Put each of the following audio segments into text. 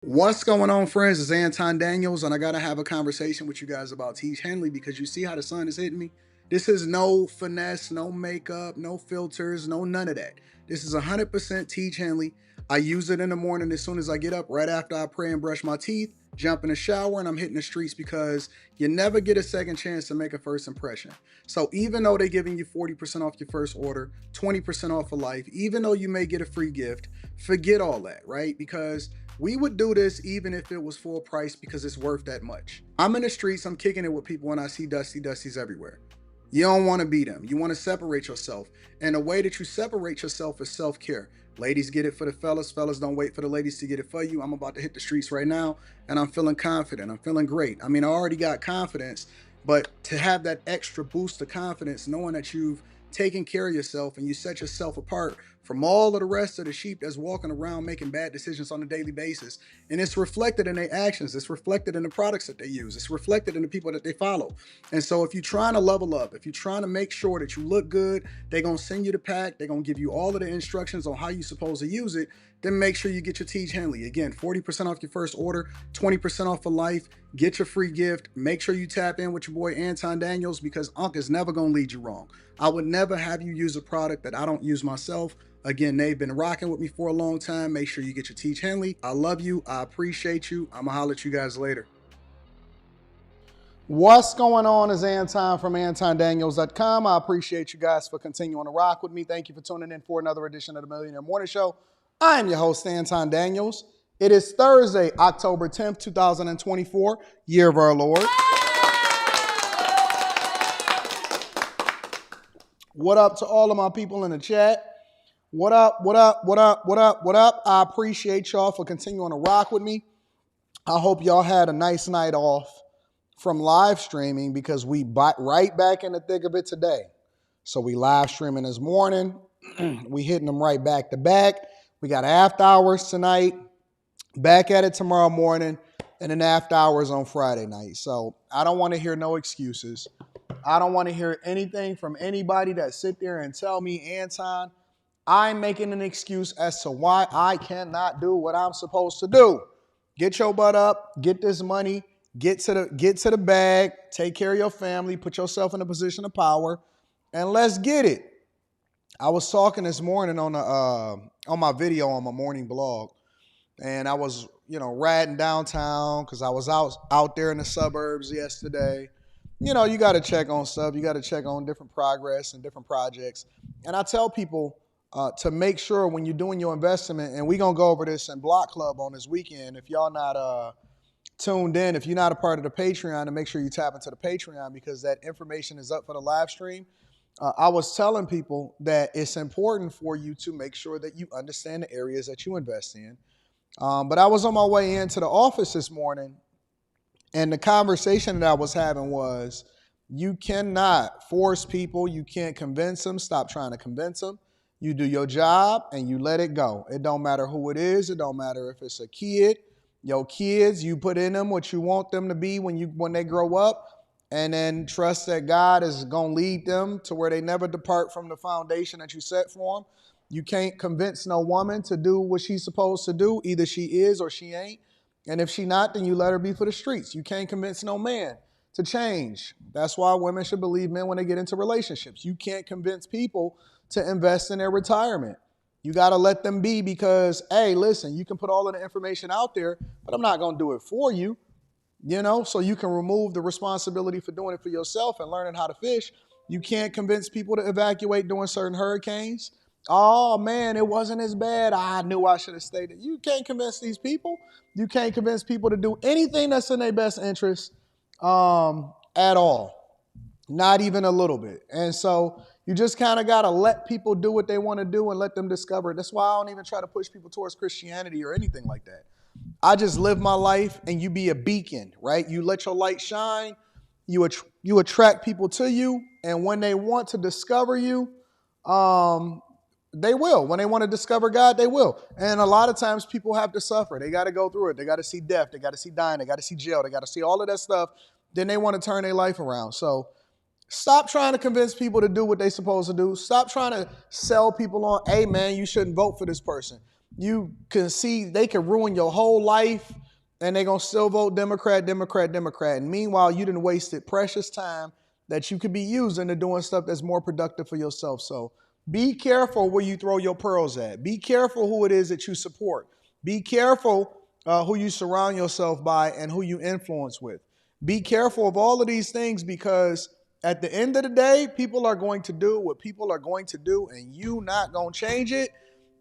What's going on, friends? It's Anton Daniels, and I gotta have a conversation with you guys about Tiege Hanley because you see how the sun is hitting me. This is no finesse, no makeup, no filters, no none of that. This is 100% Tiege Hanley. I use it in the morning as soon as I get up, right after I pray and brush my teeth, jump in the shower, and I'm hitting the streets because you never get a second chance to make a first impression. So even though they're giving you 40% off your first order, 20% off for life, even though you may get a free gift, forget all that, right? Because we would do this even if it was full price because it's worth that much. I'm in the streets, I'm kicking it with people when I see Dusties everywhere. You don't want to be them. You want to separate yourself. And the way that you separate yourself is self-care. Ladies get it for the fellas. Fellas don't wait for the ladies to get it for you. I'm about to hit the streets right now and I'm feeling confident. I'm feeling great. I mean, I already got confidence, but to have that extra boost of confidence, knowing that you've taken care of yourself and you set yourself apart from all of the rest of the sheep that's walking around making bad decisions on a daily basis. And it's reflected in their actions. It's reflected in the products that they use. It's reflected in the people that they follow. And so if you're trying to level up, if you're trying to make sure that you look good, they're going to send you the pack. They're going to give you all of the instructions on how you're supposed to use it. Then make sure you get your Tiege Hanley. Again, 40% off your first order, 20% off for life. Get your free gift. Make sure you tap in with your boy Anton Daniels because Unc is never going to lead you wrong. I would never have you use a product that I don't use myself. Again, they've been rocking with me for a long time. Make sure you get your Tiege Hanley. I love you. I appreciate you. I'm going to holler at you guys later. What's going on is Anton from AntonDaniels.com. I appreciate you guys for continuing to rock with me. Thank you for tuning in for another edition of the Millionaire Morning Show. I am your host, Anton Daniels. It is Thursday, October 10th, 2024, year of our Lord. What up to all of my people in the chat? What up, what up, what up, what up, what up? I appreciate y'all for continuing to rock with me. I hope y'all had a nice night off from live streaming because we right back in the thick of it today. So we live streaming this morning. We hitting them right back to back. We got after hours tonight, back at it tomorrow morning, and then after hours on Friday night. So I don't want to hear no excuses. I don't want to hear anything from anybody that sit there and tell me, Anton, I'm making an excuse as to why I cannot do what I'm supposed to do. Get your butt up, get this money, get to the bag, take care of your family, put yourself in a position of power, and let's get it. I was talking this morning on my video on my morning blog, and I was, riding downtown because I was out there in the suburbs yesterday. You got to check on stuff. You got to check on different progress and different projects. And I tell people to make sure when you're doing your investment, and we're going to go over this in Block Club on this weekend. If y'all not tuned in, if you're not a part of the Patreon, to make sure you tap into the Patreon because that information is up for the live stream. I was telling people that it's important for you to make sure that you understand the areas that you invest in. But I was on my way into the office this morning, and the conversation that I was having was, you cannot force people. You can't convince them. Stop trying to convince them. You do your job and you let it go. It don't matter who it is. It don't matter if it's a kid. Your kids, you put in them what you want them to be when they grow up, and then trust that God is going to lead them to where they never depart from the foundation that you set for them. You can't convince no woman to do what she's supposed to do. Either she is or she ain't. And if she not, then you let her be for the streets. You can't convince no man to change. That's why women should believe men when they get into relationships. You can't convince people to invest in their retirement. You got to let them be because, hey, listen, you can put all of the information out there, but I'm not going to do it for you, so you can remove the responsibility for doing it for yourself and learning how to fish. You can't convince people to evacuate during certain hurricanes. Oh, man, it wasn't as bad. I knew I should have stayed. You can't convince these people. You can't convince people to do anything that's in their best interest at all, not even a little bit. And so you just kind of got to let people do what they want to do and let them discover it. That's why I don't even try to push people towards Christianity or anything like that. I just live my life and you be a beacon, right? You let your light shine. You attract people to you. And when they want to discover you, they will. When they want to discover God, they will. And a lot of times people have to suffer. They got to go through it. They got to see death. They got to see dying. They got to see jail. They got to see all of that stuff. Then they want to turn their life around. So stop trying to convince people to do what they're supposed to do. Stop trying to sell people on, hey, man, you shouldn't vote for this person. You can see they can ruin your whole life, and they're going to still vote Democrat, Democrat, Democrat. And meanwhile, you done wasted precious time that you could be using to doing stuff that's more productive for yourself. So be careful where you throw your pearls at. Be careful who it is that you support. Be careful who you surround yourself by and who you influence with. Be careful of all of these things, because at the end of the day, people are going to do what people are going to do, and you not going to change it.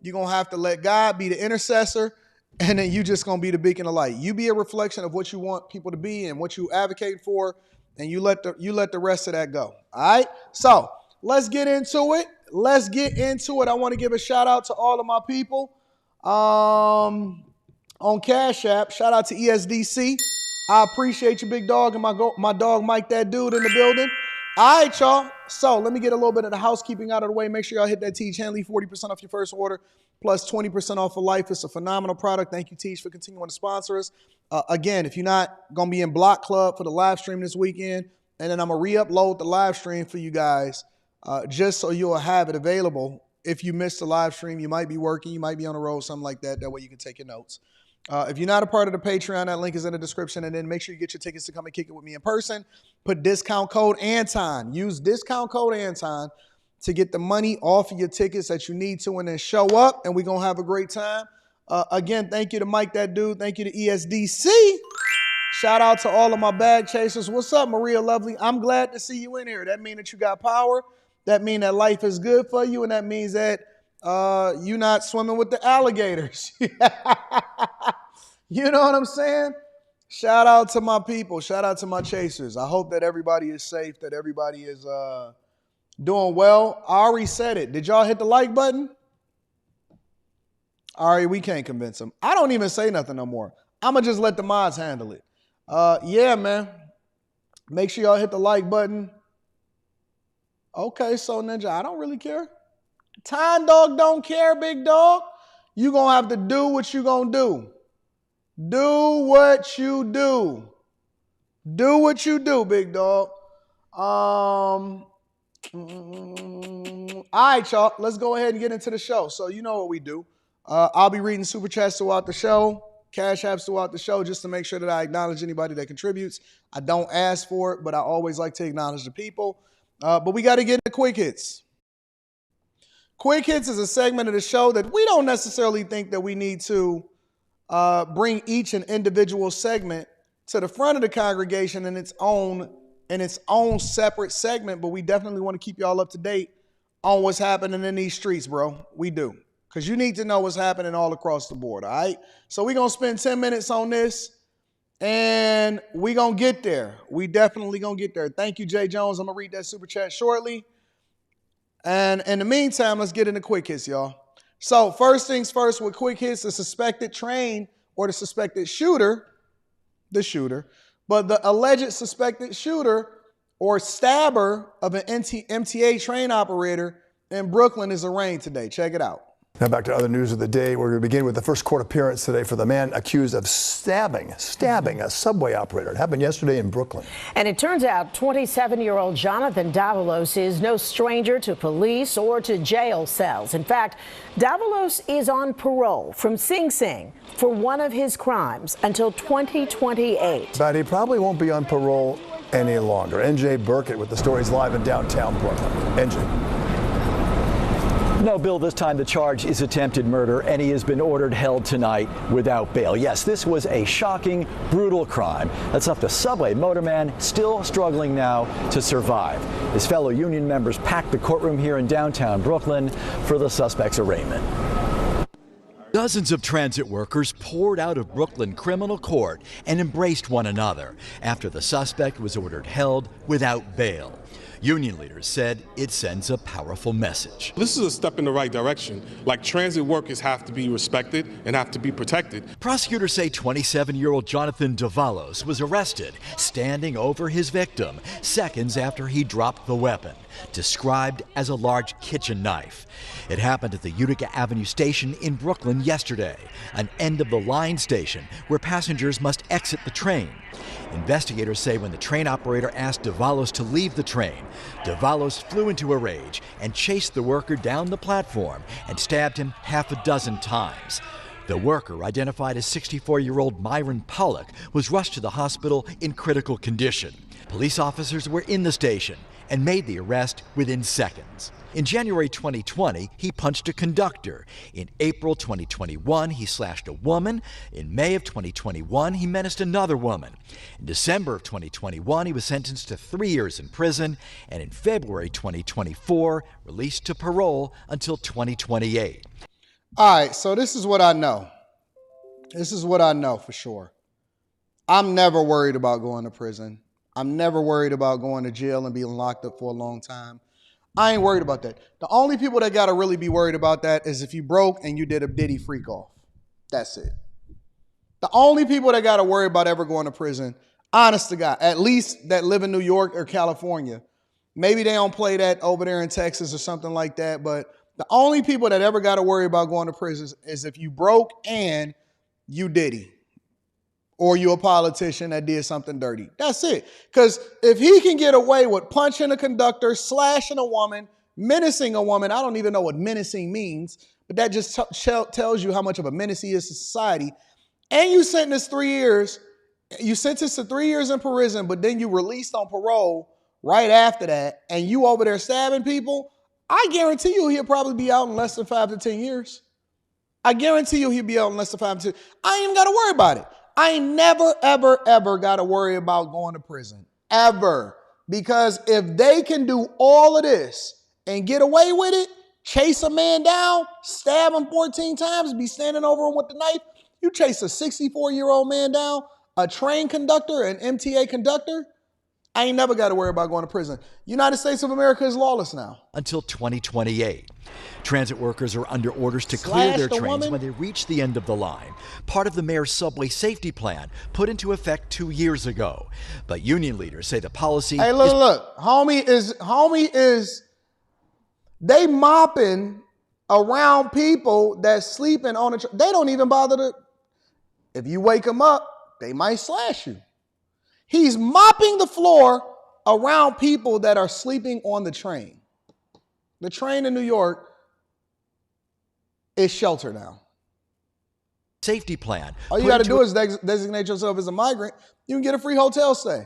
You're going to have to let God be the intercessor, and then you just going to be the beacon of light. You be a reflection of what you want people to be and what you advocate for, and you let the rest of that go. All right? So let's get into it. I want to give a shout out to all of my people on Cash App. Shout out to ESDC. I appreciate you, big dog, and my dog Mike, that dude in the building. All right, y'all. So let me get a little bit of the housekeeping out of the way. Make sure y'all hit that Tiege Hanley, 40% off your first order, plus 20% off for life. It's a phenomenal product. Thank you, Tiege, for continuing to sponsor us. Again, if you're not going to be in Block Club for the live stream this weekend, and then I'm going to re-upload the live stream for you guys just so you'll have it available. If you missed the live stream, you might be working, you might be on the road, something like that. That way you can take your notes. If you're not a part of the Patreon, that link is in the description. And then make sure you get your tickets to come and kick it with me in person. Put discount code Anton. Use discount code Anton to get the money off of your tickets that you need to, and then show up, and we're going to have a great time. Again, thank you to Mike, that dude. Thank you to ESDC. Shout out to all of my bag chasers. What's up, Maria Lovely? I'm glad to see you in here. That means that you got power. That means that life is good for you, and that means that you're not swimming with the alligators. You know what I'm saying? Shout out to my people. Shout out to my chasers. I hope that everybody is safe, that everybody is doing well. I already said it. Did y'all hit the like button? All right, we can't convince them. I don't even say nothing no more. I'm going to just let the mods handle it. Yeah, man. Make sure y'all hit the like button. Okay, so Ninja, I don't really care. Time Dog don't care, big dog. You going to have to do what you going to do. Do what you do. Do what you do, big dog. All right, y'all. Let's go ahead and get into the show. So you know what we do. I'll be reading super chats throughout the show, cash apps throughout the show, just to make sure that I acknowledge anybody that contributes. I don't ask for it, but I always like to acknowledge the people. But we got to get into Quick Hits. Quick Hits is a segment of the show that we don't necessarily think that we need to bring each and individual segment to the front of the congregation in its own separate segment, but we definitely want to keep y'all up to date on what's happening in these streets, bro. We do. Because you need to know what's happening all across the board, all right? So we're going to spend 10 minutes on this, and we're going to get there. We definitely going to get there. Thank you, Jay Jones. I'm going to read that super chat shortly. And in the meantime, let's get into Quick Hits, y'all. So first things first with Quick Hits, the suspected train or the suspected shooter, but the alleged suspected shooter or stabber of an MTA train operator in Brooklyn is arraigned today. Check it out. Now back to other news of the day. We're going to begin with the first court appearance today for the man accused of stabbing a subway operator. It happened yesterday in Brooklyn. And it turns out 27-year-old Jonathan Davalos is no stranger to police or to jail cells. In fact, Davalos is on parole from Sing Sing for one of his crimes until 2028. But he probably won't be on parole any longer. NJ Burkett with the stories live in downtown Brooklyn. NJ. No, Bill, this time the charge is attempted murder, and he has been ordered held tonight without bail. Yes, this was a shocking, brutal crime that's left a subway motorman still struggling now to survive. His fellow union members packed the courtroom here in downtown Brooklyn for the suspect's arraignment. Dozens of transit workers poured out of Brooklyn criminal court and embraced one another after the suspect was ordered held without bail. Union leaders said it sends a powerful message. This is a step in the right direction. Like, transit workers have to be respected and have to be protected. Prosecutors say 27-year-old Jonathan Davalos was arrested standing over his victim seconds after he dropped the weapon, described as a large kitchen knife. It happened at the Utica Avenue station in Brooklyn yesterday, an end-of-the-line station where passengers must exit the train. Investigators say when the train operator asked Davalos to leave the train, train. Davalos flew into a rage and chased the worker down the platform and stabbed him half a dozen times. The worker, identified as 64-year-old Myron Pollock, was rushed to the hospital in critical condition. Police officers were in the station and made the arrest within seconds. In January 2020, he punched a conductor. In April 2021, he slashed a woman. In May of 2021, he menaced another woman. In December of 2021, he was sentenced to 3 years in prison, and in February 2024, released to parole until 2028. All right, so this is what I know. This is what I know for sure. I'm never worried about going to prison. I'm never worried about going to jail and being locked up for a long time. I ain't worried about that. The only people that got to really be worried about that is if you broke and you did a Diddy freak off. That's it. The only people that got to worry about ever going to prison, honest to God, at least that live in New York or California. Maybe they don't play that over there in Texas or something like that, but the only people that ever got to worry about going to prison is if you broke and you Diddy. Or you're a politician that did something dirty. That's it. Because if he can get away with punching a conductor, slashing a woman, menacing a woman, I don't even know what menacing means, but that just tells you how much of a menace he is to society. And you sentenced 3 years. You sentenced to 3 years in prison, but then you released on parole right after that, and you over there stabbing people. I guarantee you he'll probably be out in less than 5 to 10 years. I guarantee you he'll be out in less than 5 to 10. I ain't even got to worry about it. I ain't never, ever, ever got to worry about going to prison. Ever. Because if they can do all of this and get away with it, chase a man down, stab him 14 times, be standing over him with the knife, you chase a 64-year-old man down, a train conductor, an MTA conductor, I ain't never got to worry about going to prison. United States of America is lawless now. Until 2028. Transit workers are under orders to clear their trains when they reach the end of the line. Part of the mayor's subway safety plan put into effect 2 years ago. But union leaders say the policy look. Homie is they mopping around people that's sleeping on the they don't even bother to. If you wake them up, they might slash you. He's mopping the floor around people that are sleeping on the train. The train in New York is shelter now. Safety plan. All you got to do is designate yourself as a migrant. You can get a free hotel stay.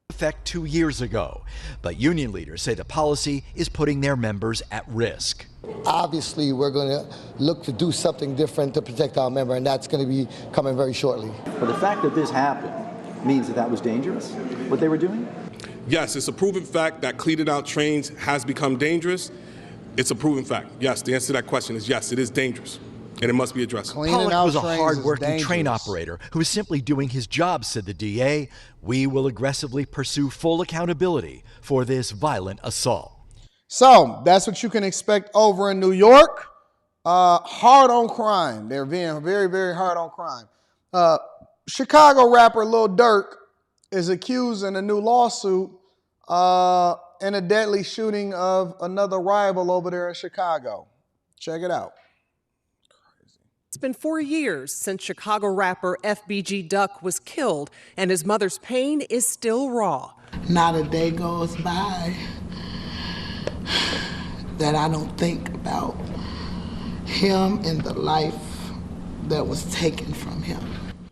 Effect 2 years ago. But union leaders say the policy is putting their members at risk. Obviously, we're going to look to do something different to protect our member, and that's going to be coming very shortly. But the fact that this happened means that was dangerous, what they were doing? Yes, it's a proven fact that cleated out trains has become dangerous. It's a proven fact. Yes, the answer to that question is yes, it is dangerous, and it must be addressed. Pollock was a hard-working train operator who was simply doing his job, said the DA. We will aggressively pursue full accountability for this violent assault. So that's what you can expect over in New York. Hard on crime. They're being very, very hard on crime. Chicago rapper Lil Durk is accused in a new lawsuit in a deadly shooting of another rival over there in Chicago. Check it out. It's been 4 years since Chicago rapper FBG Duck was killed, and his mother's pain is still raw. Not a day goes by that I don't think about him and the life that was taken from him.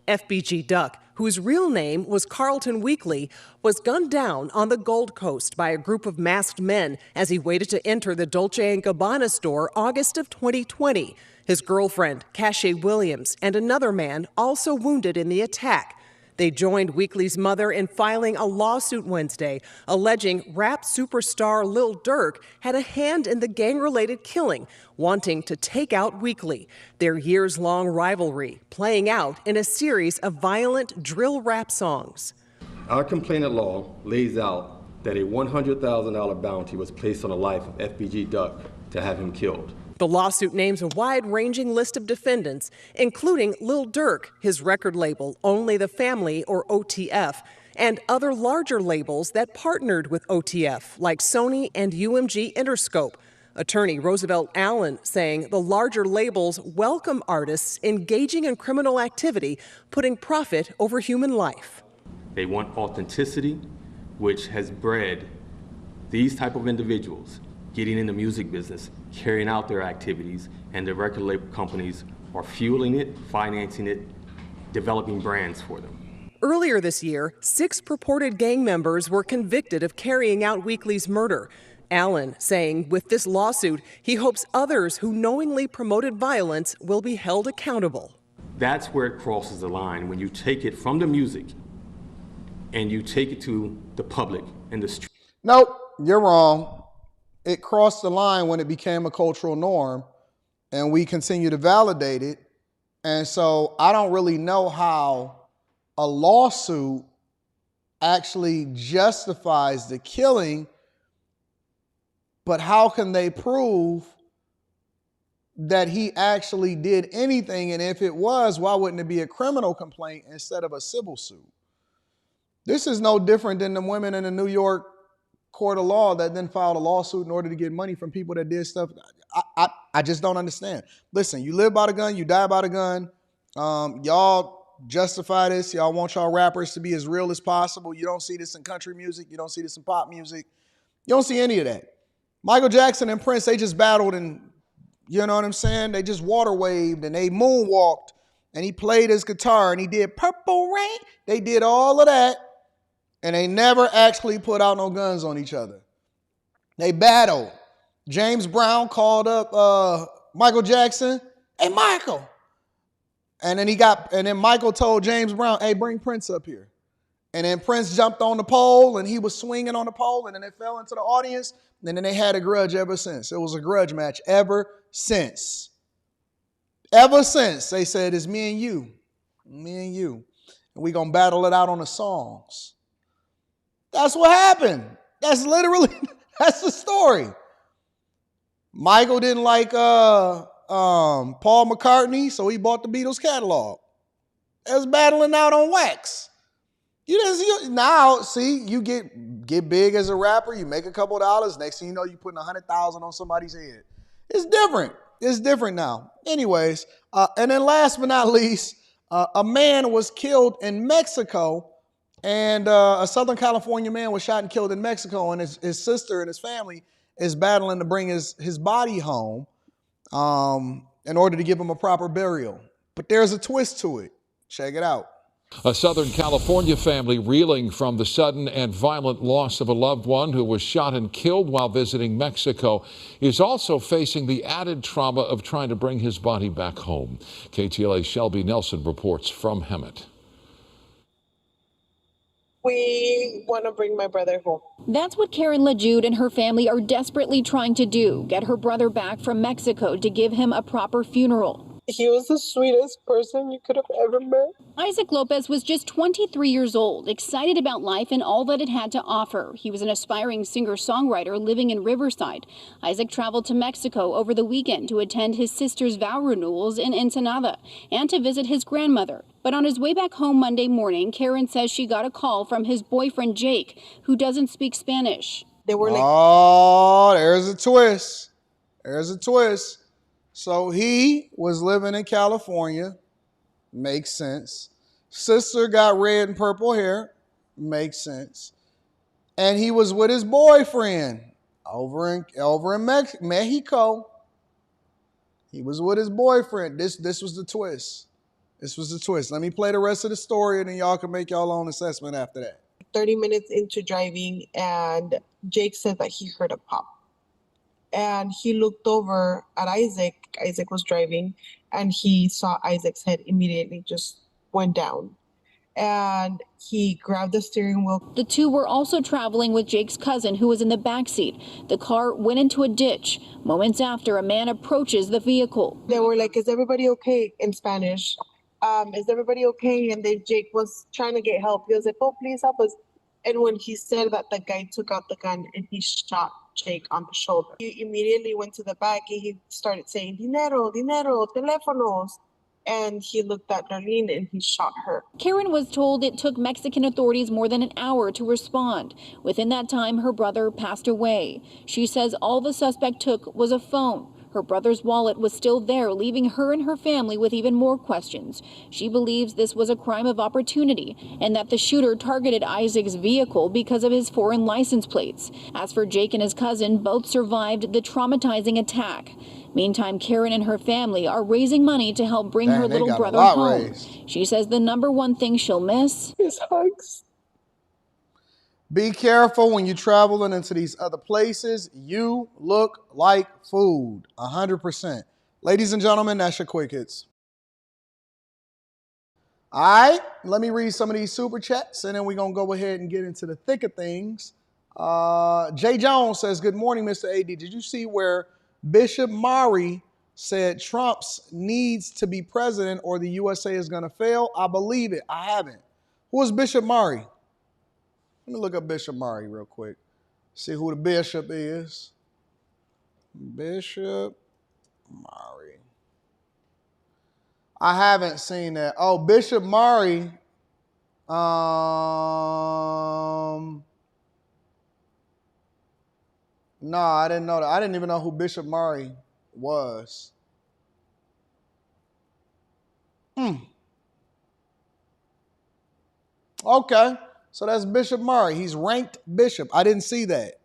FBG Duck, whose real name was Carlton Weekly, was gunned down on the Gold Coast by a group of masked men as he waited to enter the Dolce & Gabbana store August of 2020. His girlfriend, Cashay Williams, and another man also wounded in the attack. They joined Weekly's mother in filing a lawsuit Wednesday, alleging rap superstar Lil Durk had a hand in the gang-related killing, wanting to take out Weekly. Their years-long rivalry playing out in a series of violent drill rap songs. Our complainant law lays out that a $100,000 bounty was placed on the life of FBG Duck to have him killed. The lawsuit names a wide-ranging list of defendants, including Lil Durk, his record label Only the Family, or OTF, and other larger labels that partnered with OTF, like Sony and UMG Interscope. Attorney Roosevelt Allen saying the larger labels welcome artists engaging in criminal activity, putting profit over human life. They want authenticity, which has bred These type of individuals getting in the music business, carrying out their activities, and the record label companies are fueling it, financing it, developing brands for them. Earlier this year, 6 purported gang members were convicted of carrying out Weekley's murder. Allen saying with this lawsuit, he hopes others who knowingly promoted violence will be held accountable. That's where it crosses the line, when you take it from the music and you take it to the public and the street. Nope, you're wrong. It crossed the line when it became a cultural norm, and we continue to validate it. And so I don't really know how a lawsuit actually justifies the killing, but how can they prove that he actually did anything? And if it was, why wouldn't it be a criminal complaint instead of a civil suit? This is no different than the women in the New York court of law that then filed a lawsuit in order to get money from people that did stuff. I just don't understand. Listen, you live by the gun, you die by the gun. Y'all justify this. Y'all want y'all rappers to be as real as possible. You don't see this in country music. You don't see this in pop music. You don't see any of that. Michael Jackson and Prince, they just battled, and you know what I'm saying? They just water waved and they moonwalked, and he played his guitar and he did Purple Rain. They did all of that, and they never actually put out no guns on each other. They battled. James Brown called up Michael Jackson. Hey, Michael. And then Michael told James Brown, hey, bring Prince up here. And then Prince jumped on the pole, and he was swinging on the pole, and then it fell into the audience. And then they had a grudge ever since. It was a grudge match ever since. Ever since. They said, it's me and you. Me and you. And we going to battle it out on the songs. That's what happened. That's literally, that's the story. Michael didn't like Paul McCartney, so he bought the Beatles catalog. It was battling out on wax. Now, see, you get big as a rapper, you make a couple of dollars, next thing you know, you're putting 100,000 on somebody's head. It's different. It's different now. Anyways, and then last but not least, a man was killed in Mexico, and a Southern California man was shot and killed in Mexico, and his sister and his family is battling to bring his body home in order to give him a proper burial. But there's a twist to it. Check it out. A Southern California family reeling from the sudden and violent loss of a loved one who was shot and killed while visiting Mexico is also facing the added trauma of trying to bring his body back home. KTLA's Shelby Nelson reports from Hemet. We want to bring my brother home. That's what Karen LaJude and her family are desperately trying to do, get her brother back from Mexico to give him a proper funeral. He was the sweetest person you could have ever met. Isaac Lopez was just 23 years old, excited about life and all that it had to offer. He was an aspiring singer-songwriter living in Riverside. Isaac traveled to Mexico over the weekend to attend his sister's vow renewals in Ensenada and to visit his grandmother. But on his way back home Monday morning, Karen says she got a call from his boyfriend, Jake, who doesn't speak Spanish. They were like, oh, there's a twist. There's a twist. So he was living in California. Makes sense. Sister got red and purple hair. Makes sense. And he was with his boyfriend over in Mexico. He was with his boyfriend. This was the twist. This was the twist. Let me play the rest of the story, and then y'all can make y'all own assessment after that. 30 minutes into driving, and Jake said that he heard a pop. And he looked over at Isaac. Isaac was driving, and he saw Isaac's head immediately just went down. And he grabbed the steering wheel. The two were also traveling with Jake's cousin, who was in the backseat. The car went into a ditch. Moments after, a man approaches the vehicle. They were like, "Is everybody okay?" in Spanish. Is everybody okay? And then Jake was trying to get help. He was like, "Oh, please help us." And when he said that, the guy took out the gun and he shot Jake on the shoulder. He immediately went to the back and he started saying, "Dinero, dinero, teléfonos." And he looked at Darlene and he shot her. Karen was told it took Mexican authorities more than an hour to respond. Within that time, her brother passed away. She says all the suspect took was a phone. Her brother's wallet was still there, leaving her and her family with even more questions. She believes this was a crime of opportunity and that the shooter targeted Isaac's vehicle because of his foreign license plates. As for Jake and his cousin, both survived the traumatizing attack. Meantime, Karen and her family are raising money to help bring her little brother home. She says the #1 thing she'll miss is hugs. Be careful when you're traveling into these other places. You look like food, 100%. Ladies and gentlemen, that's your quick hits. All right, let me read some of these super chats, and then we're going to go ahead and get into the thick of things. Jay Jones says, good morning, Mr. AD. Did you see where Bishop Mari said Trump needs to be president or the USA is going to fail? I believe it. I haven't. Who is Bishop Mari? Let me look up Bishop Mari real quick. See who the bishop is. Bishop Mari. I haven't seen that. Oh, Bishop Mari. No, I didn't know that. I didn't even know who Bishop Mari was. Okay, so that's Bishop Mari. He's ranked bishop. I didn't see that.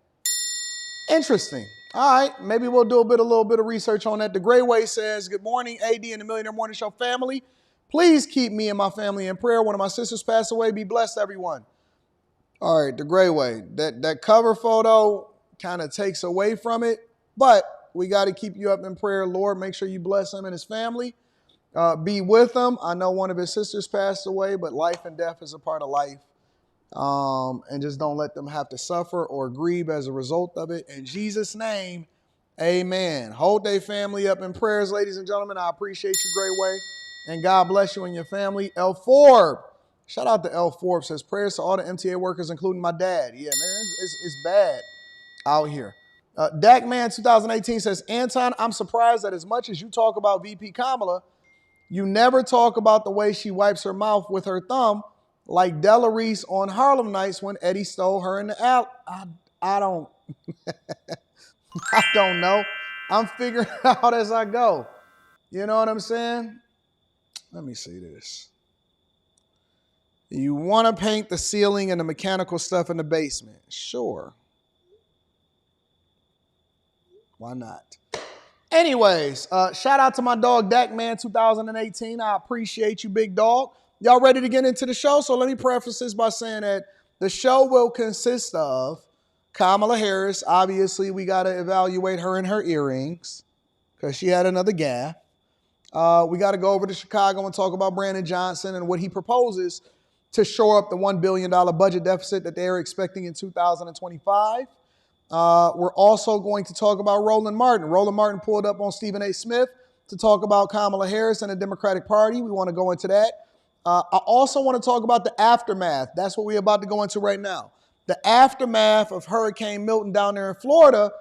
Interesting. All right, maybe we'll do a little bit of research on that. The Gray Way says, good morning, AD and the Millionaire Morning Show family. Please keep me and my family in prayer. One of my sisters passed away. Be blessed, everyone. All right, the Gray Way. That cover photo kind of takes away from it, but we got to keep you up in prayer. Lord, make sure you bless him and his family. Be with him. I know one of his sisters passed away, but life and death is a part of life. And just don't let them have to suffer or grieve as a result of it. In Jesus' name, amen. Hold their family up in prayers, ladies and gentlemen. I appreciate you, Gray Way, and God bless you and your family. L. Forbes. Shout out to L. Forbes. Says prayers to all the MTA workers, including my dad. Yeah, man, it's bad out here. Dak Man 2018 says, Anton, I'm surprised that as much as you talk about VP Kamala, you never talk about the way she wipes her mouth with her thumb like Della Reese on Harlem Nights when Eddie stole her in the alley. I don't I don't know. I'm figuring it out as I go. You know what I'm saying? Let me see this. You want to paint the ceiling and the mechanical stuff in the basement? Sure. Why not? Anyways, shout out to my dog, Dak Man 2018. I appreciate you, big dog. Y'all ready to get into the show? So let me preface this by saying that the show will consist of Kamala Harris. Obviously, we got to evaluate her and her earrings because she had another gaffe. We got to go over to Chicago and talk about Brandon Johnson and what he proposes to shore up the $1 billion budget deficit that they're expecting in 2025. We're also going to talk about Roland Martin. Roland Martin pulled up on Stephen A. Smith to talk about Kamala Harris and the Democratic Party. We want to go into that. I also want to talk about the aftermath. That's what we're about to go into right now. The aftermath of Hurricane Milton down there in Florida,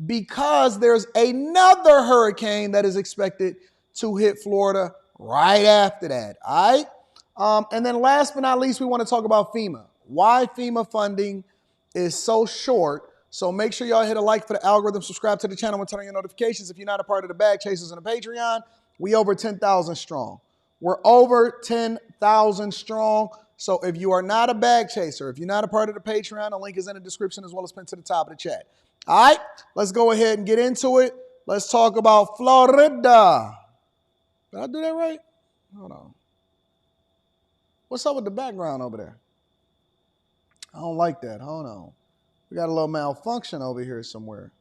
because there's another hurricane that is expected to hit Florida right after that. All right. And then last but not least, we want to talk about FEMA. Why FEMA funding is so short. So make sure y'all hit a like for the algorithm, subscribe to the channel, and turn on your notifications. If you're not a part of the Bag Chasers and the Patreon, we over 10,000 strong. We're over 10,000 strong. So if you are not a bag chaser, if you're not a part of the Patreon, the link is in the description as well as pinned to the top of the chat. All right, let's go ahead and get into it. Let's talk about Florida. Did I do that right? Hold on. What's up with the background over there? I don't like that. Hold on. We got a little malfunction over here somewhere.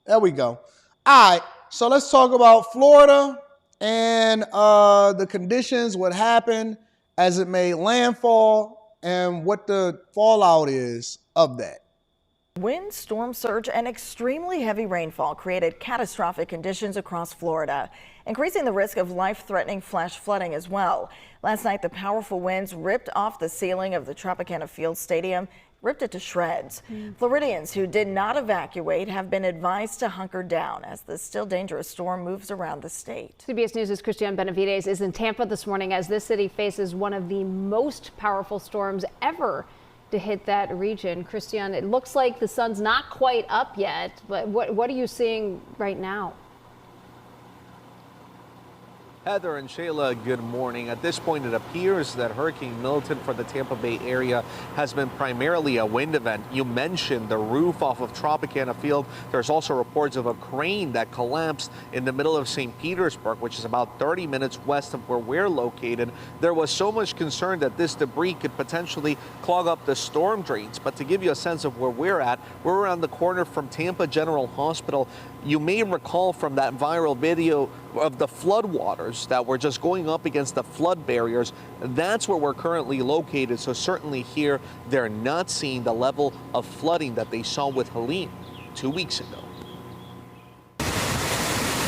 There we go. All right, so let's talk about Florida and the conditions, what happened as it made landfall, and what the fallout is of that. Wind, storm surge, and extremely heavy rainfall created catastrophic conditions across Florida, increasing the risk of life-threatening flash flooding as well. Last night, the powerful winds ripped off the ceiling of the Tropicana Field Stadium, ripped it to shreds. Floridians who did not evacuate have been advised to hunker down as the still dangerous storm moves around the state. CBS News' Christian Benavides is in Tampa this morning as this city faces one of the most powerful storms ever to hit that region. Christian, it looks like the sun's not quite up yet, but what are you seeing right now? Heather and Shayla, good morning. At this point, it appears that Hurricane Milton for the Tampa Bay area has been primarily a wind event. You mentioned the roof off of Tropicana Field. There's also reports of a crane that collapsed in the middle of St. Petersburg, which is about 30 minutes west of where we're located. There was so much concern that this debris could potentially clog up the storm drains. But to give you a sense of where we're at, we're around the corner from Tampa General Hospital. You may recall from that viral video of the floodwaters that were just going up against the flood barriers. That's where we're currently located. So certainly here, they're not seeing the level of flooding that they saw with Helene 2 weeks ago.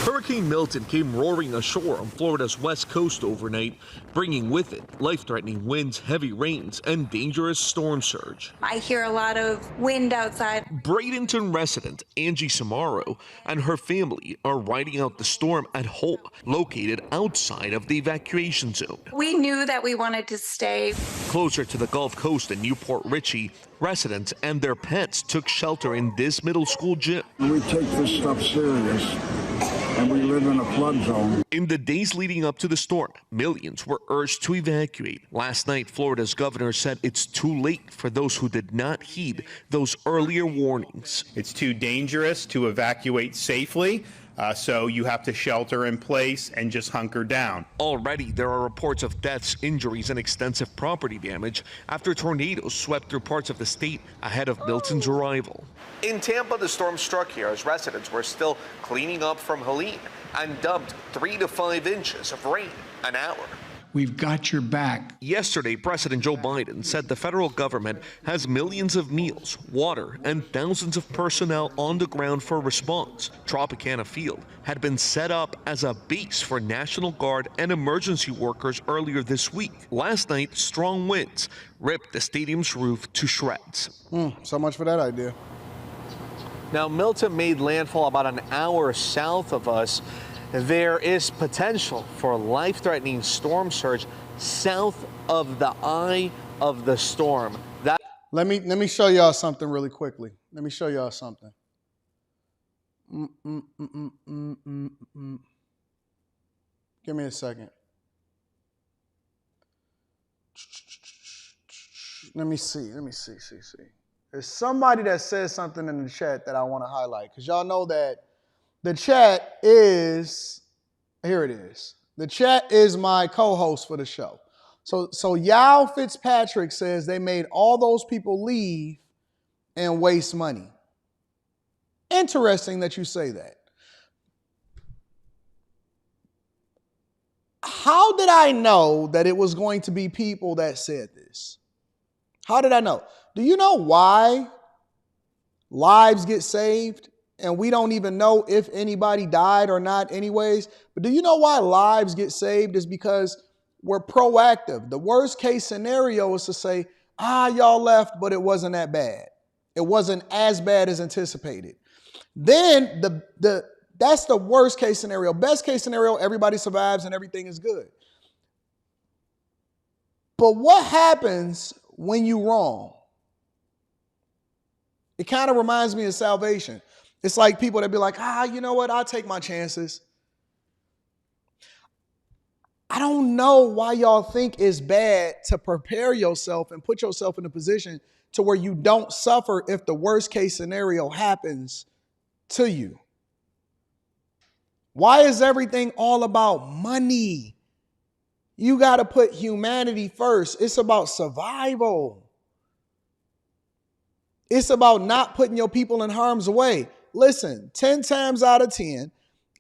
Hurricane Milton came roaring ashore on Florida's west coast overnight, bringing with it life-threatening winds, heavy rains, and dangerous storm surge. I hear a lot of wind outside. Bradenton resident Angie Samaro and her family are riding out the storm at home, located outside of the evacuation zone. We knew that we wanted to stay closer to the Gulf Coast in Newport Richey. Residents and their pets took shelter in this middle school gym. We take this stuff serious, and we live in a flood zone. In the days leading up to the storm, millions were urged to evacuate. Last night, Florida's governor said it's too late for those who did not heed those earlier warnings. It's too dangerous to evacuate safely. So you have to shelter in place and just hunker down. Already, there are reports of deaths, injuries, and extensive property damage after tornadoes swept through parts of the state ahead of Milton's arrival. In Tampa, the storm struck here as residents were still cleaning up from Helene and dumped 3 to 5 inches of rain an hour. We've got your back. Yesterday, President Joe Biden said the federal government has millions of meals, water, and thousands of personnel on the ground for response. Tropicana Field had been set up as a base for National Guard and emergency workers earlier this week. Last night, strong winds ripped the stadium's roof to shreds. So much for that idea. Now, Milton made landfall about an hour south of us. There is potential for life-threatening storm surge south of the eye of the storm. Let me show y'all something really quickly. Let me show y'all something. Give me a second. Let me see. There's somebody that says something in the chat that I want to highlight, because y'all know that the chat is, here it is. The chat is my co-host for the show. So Yao Fitzpatrick says they made all those people leave and waste money. Interesting that you say that. How did I know that it was going to be people that said this? How did I know? Do you know why lives get saved and we don't even know if anybody died or not anyways? But do you know why lives get saved? Is because we're proactive. The worst case scenario is to say, y'all left, but it wasn't that bad. It wasn't as bad as anticipated. Then that's the worst case scenario. Best case scenario, everybody survives and everything is good. But what happens when you're wrong? It kind of reminds me of salvation. It's like people that be like, you know what? I'll take my chances. I don't know why y'all think it's bad to prepare yourself and put yourself in a position to where you don't suffer if the worst case scenario happens to you. Why is everything all about money? You got to put humanity first. It's about survival. It's about not putting your people in harm's way. Listen, 10 times out of 10,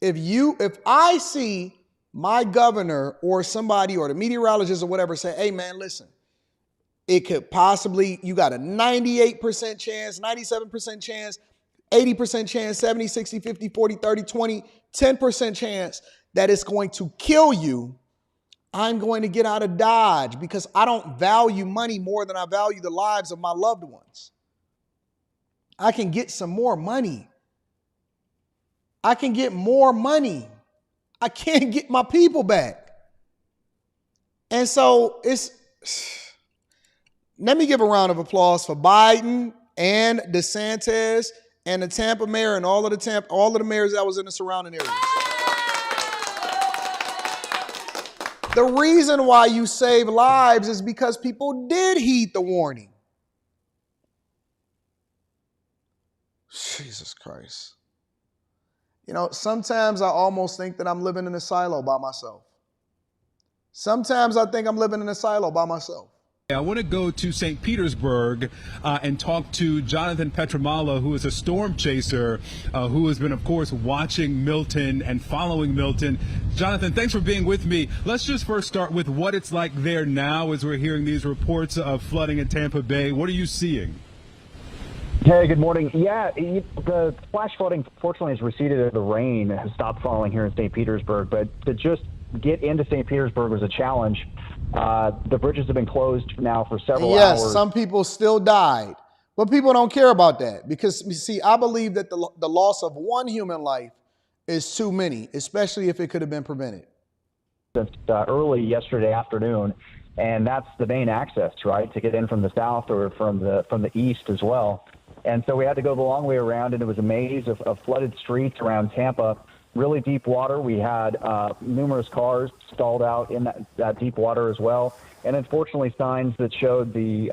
if I see my governor or somebody or the meteorologist or whatever say, hey man, listen, it could possibly, you got a 98% chance, 97% chance, 80% chance, 70, 60, 50, 40, 30, 20, 10% chance that it's going to kill you, I'm going to get out of Dodge because I don't value money more than I value the lives of my loved ones. I can get some more money. I can get more money. I can't get my people back. And so Let me give a round of applause for Biden and DeSantis and the Tampa mayor and all of the mayors that was in the surrounding areas. The reason why you save lives is because people did heed the warning. Jesus Christ. You know, sometimes I almost think that I'm living in a silo by myself. Sometimes I think I'm living in a silo by myself. I want to go to St. Petersburg and talk to Jonathan Petramala, who is a storm chaser who has been, of course, watching Milton and following Milton. Jonathan, thanks for being with me. Let's just first start with what it's like there now as we're hearing these reports of flooding in Tampa Bay. What are you seeing? Hey, good morning. Yeah, the flash flooding, fortunately, has receded as the rain has stopped falling here in St. Petersburg. But to just get into St. Petersburg was a challenge. The bridges have been closed now for several hours. Yes, some people still died. But people don't care about that because, you see, I believe that the loss of one human life is too many, especially if it could have been prevented. Since early yesterday afternoon, and that's the main access, right, to get in from the south or from the east as well. And so we had to go the long way around, and it was a maze of flooded streets around Tampa. Really deep water. We had numerous cars stalled out in that deep water as well. And unfortunately, signs that showed the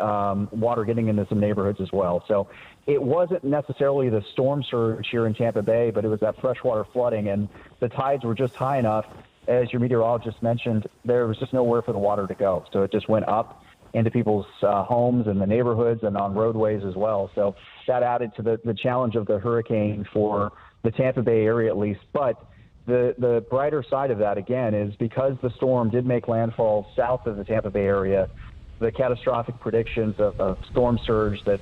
water getting into some neighborhoods as well. So it wasn't necessarily the storm surge here in Tampa Bay, but it was that freshwater flooding. And the tides were just high enough, as your meteorologist mentioned, there was just nowhere for the water to go. So it just went up into people's homes and the neighborhoods and on roadways as well. So that added to the challenge of the hurricane for the Tampa Bay area at least. But the brighter side of that, again, is because the storm did make landfall south of the Tampa Bay area, the catastrophic predictions of storm surge that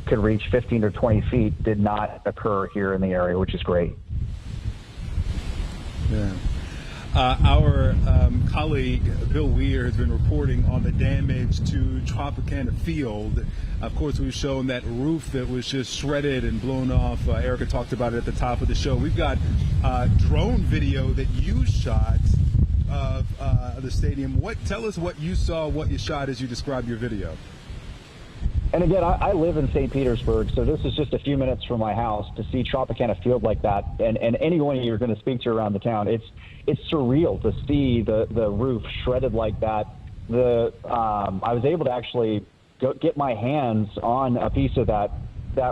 could reach 15 or 20 feet did not occur here in the area, which is great. Yeah. Our colleague Bill Weir has been reporting on the damage to Tropicana Field. Of course, we've shown that roof that was just shredded and blown off. Erica talked about it at the top of the show. We've got drone video that you shot of the stadium. Tell us what you saw, what you shot as you described your video. And again, I live in St. Petersburg, so this is just a few minutes from my house. To see Tropicana Field like that, and anyone you're going to speak to around the town, it's surreal to see the roof shredded like that. I was able to actually get my hands on a piece of that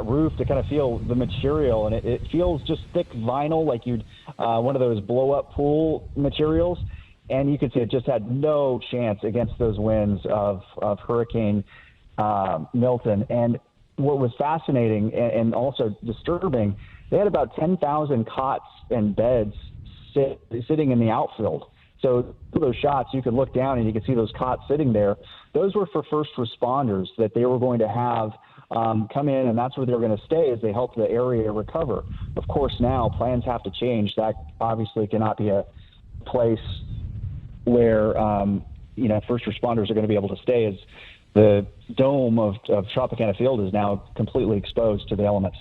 roof to kind of feel the material, and it feels just thick vinyl, like you'd one of those blow-up pool materials. And you can see it just had no chance against those winds of Hurricane Milton. And what was fascinating and also disturbing, they had about 10,000 cots and beds sitting in the outfield. So those shots, you could look down and you could see those cots sitting there. Those were for first responders that they were going to have come in, and that's where they were going to stay as they help the area recover. Of course, now plans have to change. That obviously cannot be a place where first responders are going to be able to stay, as the dome of Tropicana Field is now completely exposed to the elements.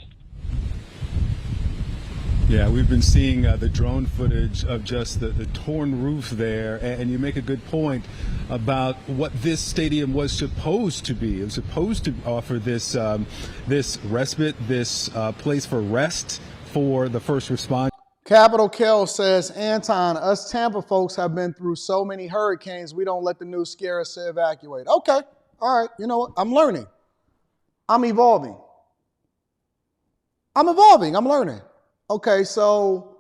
Yeah, we've been seeing the drone footage of just the torn roof there, and you make a good point about what this stadium was supposed to be. It was supposed to offer this this respite, this place for rest for the first responders. Capital Kel says, Anton, us Tampa folks have been through so many hurricanes, we don't let the news scare us to evacuate. Okay, all right, you know what? I'm learning. I'm evolving. I'm learning. Okay, so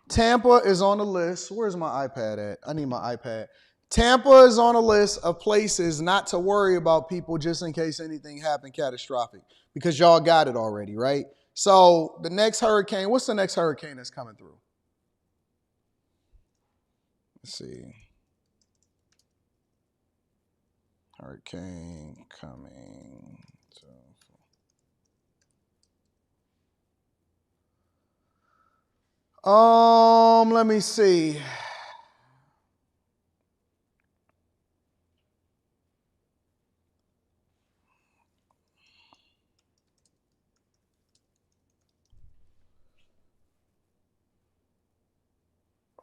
Tampa is on the list. Where's my iPad at? I need my iPad. Tampa is on a list of places not to worry about people just in case anything happened catastrophic, because y'all got it already, right? So the next hurricane, what's the next hurricane that's coming through? Let's see. Hurricane coming. Let me see.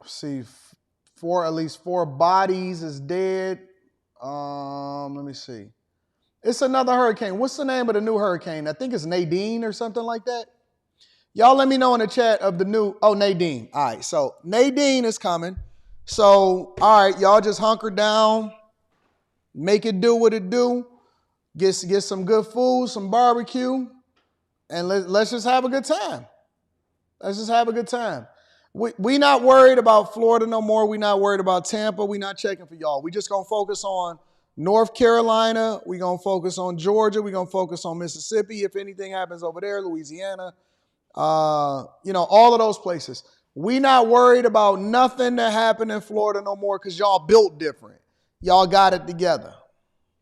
See, at least four bodies is dead. Let me see. It's another hurricane. What's the name of the new hurricane? I think it's Nadine or something like that. Y'all let me know in the chat of the new, Nadine. All right, so Nadine is coming. So, all right, y'all just hunker down, make it do what it do, get some good food, some barbecue, and let's just have a good time. Let's just have a good time. We not worried about Florida no more. We not worried about Tampa. We not checking for y'all. We just going to focus on North Carolina. We going to focus on Georgia. We going to focus on Mississippi if anything happens over there, Louisiana. All of those places. We not worried about nothing that happened in Florida no more because y'all built different. Y'all got it together.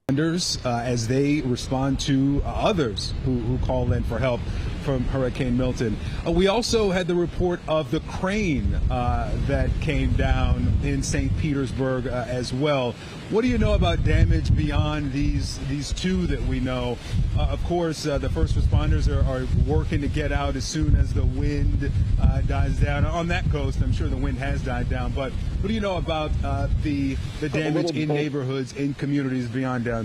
As they respond to others who call in for help from Hurricane Milton. We also had the report of the crane that came down in St. Petersburg as well. What do you know about damage beyond these two that we know? Of course, the first responders are working to get out as soon as the wind dies down. On that coast, I'm sure the wind has died down. But what do you know about the damage in neighborhoods, in communities beyond downtown?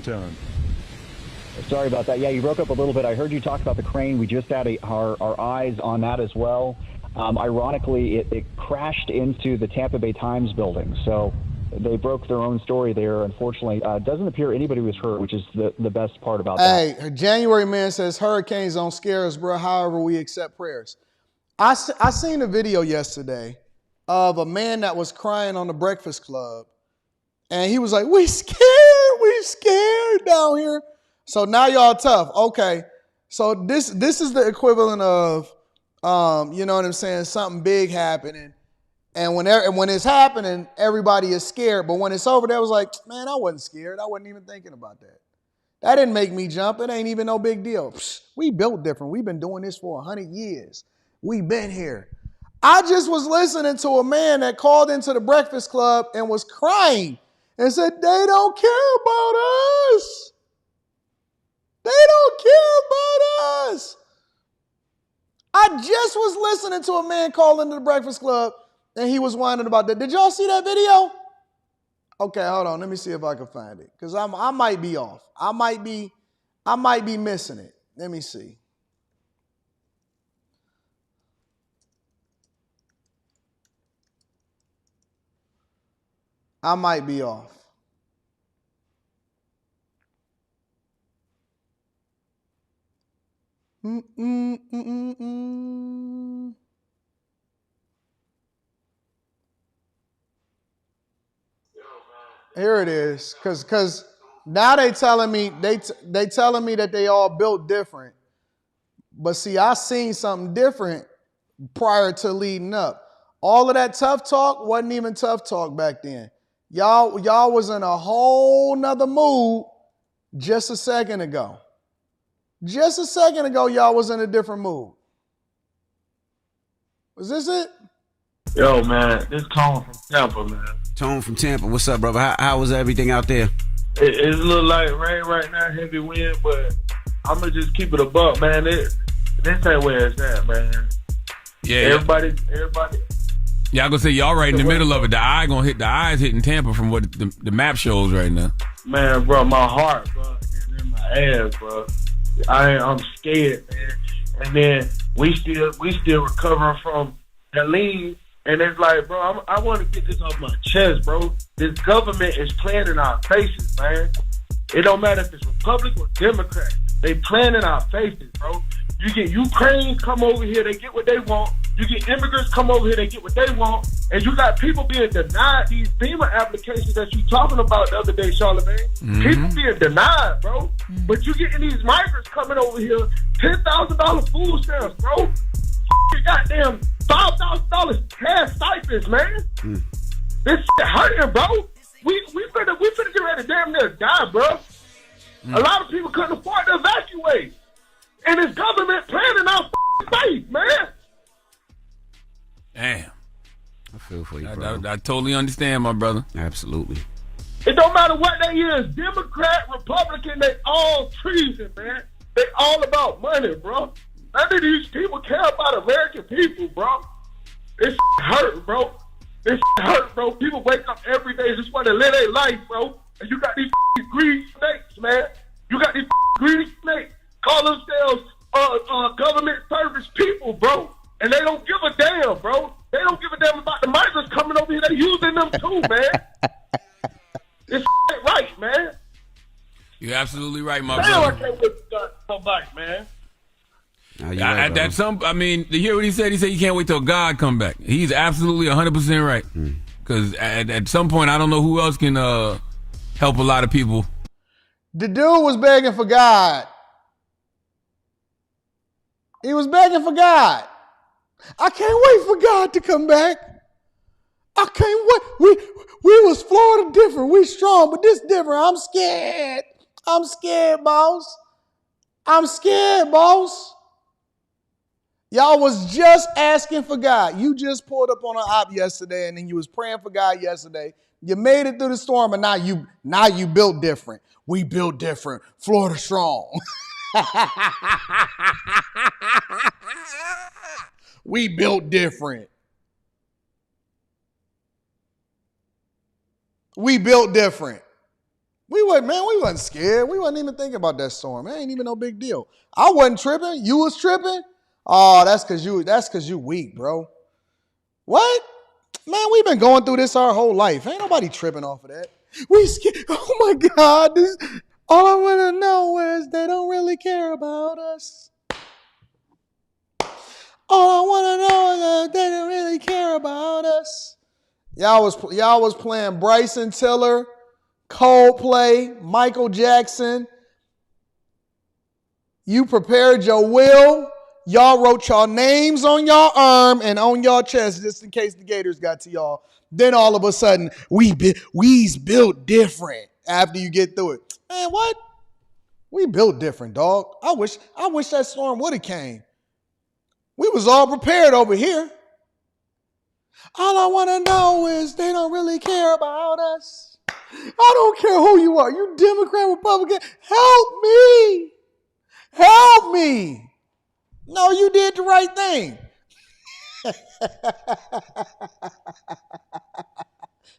Sorry about that. Yeah, you broke up a little bit. I heard you talk about the crane. We just had our eyes on that as well. Ironically, it crashed into the Tampa Bay Times building. So they broke their own story there. Unfortunately, it doesn't appear anybody was hurt, which is the best part about that. Hey, January Man says hurricanes don't scare us, bro. However, we accept prayers. I seen a video yesterday of a man that was crying on the Breakfast Club. And he was like, we scared down here. So now y'all tough. Okay. So this is the equivalent of, you know what I'm saying, something big happening. And when it's happening, everybody is scared. But when it's over, they was like, man, I wasn't scared. I wasn't even thinking about that. That didn't make me jump. It ain't even no big deal. Psh, we built different. We've been doing this for 100 years. We've been here. I just was listening to a man that called into the Breakfast Club and was crying and said, they don't care about us. They don't care about us. I just was listening to a man call into the Breakfast Club and he was whining about that. Did y'all see that video? Okay, hold on. Let me see if I can find it. Because I might be off. I might be missing it. Let me see. I might be off. Here it is, because now they telling me they telling me that they all built different, but see, I seen something different prior to leading up. All of that tough talk wasn't even tough talk back then. Y'all was in a whole nother mood just a second ago. Just a second ago, y'all was in a different mood. Was this it? Yo, man, this Tone from Tampa, man. Tone from Tampa. What's up, brother? How was everything out there? It's a little light rain right now, heavy wind, but I'm going to just keep it a buck, man. This ain't where it's at, man. Yeah. Everybody. Yeah, I gonna say y'all right in the middle of it. The eyes hitting Tampa from what the map shows right now. Man, bro, my heart, bro, is in my ass, bro. I'm scared, man. And then we still recovering from Helene, and it's like, bro, I want to get this off my chest, bro. This government is playing in our faces, man. It don't matter if it's Republican or Democrat. They playing in our faces, bro. You get Ukraine come over here, they get what they want. You get immigrants come over here, they get what they want. And you got people being denied these FEMA applications that you talking about the other day, Charlamagne. Mm-hmm. People being denied, bro. Mm-hmm. But you getting these migrants coming over here, $10,000 food stamps, bro. You goddamn $5,000 cash stipends, man. Mm. This shit hurting, bro. We finna get ready to damn near die, bro. Mm. A lot of people couldn't afford to evacuate. And this government planning our face, man. Damn. I feel for you, bro. I totally understand, my brother. Absolutely. It don't matter what they is, Democrat, Republican, they all treason, man. They all about money, bro. None of these people care about American people, bro. This hurt, bro. This hurt, bro. People wake up every day just want to live their life, bro. And you got these greedy snakes, man. You got these greedy snakes call themselves government service people, bro. And they don't give a damn, bro. They don't give a damn about the migrants coming over here. They using them too, man. It's right, man. You're absolutely right, my Damn, I brother. can't wait to come back, man. You hear what he said? He said you can't wait till God come back. He's absolutely 100% right. Because at some point, I don't know who else can help a lot of people. The dude was begging for God. He was begging for God. I can't wait for God to come back. I can't wait. We was Florida different. We strong, but this different. I'm scared. I'm scared, boss. I'm scared, boss. Y'all was just asking for God. You just pulled up on an op yesterday, and then you was praying for God yesterday. You made it through the storm, and now you built different. We built different. Florida strong. We built different. We built different. We wasn't scared. We wasn't even thinking about that storm. It ain't even no big deal. I wasn't tripping. You was tripping. Oh, that's cause you weak, bro. What? Man, we've been going through this our whole life. Ain't nobody tripping off of that. We scared. Oh my God. All I want to know is they don't really care about us. All I want to know is that they don't really care about us. Y'all was playing Bryson Tiller, Coldplay, Michael Jackson. You prepared your will. Y'all wrote y'all names on y'all arm and on y'all chest just in case the Gators got to y'all. Then all of a sudden, we's built different after you get through it. Man, what? We built different, dog. I wish that storm would have came. We was all prepared over here. All I want to know is they don't really care about us. I don't care who you are. You Democrat, Republican. Help me. Help me. No, you did the right thing.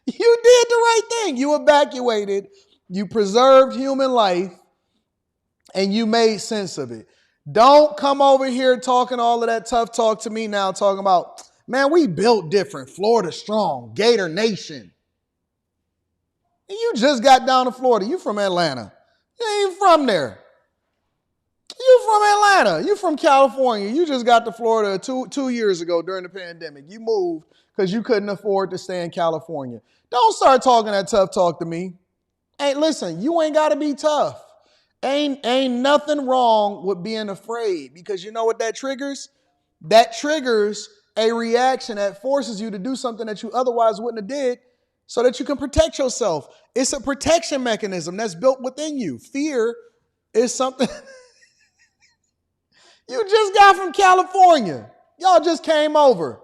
You did the right thing. You evacuated. You preserved human life. And you made sense of it. Don't come over here talking all of that tough talk to me now, talking about, man, we built different. Florida strong. Gator Nation. And you just got down to Florida. You from Atlanta. You ain't from there. You from Atlanta. You from California. You just got to Florida two years ago during the pandemic. You moved because you couldn't afford to stay in California. Don't start talking that tough talk to me. Hey, listen, you ain't got to be tough. Ain't nothing wrong with being afraid, because you know what that triggers? That triggers a reaction that forces you to do something that you otherwise wouldn't have did so that you can protect yourself. It's a protection mechanism that's built within you. Fear is something you just got from California. Y'all just came over.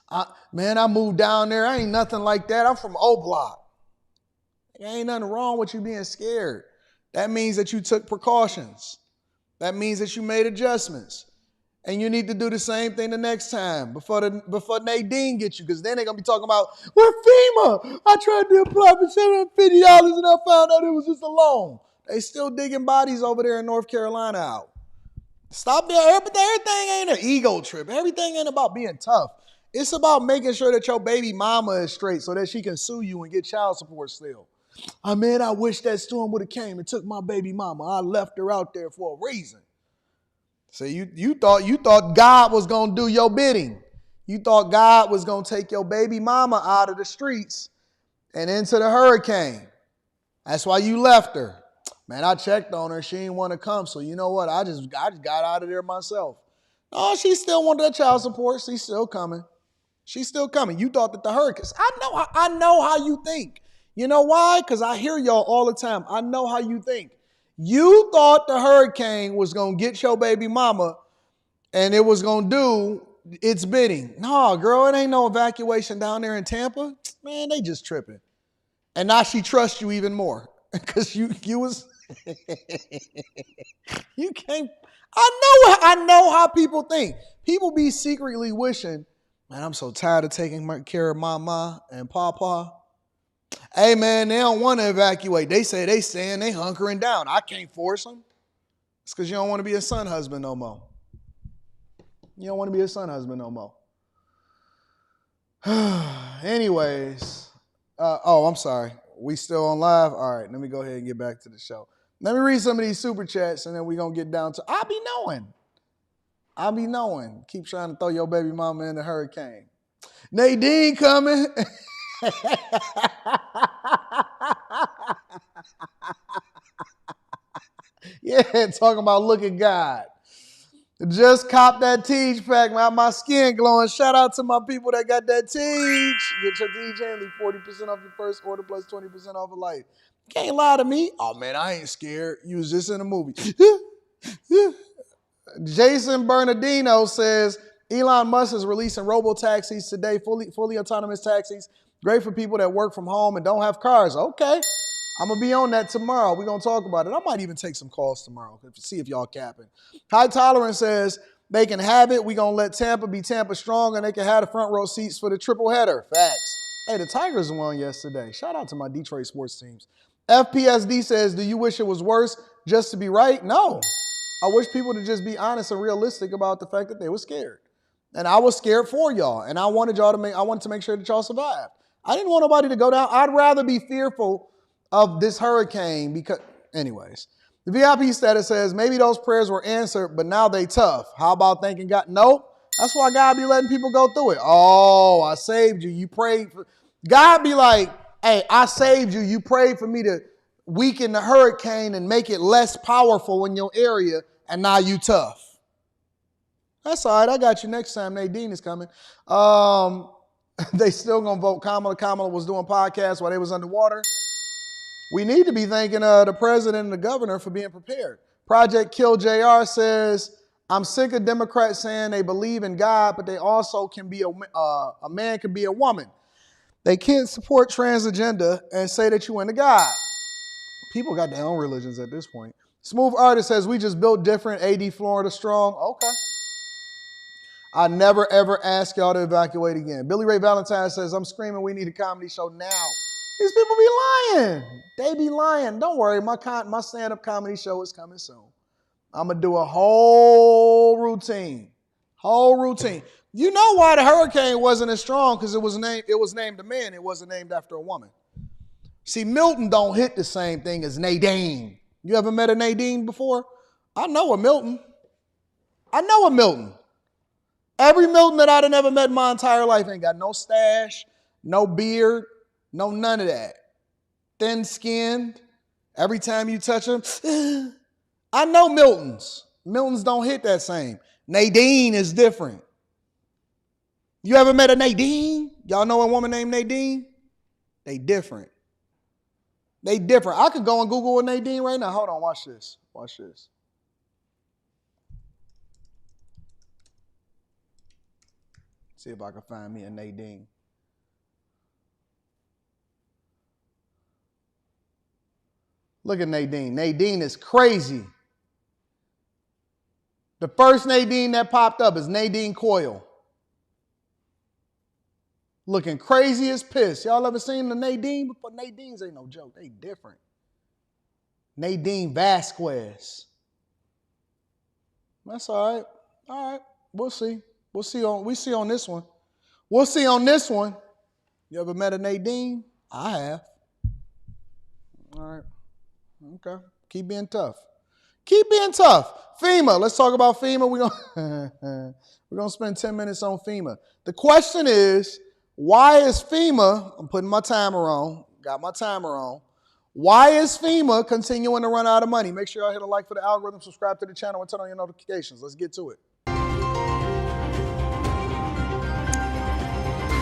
I moved down there. I ain't nothing like that. I'm from O Block. There ain't nothing wrong with you being scared. That means that you took precautions. That means that you made adjustments. And you need to do the same thing the next time before Nadine gets you, because then they're going to be talking about, we're FEMA. I tried to apply for $750 and I found out it was just a loan. They still digging bodies over there in North Carolina out. Stop there. Everything ain't an ego trip. Everything ain't about being tough. It's about making sure that your baby mama is straight so that she can sue you and get child support still. I wish that storm would have came and took my baby mama. I left her out there for a reason. So you thought God was going to do your bidding. You thought God was going to take your baby mama out of the streets and into the hurricane. That's why you left her. Man, I checked on her. She didn't want to come. So you know what? I just got out of there myself. Oh, she still wanted that child support. She's still coming. She's still coming. You thought that the hurricanes. I know how you think. You know why? Because I hear y'all all the time. I know how you think. You thought the hurricane was going to get your baby mama and it was going to do its bidding. No, girl, it ain't no evacuation down there in Tampa. Man, they just tripping. And now she trusts you even more because you was, you can't, I know how people think. People be secretly wishing, man, I'm so tired of taking care of mama and papa. Hey, man, they don't want to evacuate. They say they staying, they hunkering down. I can't force them. It's because you don't want to be a son husband no more. You don't want to be a son husband no more. Anyways, I'm sorry. We still on live? All right, let me go ahead and get back to the show. Let me read some of these super chats, and then we're going to get down to, I be knowing. Keep trying to throw your baby mama in the hurricane. Nadine coming. Yeah, talking about look at God. Just cop that Tiege pack, man. My skin glowing. Shout out to my people that got that Tiege. Get your Tiege Hanley 40% off your first order plus 20% off of life. Can't lie to me. Oh, man, I ain't scared. You was just in a movie. Jason Bernardino says, Elon Musk is releasing robo-taxis today, fully autonomous taxis. Great for people that work from home and don't have cars. Okay. I'm going to be on that tomorrow. We're going to talk about it. I might even take some calls tomorrow to see if y'all capping. High Tolerance says they can have it. We're going to let Tampa be Tampa strong, and they can have the front row seats for the triple header. Facts. Hey, the Tigers won yesterday. Shout out to my Detroit sports teams. FPSD says, do you wish it was worse just to be right? No. I wish people to just be honest and realistic about the fact that they were scared. And I was scared for y'all. And I wanted to make sure that y'all survived. I didn't want nobody to go down. I'd rather be fearful of this hurricane because, anyways. The VIP status says, maybe those prayers were answered, but now they tough. How about thanking God? Nope. That's why God be letting people go through it. Oh, I saved you. You prayed for. God be like, hey, I saved you. You prayed for me to weaken the hurricane and make it less powerful in your area, and now you tough. That's all right. I got you next time. Nadine is coming. They still going to vote Kamala. Kamala was doing podcasts while they was underwater. We need to be thanking the president and the governor for being prepared. Project Kill JR says, I'm sick of Democrats saying they believe in God, but they also can be a man can be a woman. They can't support trans agenda and say that you into God. People got their own religions at this point. Smooth Artist says, we just built different, AD Florida strong. Okay. I never, ever ask y'all to evacuate again. Billy Ray Valentine says, I'm screaming we need a comedy show now. These people be lying. They be lying. Don't worry, my stand-up comedy show is coming soon. I'm going to do a whole routine. You know why the hurricane wasn't as strong? Because it was named a man. It wasn't named after a woman. See, Milton don't hit the same thing as Nadine. You ever met a Nadine before? I know a Milton. Every Milton that I'd have never met in my entire life ain't got no stash, no beard, no none of that. Thin-skinned. Every time you touch them, I know Miltons. Miltons don't hit that same. Nadine is different. You ever met a Nadine? Y'all know a woman named Nadine? They different. I could go and Google a Nadine right now. Hold on, watch this. See if I can find me a Nadine. Look at Nadine. Nadine is crazy. The first Nadine that popped up is Nadine Coyle. Looking crazy as piss. Y'all ever seen the Nadine before? Nadines ain't no joke. They different. Nadine Vasquez. That's all right. All right. We'll see. We see on this one. You ever met a Nadine? I have. All right. Okay. Keep being tough. FEMA. Let's talk about FEMA. We're gonna spend 10 minutes on FEMA. The question is, why is FEMA, I'm putting my timer on, got my timer on. Why is FEMA continuing to run out of money? Make sure y'all hit a like for the algorithm, subscribe to the channel, and turn on your notifications. Let's get to it.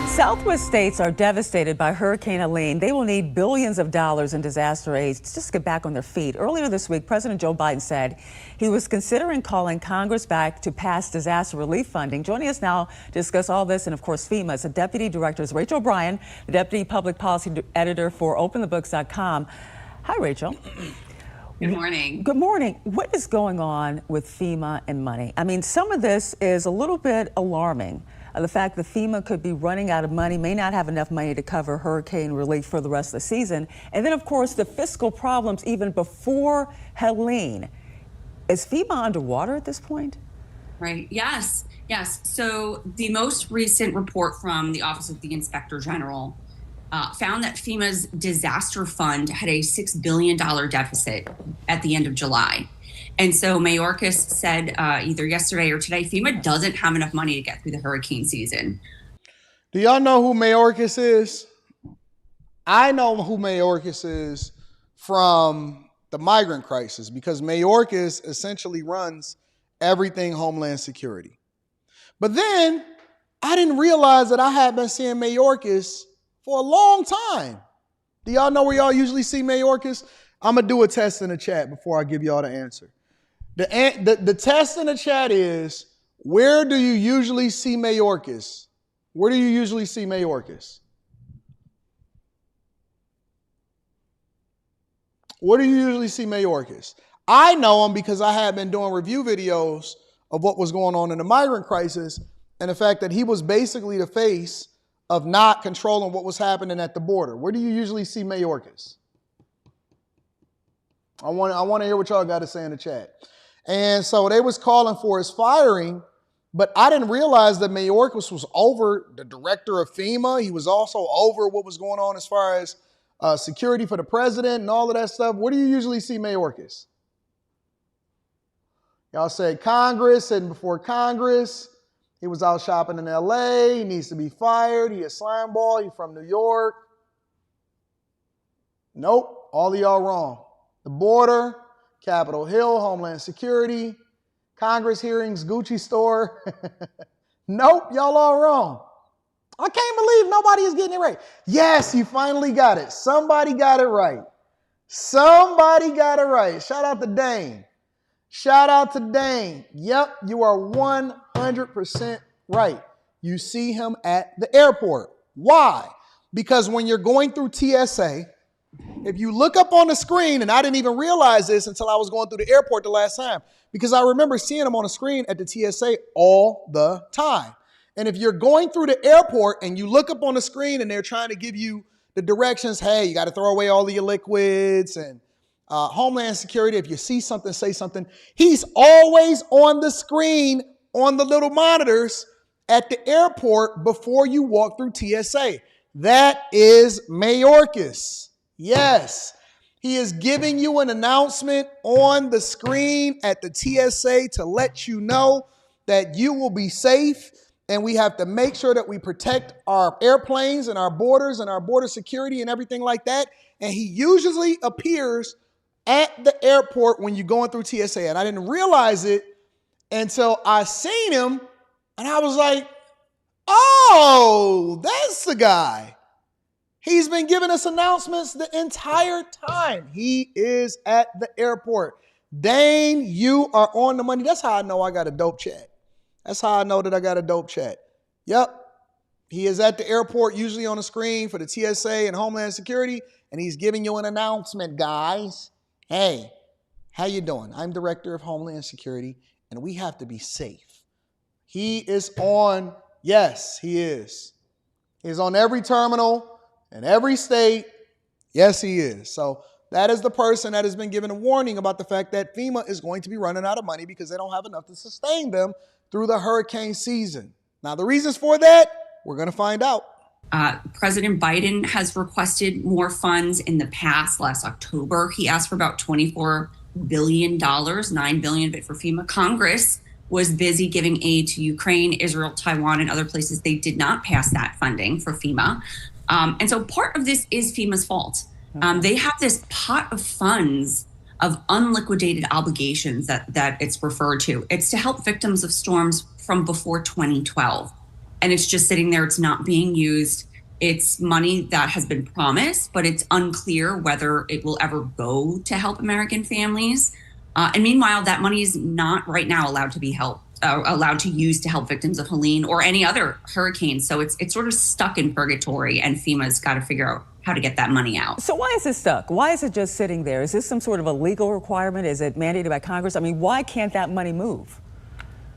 Southwest states are devastated by Hurricane Helene. They will need billions of dollars in disaster aid to just get back on their feet. Earlier this week, President Joe Biden said he was considering calling Congress back to pass disaster relief funding. Joining us now to discuss all this and, of course, FEMA is the Deputy Director, Rachel O'Brien, the Deputy Public Policy Editor for OpenTheBooks.com. Hi, Rachel. Good morning. Good morning. What is going on with FEMA and money? I mean, some of this is a little bit alarming. the fact that FEMA could be running out of money, may not have enough money to cover hurricane relief for the rest of the season. And then, of course, the fiscal problems even before Helene. Is FEMA underwater at this point? Right. Yes. So the most recent report from the Office of the Inspector General found that FEMA's disaster fund had a $6 billion deficit at the end of July. And so Mayorkas said either yesterday or today, FEMA doesn't have enough money to get through the hurricane season. Do y'all know who Mayorkas is? I know who Mayorkas is from the migrant crisis, because Mayorkas essentially runs everything Homeland Security. But then I didn't realize that I had been seeing Mayorkas for a long time. Do y'all know where y'all usually see Mayorkas? I'm going to do a test in the chat before I give y'all the answer. The test in the chat is, where do you usually see Mayorkas? Where do you usually see Mayorkas? Where do you usually see Mayorkas? I know him because I had been doing review videos of what was going on in the migrant crisis and the fact that he was basically the face of not controlling what was happening at the border. Where do you usually see Mayorkas? I want to hear what y'all got to say in the chat. And so they was calling for his firing, but I didn't realize that Mayorkas was over the director of FEMA. He was also over what was going on as far as security for the president and all of that stuff. Where do you usually see Mayorkas? Y'all said Congress, and before Congress, he was out shopping in LA. He needs to be fired. He a slime ball. He from New York. Nope, all of y'all wrong. The border, Capitol Hill, Homeland Security, Congress hearings, Gucci store. Nope, y'all all wrong. I can't believe nobody is getting it right. Yes, you finally got it. Somebody got it right. Somebody got it right. Shout out to Dane. Shout out to Dane. Yep, you are 100% right. You see him at the airport. Why? Because when you're going through TSA, if you look up on the screen, and I didn't even realize this until I was going through the airport the last time, because I remember seeing him on the screen at the TSA all the time. And if you're going through the airport and you look up on the screen and they're trying to give you the directions, hey, you got to throw away all of your liquids and Homeland Security, if you see something, say something. He's always on the screen on the little monitors at the airport before you walk through TSA. That is Mayorkas. Yes. He is giving you an announcement on the screen at the TSA to let you know that you will be safe, and we have to make sure that we protect our airplanes and our borders and our border security and everything like that. And he usually appears at the airport when you're going through TSA. And I didn't realize it until I seen him, and I was like, oh, that's the guy. He's been giving us announcements the entire time. He is at the airport. Dane, you are on the money. That's how I know I got a dope chat. That's how I know that I got a dope chat. Yep. He is at the airport, usually on the screen for the TSA and Homeland Security, and he's giving you an announcement, guys. Hey, how you doing? I'm Director of Homeland Security, and we have to be safe. He is on, yes, he is. He's on every terminal in every state. Yes, he is. So that is the person that has been given a warning about the fact that FEMA is going to be running out of money because they don't have enough to sustain them through the hurricane season. Now, the reasons for that, we're going to find out. President Biden has requested more funds in the past. Last October, he asked for about $24 billion, $9 billion of it for FEMA. Congress was busy giving aid to Ukraine, Israel, Taiwan, and other places. They did not pass that funding for FEMA. And so part of this is FEMA's fault. They have this pot of funds of unliquidated obligations that it's referred to. It's to help victims of storms from before 2012. And it's just sitting there. It's not being used. It's money that has been promised, but it's unclear whether it will ever go to help American families. And meanwhile, that money is not right now allowed to be allowed to use to help victims of Helene or any other hurricane. So it's sort of stuck in purgatory, and FEMA's got to figure out how to get that money out. So why is it stuck? Why is it just sitting there? Is this some sort of a legal requirement? Is it mandated by Congress? I mean, why can't that money move?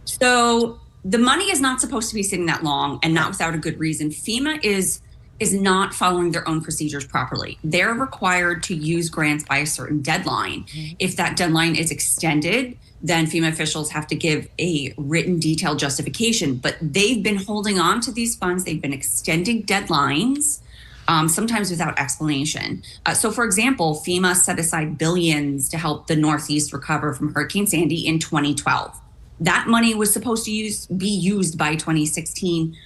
So the money is not supposed to be sitting that long and not without a good reason. FEMA is not following their own procedures properly. They're required to use grants by a certain deadline. If that deadline is extended, then FEMA officials have to give a written detailed justification. But they've been holding on to these funds. They've been extending deadlines, sometimes without explanation. So, for example, FEMA set aside billions to help the Northeast recover from Hurricane Sandy in 2012. That money was supposed to be used by 2016.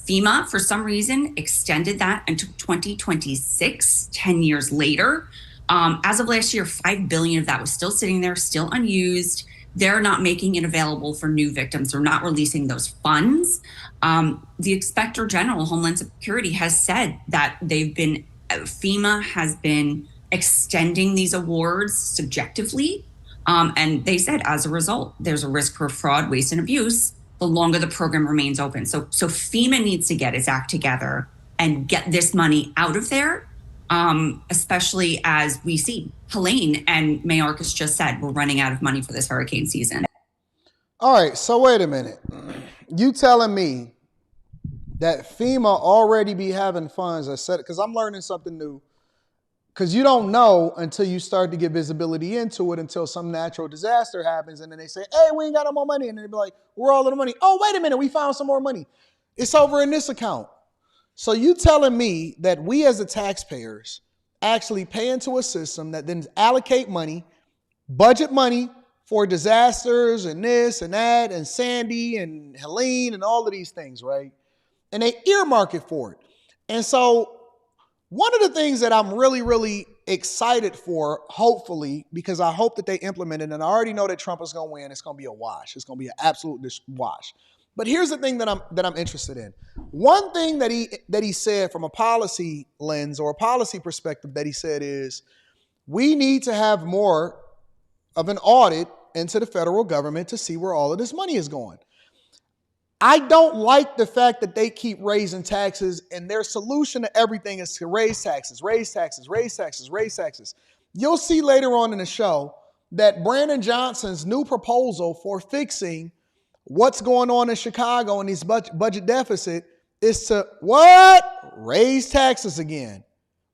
FEMA, for some reason, extended that until 2026, 10 years later. As of last year, $5 billion of that was still sitting there, still unused. They're not making it available for new victims. They're not releasing those funds. The Inspector General, Homeland Security, has said that FEMA has been extending these awards subjectively. And they said, as a result, there's a risk for fraud, waste, and abuse the longer the program remains open. So FEMA needs to get its act together and get this money out of there, especially as we see Helene and Mayorkas just said, we're running out of money for this hurricane season. All right, so wait a minute. You telling me that FEMA already be having funds that set, because I'm learning something new. Because you don't know until you start to get visibility into it, until some natural disaster happens, and then they say, hey, we ain't got no more money. And then they be like, where all of the money? Oh, wait a minute, we found some more money. It's over in this account. So you telling me that we as the taxpayers actually pay into a system that then allocate money, budget money for disasters and this and that and Sandy and Helene and all of these things, right? And they earmark it for it. And so one of the things that I'm really, really excited for, hopefully, because I hope that they implement it, and I already know that Trump is going to win. It's going to be a wash. It's going to be an absolute wash. But here's the thing that I'm interested in. One thing that he said from a policy lens or a policy perspective that he said is, we need to have more of an audit into the federal government to see where all of this money is going. I don't like the fact that they keep raising taxes, and their solution to everything is to raise taxes, raise taxes, raise taxes, raise taxes. You'll see later on in the show that Brandon Johnson's new proposal for fixing what's going on in Chicago and these budget deficit is to what? Raise taxes again.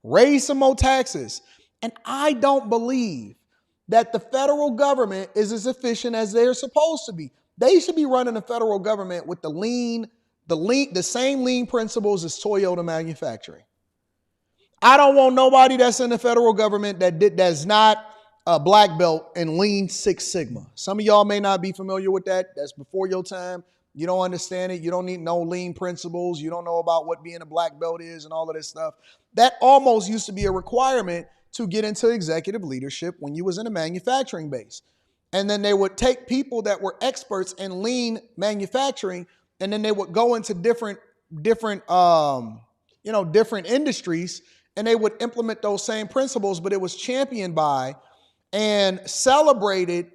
Raise some more taxes. And I don't believe that the federal government is as efficient as they're supposed to be. They should be running the federal government with the same lean principles as Toyota manufacturing. I don't want nobody that's in the federal government that's not a black belt in Lean Six Sigma. Some of y'all may not be familiar with that. That's before your time. You don't understand it. You don't need no lean principles. You don't know about what being a black belt is and all of this stuff. That almost used to be a requirement to get into executive leadership when you was in a manufacturing base. And then they would take people that were experts in lean manufacturing, and then they would go into different industries, and they would implement those same principles, but it was championed by and celebrated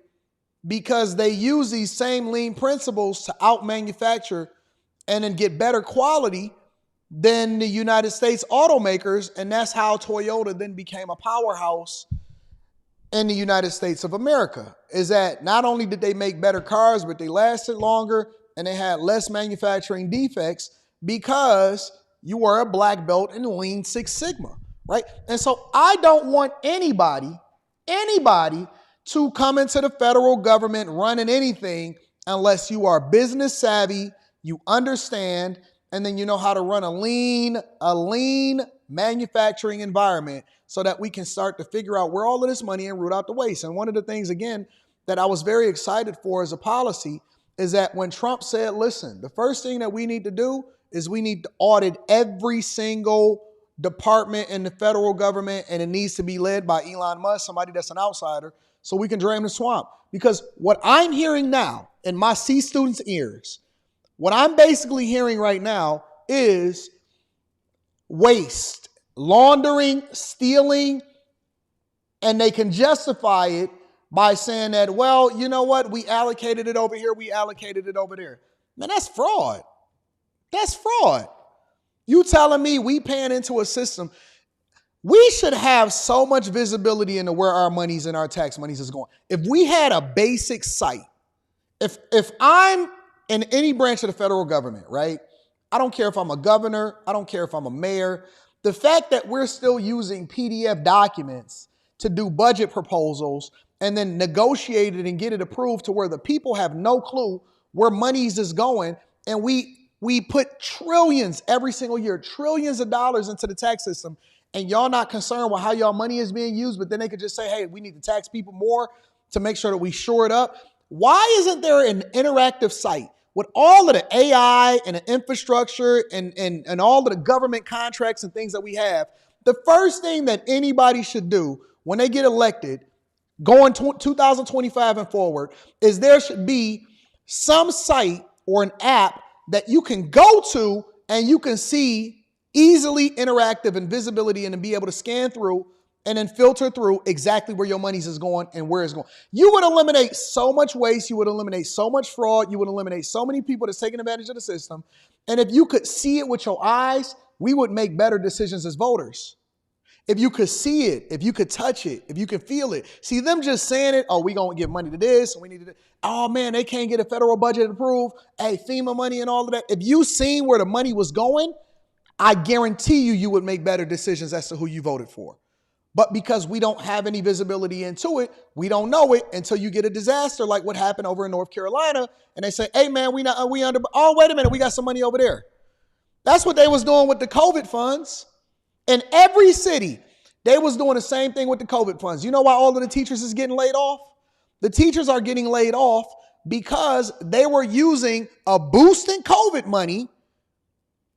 because they use these same lean principles to out-manufacture and then get better quality than the United States automakers, and that's how Toyota then became a powerhouse in the United States of America, is that not only did they make better cars, but they lasted longer and they had less manufacturing defects because you were a black belt in Lean Six Sigma, right? And so I don't want anybody to come into the federal government running anything unless you are business savvy, you understand, and then you know how to run a lean manufacturing environment so that we can start to figure out where all of this money and root out the waste. And one of the things, again, that I was very excited for as a policy is that when Trump said, listen, the first thing that we need to do is we need to audit every single department in the federal government, and it needs to be led by Elon Musk, somebody that's an outsider, so we can drain the swamp. Because what I'm hearing now in my C students' ears, what I'm basically hearing right now is waste, laundering, stealing, and they can justify it by saying that, well, you know what? We allocated it over here. We allocated it over there. Man, that's fraud. That's fraud. You telling me we paying into a system? We should have so much visibility into where our monies and our tax monies is going. If we had a basic site, if I'm in any branch of the federal government, right? I don't care if I'm a governor. I don't care if I'm a mayor. The fact that we're still using PDF documents to do budget proposals and then negotiate it and get it approved to where the people have no clue where monies is going. And we put trillions every single year, trillions of dollars into the tax system, and y'all not concerned with how y'all money is being used, but then they could just say, hey, we need to tax people more to make sure that we shore it up. Why isn't there an interactive site with all of the AI and the infrastructure and all of the government contracts and things that we have? The first thing that anybody should do when they get elected, going 2025 and forward, is there should be some site or an app that you can go to and you can see easily interactive and visibility and then be able to scan through and then filter through exactly where your money is going and where it's going. You would eliminate so much waste. You would eliminate so much fraud. You would eliminate so many people that's taking advantage of the system. And if you could see it with your eyes, we would make better decisions as voters. If you could see it, if you could touch it, if you could feel it. See, them just saying it, oh, we going to give money to this, and we need to do. Oh, man, they can't get a federal budget approved. Hey, FEMA money and all of that. If you seen where the money was going, I guarantee you would make better decisions as to who you voted for. But because we don't have any visibility into it, we don't know it until you get a disaster like what happened over in North Carolina. And they say, hey, man, we under. Oh, wait a minute. We got some money over there. That's what they was doing with the COVID funds. In every city, they was doing the same thing with the COVID funds. You know why all of the teachers is getting laid off? The teachers are getting laid off because they were using a boost in COVID money.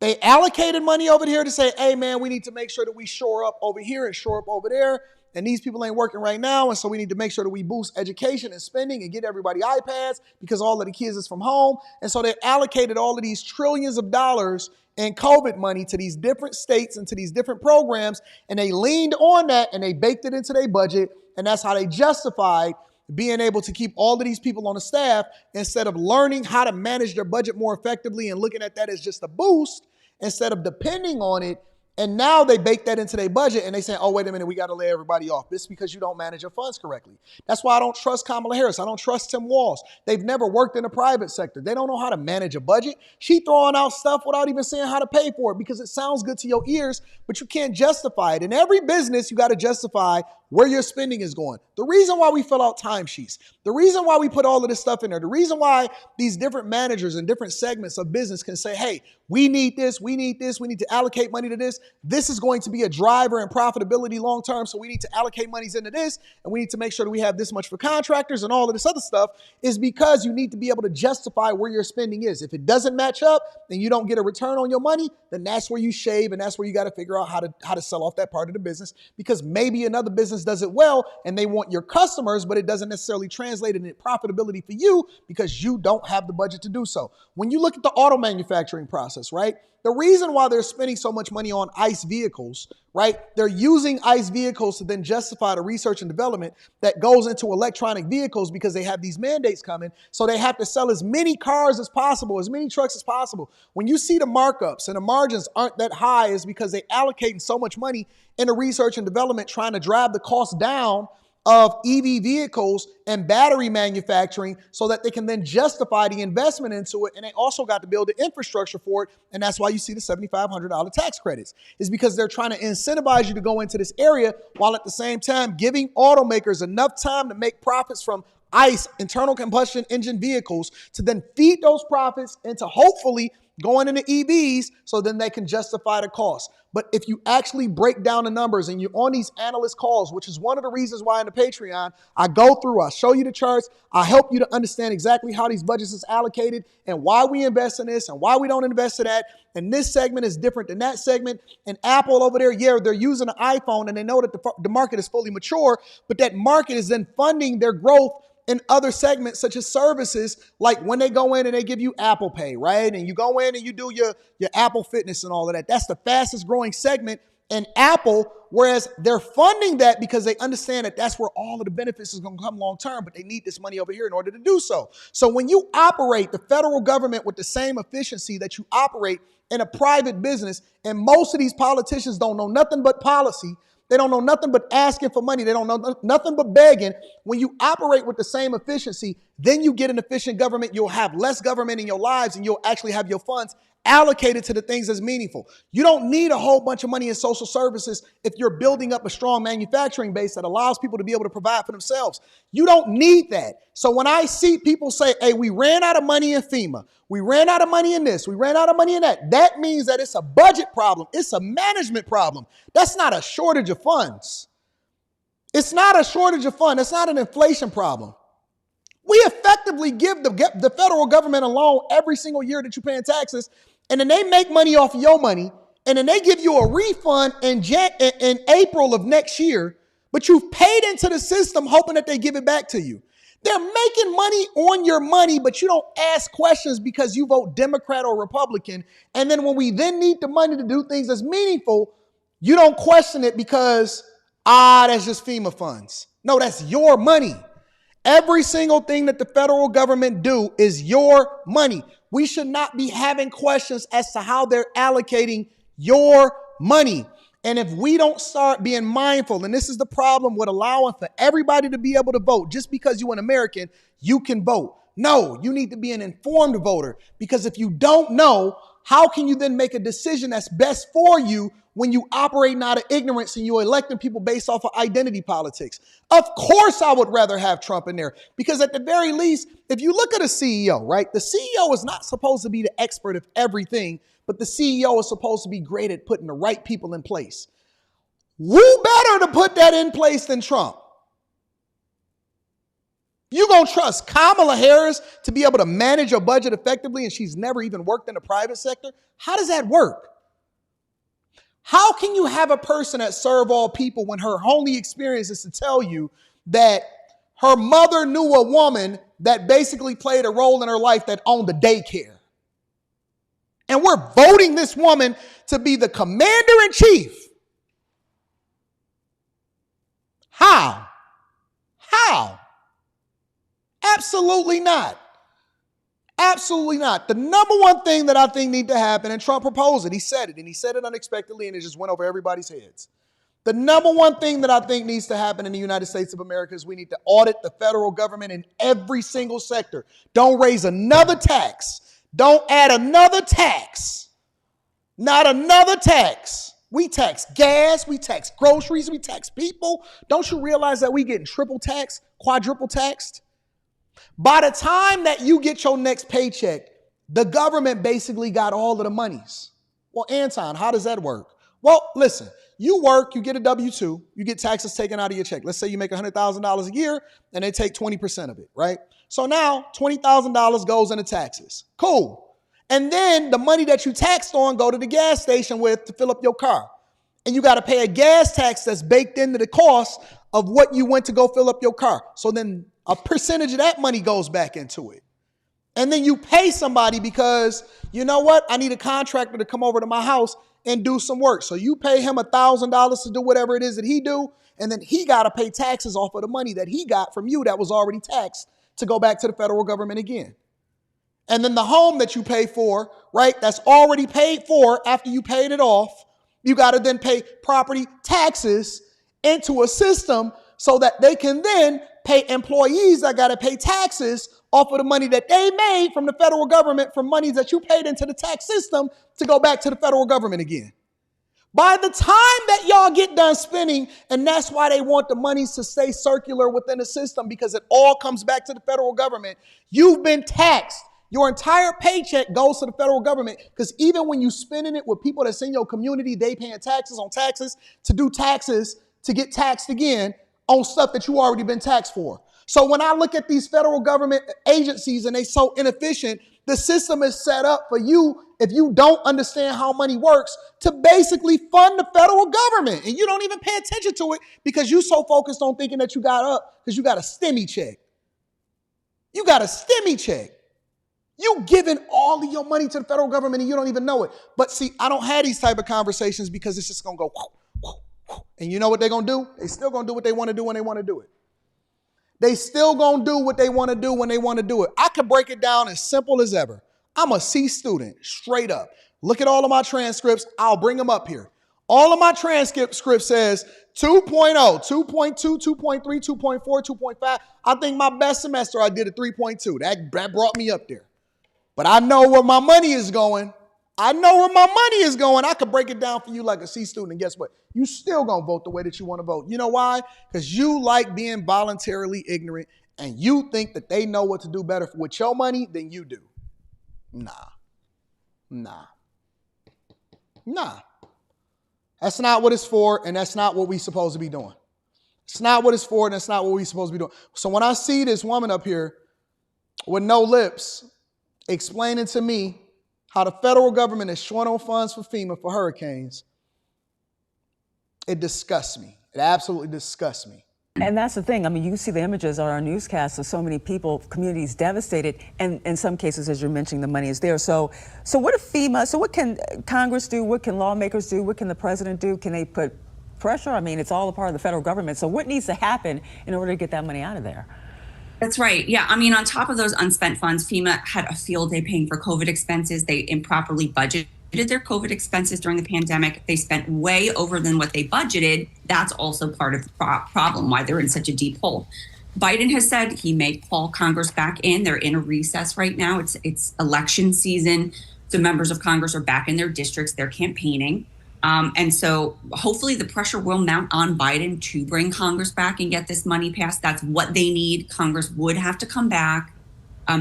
They allocated money over here to say, hey, man, we need to make sure that we shore up over here and shore up over there. And these people ain't working right now. And so we need to make sure that we boost education and spending and get everybody iPads because all of the kids is from home. And so they allocated all of these trillions of dollars in COVID money to these different states and to these different programs. And they leaned on that and they baked it into their budget. And that's how they justified being able to keep all of these people on the staff instead of learning how to manage their budget more effectively and looking at that as just a boost instead of depending on it. And now they bake that into their budget and they say, oh, wait a minute, we got to lay everybody off. This is because you don't manage your funds correctly. That's why I don't trust Kamala Harris. I don't trust Tim Walz. They've never worked in the private sector. They don't know how to manage a budget. She throwing out stuff without even saying how to pay for it because it sounds good to your ears, but you can't justify it. In every business, you got to justify where your spending is going. The reason why we fill out timesheets, the reason why we put all of this stuff in there, the reason why these different managers and different segments of business can say, hey, we need this, we need this, we need to allocate money to this. This is going to be a driver in profitability long term, so we need to allocate monies into this, and we need to make sure that we have this much for contractors and all of this other stuff, is because you need to be able to justify where your spending is. If it doesn't match up and you don't get a return on your money, then that's where you shave, and that's where you got to figure out how to sell off that part of the business, because maybe another business does it well and they want your customers, but it doesn't necessarily translate into profitability for you because you don't have the budget to do so. When you look at the auto manufacturing process, right? The reason why they're spending so much money on ICE vehicles, right? They're using ICE vehicles to then justify the research and development that goes into electronic vehicles because they have these mandates coming. So they have to sell as many cars as possible, as many trucks as possible. When you see the markups and the margins aren't that high, is because they're allocating so much money into research and development, trying to drive the cost down of EV vehicles and battery manufacturing so that they can then justify the investment into it. And they also got to build the infrastructure for it. And that's why you see the $7,500 tax credits, is because they're trying to incentivize you to go into this area while at the same time giving automakers enough time to make profits from ICE, internal combustion engine vehicles, to then feed those profits into hopefully going into EVs so then they can justify the cost. But if you actually break down the numbers and you're on these analyst calls, which is one of the reasons why in the Patreon, I go through, I show you the charts, I help you to understand exactly how these budgets is allocated and why we invest in this and why we don't invest in that. And this segment is different than that segment. And Apple over there, yeah, they're using an iPhone and they know that the market is fully mature, but that market is then funding their growth in other segments such as services, like when they go in and they give you Apple Pay, right? And you go in and you do your Apple Fitness and all of that. That's the fastest growing segment in Apple, whereas they're funding that because they understand that that's where all of the benefits is going to come long term, but they need this money over here in order to do so. So when you operate the federal government with the same efficiency that you operate in a private business, and most of these politicians don't know nothing but policy, They don't know nothing but asking for money. They don't know nothing but begging. When you operate with the same efficiency, then you get an efficient government. You'll have less government in your lives, and you'll actually have your funds allocated to the things that's meaningful. You don't need a whole bunch of money in social services if you're building up a strong manufacturing base that allows people to be able to provide for themselves. You don't need that. So when I see people say, hey, we ran out of money in FEMA, we ran out of money in this, we ran out of money in that, that means that it's a budget problem. It's a management problem. That's not a shortage of funds. It's not a shortage of funds. It's not an inflation problem. We effectively give the federal government a loan every single year that you're paying taxes, and then they make money off of your money, and then they give you a refund in April of next year, but you've paid into the system hoping that they give it back to you. They're making money on your money, but you don't ask questions because you vote Democrat or Republican, and then when we then need the money to do things that's meaningful, you don't question it because, that's just FEMA funds. No, that's your money. Every single thing that the federal government do is your money. We should not be having questions as to how they're allocating your money. And if we don't start being mindful, and this is the problem with allowing for everybody to be able to vote, just because you're an American, you can vote. No, you need to be an informed voter, because if you don't know, how can you then make a decision that's best for you when you operate out of ignorance and you're electing people based off of identity politics? Of course, I would rather have Trump in there, because at the very least, if you look at a CEO, right, the CEO is not supposed to be the expert of everything, but the CEO is supposed to be great at putting the right people in place. Who better to put that in place than Trump? You gonna trust Kamala Harris to be able to manage your budget effectively, and she's never even worked in the private sector? How does that work? How can you have a person that serve all people when her only experience is to tell you that her mother knew a woman that basically played a role in her life that owned a daycare? And we're voting this woman to be the commander-in-chief. How? How? Absolutely not. Absolutely not. The number one thing that I think need to happen, and Trump proposed it, he said it unexpectedly, and it just went over everybody's heads. The number one thing that I think needs to happen in the United States of America is we need to audit the federal government in every single sector. Don't raise another tax. Don't add another tax. Not another tax. We tax gas, we tax groceries, we tax people. Don't you realize that we getting triple taxed, quadruple taxed? By the time that you get your next paycheck, the government basically got all of the monies. Well, Anton, how does that work? Well, listen, you work, you get a W-2, you get taxes taken out of your check. Let's say you make $100,000 a year and they take 20% of it, right? So now $20,000 goes into taxes. Cool. And then the money that you taxed on go to the gas station with to fill up your car. And you got to pay a gas tax that's baked into the cost of what you went to go fill up your car. So then a percentage of that money goes back into it. And then you pay somebody because, you know what? I need a contractor to come over to my house and do some work. So you pay him $1,000 to do whatever it is that he do. And then he got to pay taxes off of the money that he got from you that was already taxed to go back to the federal government again. And then the home that you pay for, right, that's already paid for after you paid it off, you got to then pay property taxes into a system so that they can then pay employees that got to pay taxes off of the money that they made from the federal government from monies that you paid into the tax system to go back to the federal government again. By the time that y'all get done spending, and that's why they want the monies to stay circular within the system, because it all comes back to the federal government. You've been taxed. Your entire paycheck goes to the federal government, because even when you spending it with people that's in your community, they paying taxes on taxes to do taxes to get taxed again on stuff that you already been taxed for. So when I look at these federal government agencies and they so inefficient, the system is set up for you, if you don't understand how money works, to basically fund the federal government. And you don't even pay attention to it because you so focused on thinking that you got up because you got a STEMI check. You got a STEMI check. You giving all of your money to the federal government and you don't even know it. But see, I don't have these type of conversations because it's just going to go, whoo, whoo, whoo. And you know what they're going to do? They still going to do what they want to do when they want to do it. They still going to do what they want to do when they want to do it. I could break it down as simple as ever. I'm a C student, straight up. Look at all of my transcripts. I'll bring them up here. All of my transcript says 2.0, 2.2, 2.3, 2.4, 2.5. I think my best semester I did a 3.2. That brought me up there. But I know where my money is going. I could break it down for you like a C student. And guess what? You still going to vote the way that you want to vote. You know why? Because you like being voluntarily ignorant and you think that they know what to do better with your money than you do. Nah. That's not what it's for, and that's not what we're supposed to be doing. It's not what it's for, and that's not what we're supposed to be doing. So when I see this woman up here with no lips explaining to me how the federal government is short on funds for FEMA for hurricanes, it disgusts me. It absolutely disgusts me. And that's the thing. I mean, you see the images on our newscasts of so many people, communities devastated, and in some cases, as you're mentioning, the money is there. So what if FEMA, so what can Congress do? What can lawmakers do? What can the president do? Can they put pressure? I mean, it's all a part of the federal government. So what needs to happen in order to get that money out of there? That's right. Yeah. I mean, on top of those unspent funds, FEMA had a field day paying for COVID expenses. They improperly budgeted their COVID expenses during the pandemic. They spent way over than what they budgeted. That's also part of the problem, why they're in such a deep hole. Biden has said he may call Congress back in. They're in a recess right now. It's election season. So members of Congress are back in their districts. They're campaigning. And so hopefully the pressure will mount on Biden to bring Congress back and get this money passed. That's what they need. Congress would have to come back.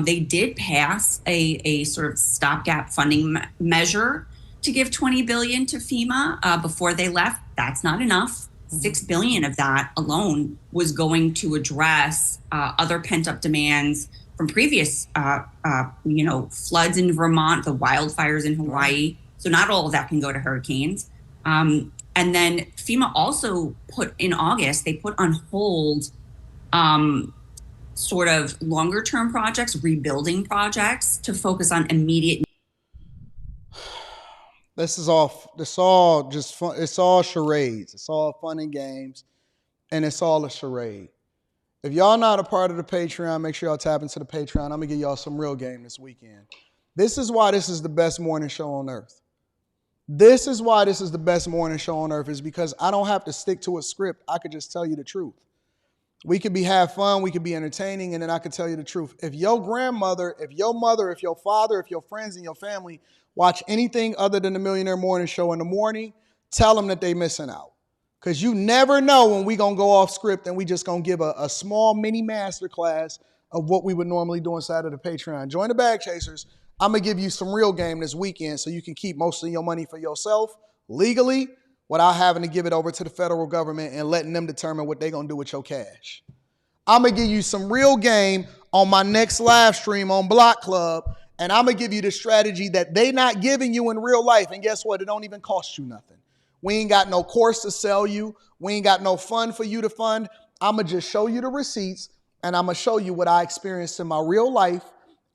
They did pass a sort of stopgap funding measure to give $20 billion to FEMA before they left. That's not enough. $6 billion of that alone was going to address other pent-up demands from previous, floods in Vermont, the wildfires in Hawaii. So not all of that can go to hurricanes. And then FEMA also put in August, they put on hold sort of longer term projects, rebuilding projects to focus on immediate. This is all just fun. It's all charades. It's all fun and games, and it's all a charade. If y'all not a part of the Patreon, make sure y'all tap into the Patreon. I'm gonna give y'all some real game this weekend. This is why this is the best morning show on earth. This is why this is the best morning show on earth, is because I don't have to stick to a script. I could just tell you the truth. We could have fun, we could be entertaining, and then I could tell you the truth. If your grandmother, if your mother, if your father, if your friends and your family watch anything other than the Millionaire Morning Show in the morning, tell them that they missing out. Because you never know when we going to go off script and we just going to give a small mini masterclass of what we would normally do inside of the Patreon. Join the Bag Chasers. I'm going to give you some real game this weekend so you can keep most of your money for yourself legally without having to give it over to the federal government and letting them determine what they're going to do with your cash. I'm going to give you some real game on my next live stream on Block Club, and I'm going to give you the strategy that they not giving you in real life. And guess what? It don't even cost you nothing. We ain't got no course to sell you. We ain't got no fund for you to fund. I'm going to just show you the receipts, and I'm going to show you what I experienced in my real life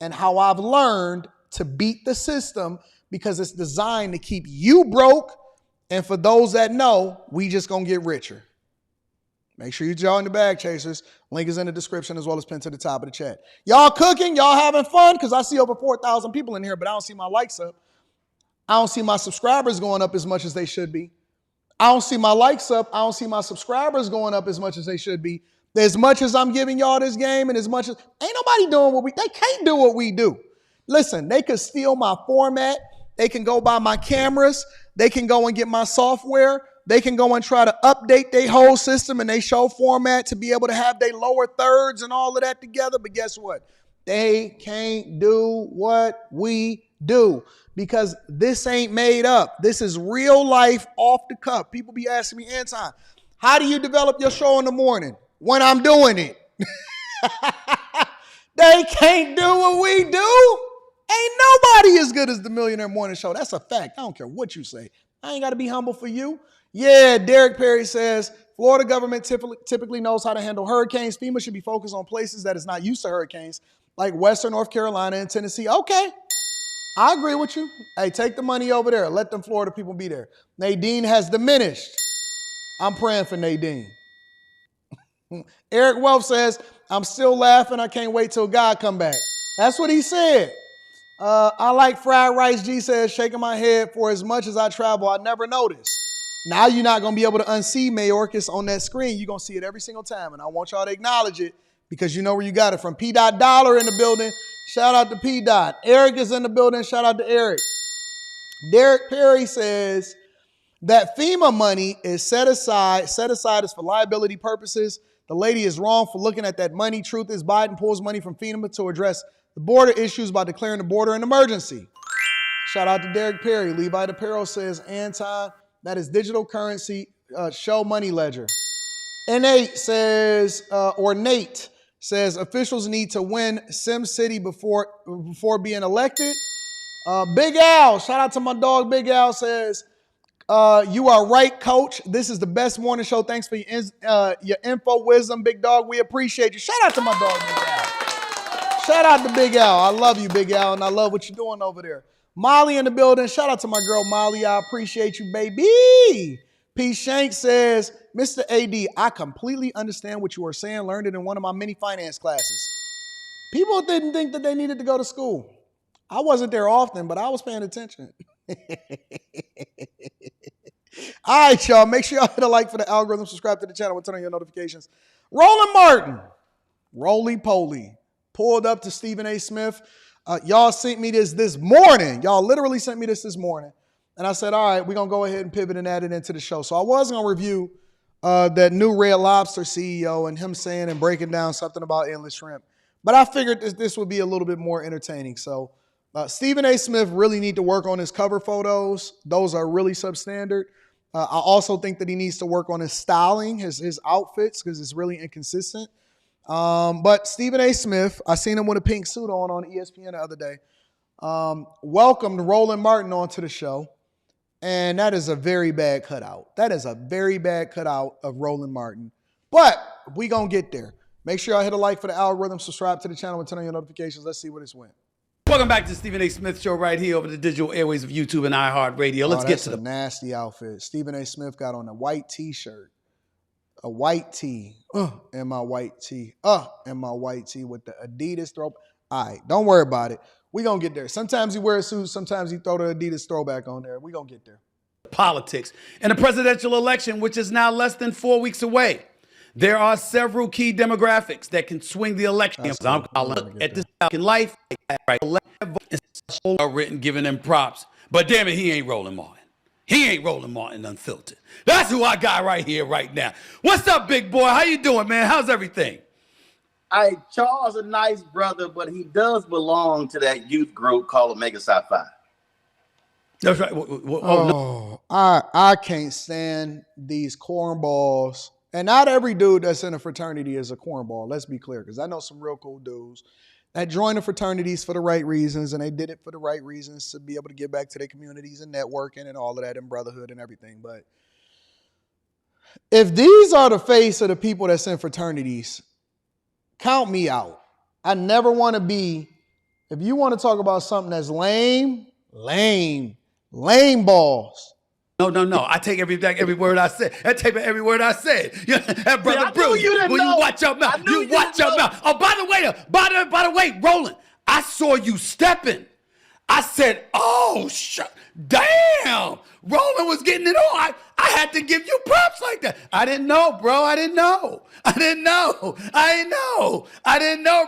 and how I've learned to beat the system, because it's designed to keep you broke. And for those that know, we just going to get richer. Make sure you join the Bag Chasers. Link is in the description as well as pinned to the top of the chat. Y'all cooking? Y'all having fun? Because I see over 4,000 people in here, but I don't see my likes up. I don't see my subscribers going up as much as they should be. I don't see my likes up. I don't see my subscribers going up as much as they should be. As much as I'm giving y'all this game and as much as, ain't nobody doing they can't do what we do. Listen, they could steal my format. They can go buy my cameras. They can go and get my software. They can go and try to update their whole system and they show format to be able to have their lower thirds and all of that together. But guess what? They can't do what we do, because this ain't made up. This is real life off the cuff. People be asking me, Anton, how do you develop your show in the morning? When I'm doing it. They can't do what we do. Ain't nobody as good as the Millionaire Morning Show. That's a fact. I don't care what you say. I ain't got to be humble for you. Yeah, Derek Perry says, Florida government typically knows how to handle hurricanes. FEMA should be focused on places that is not used to hurricanes, like Western North Carolina and Tennessee. Okay, I agree with you. Hey, take the money over there. Let them Florida people be there. Nadine has diminished. I'm praying for Nadine. Eric Welf says, I'm still laughing. I can't wait till God come back. That's what he said. I like fried rice. G says, shaking my head. For as much as I travel, I never noticed Now you're not going to be able to unsee Mayorkas on that screen. You're going to see it every single time. And I want y'all to acknowledge it because you know where you got it from. P. Dollar in the building. Shout out to P. Eric is in the building. Shout out to Eric. Derek Perry says that FEMA money is set aside as for liability purposes. The lady is wrong for looking at that money. Truth is Biden pulls money from FEMA to address the border issues by declaring the border an emergency. Shout out to Derek Perry. Levi DePero says, Anton, that is digital currency, show money ledger. Nate says, Nate says, officials need to win Sim City before being elected. Big Al, shout out to my dog. Big Al says, you are right, coach. This is the best morning show. Thanks for your info wisdom, big dog. We appreciate you. Shout out to my dog, Big Al. Shout out to Big Al. I love you, Big Al, and I love what you're doing over there. Molly in the building. Shout out to my girl, Molly. I appreciate you, baby. P. Shank says, Mr. AD, I completely understand what you are saying. Learned it in one of my many finance classes. People didn't think that they needed to go to school. I wasn't there often, but I was paying attention. All right, y'all. Make sure y'all hit a like for the algorithm. Subscribe to the channel. We'll turn on your notifications. Roland Martin, roly-poly, pulled up to Stephen A. Smith. Y'all sent me this morning. Y'all literally sent me this morning. And I said, all right, we're going to go ahead and pivot and add it into the show. So I was going to review that new Red Lobster CEO and him saying and breaking down something about endless shrimp. But I figured this would be a little bit more entertaining. So Stephen A. Smith really need to work on his cover photos. Those are really substandard. I also think that he needs to work on his styling, his outfits, because it's really inconsistent. But Stephen A. Smith, I seen him with a pink suit on ESPN the other day, welcomed Roland Martin onto the show. And that is a very bad cutout. That is a very bad cutout of Roland Martin. But we going to get there. Make sure y'all hit a like for the algorithm, subscribe to the channel, and turn on your notifications. Let's see where this went. Welcome back to the Stephen A. Smith Show right here over the digital airways of YouTube and iHeartRadio. Let's get to the nasty outfit. Stephen A. Smith got on a white T-shirt. A white tee, and my white tee, and my white tee with the Adidas throw. All right, don't worry about it. We gonna get there. Sometimes he wears suits, sometimes he throw the Adidas throwback on there. We gonna get there. Politics in the presidential election, which is now less than 4 weeks away. There are several key demographics that can swing the election. I'll look at this in life, are written, giving them props. But damn it, he ain't Roland Martin. He ain't Roland Martin unfiltered. That's who I got right here, right now. What's up, big boy? How you doing, man? How's everything? Hey, Charles, a nice brother, but he does belong to that youth group called Omega Psi Phi. That's right. I can't stand these cornballs. And not every dude that's in a fraternity is a cornball. Let's be clear, because I know some real cool dudes that joined the fraternities for the right reasons, and they did it for the right reasons to be able to give back to their communities and networking and all of that and brotherhood and everything. But if these are the face of the people that's in fraternities, count me out. I never want to be, if you want to talk about something that's lame balls. No. I take every word I said. I take every word I said. That brother Bruce, will you watch your mouth? You watch your mouth. Oh, by the way, Roland, I saw you stepping. I said, oh, damn. Roland was getting it on. I had to give you props like that. I didn't know, bro. I didn't know,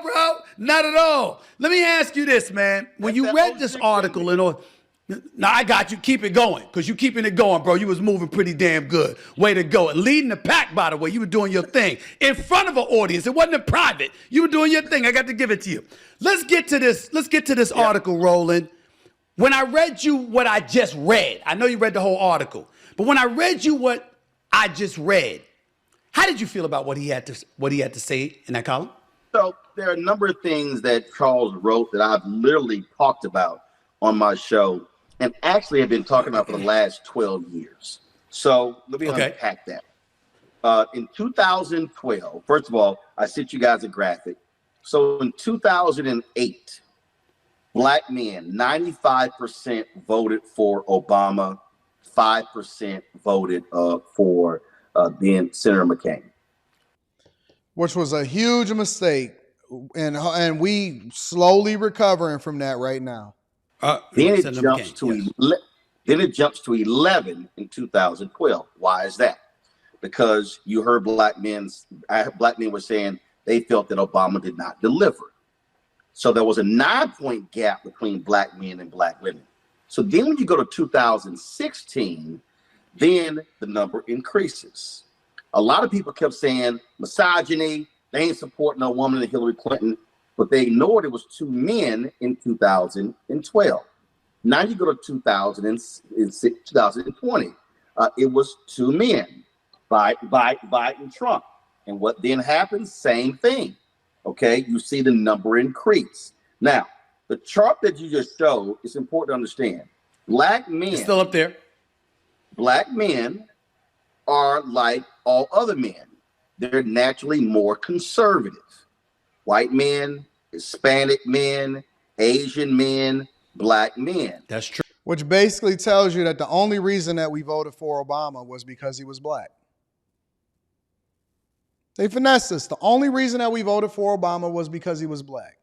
bro. Not at all. Let me ask you this, man. When you read this article and all, now I got you. Keep it going, because you keeping it going, bro. You was moving pretty damn good. Way to go. And leading the pack, by the way. You were doing your thing in front of an audience. It wasn't in private. You were doing your thing. I got to give it to you. Let's get to this article, Roland. When I read you what I just read, I know you read the whole article, but when I read you what I just read, how did you feel about what he had to say in that column? So there are a number of things that Charles wrote that I've literally talked about on my show, and actually have been talking about for the last 12 years. So let me unpack that. In 2012, first of all, I sent you guys a graphic. So in 2008, Black men, 95% voted for Obama, 5% voted for then Senator McCain. Which was a huge mistake. And we slowly recovering from that right now. Then it jumps to Then it jumps to 11 in 2012. Why is that? Because you heard black men were saying they felt that Obama did not deliver. So there was a 9-point gap between black men and black women. So then when you go to 2016, then the number increases. A lot of people kept saying misogyny, they ain't supporting a woman in Hillary Clinton, but they ignored it was 2 men in 2012. Now you go to 2020, it was 2 men, Biden and Trump. And what then happens? Same thing. Okay, you see the number increase. Now, the chart that you just showed, it's important to understand. Black men, it's still up there. Black men are like all other men. They're naturally more conservative. White men, Hispanic men, Asian men, black men. That's true. Which basically tells you that the only reason that we voted for Obama was because he was black. They finessed us. The only reason that we voted for Obama was because he was black.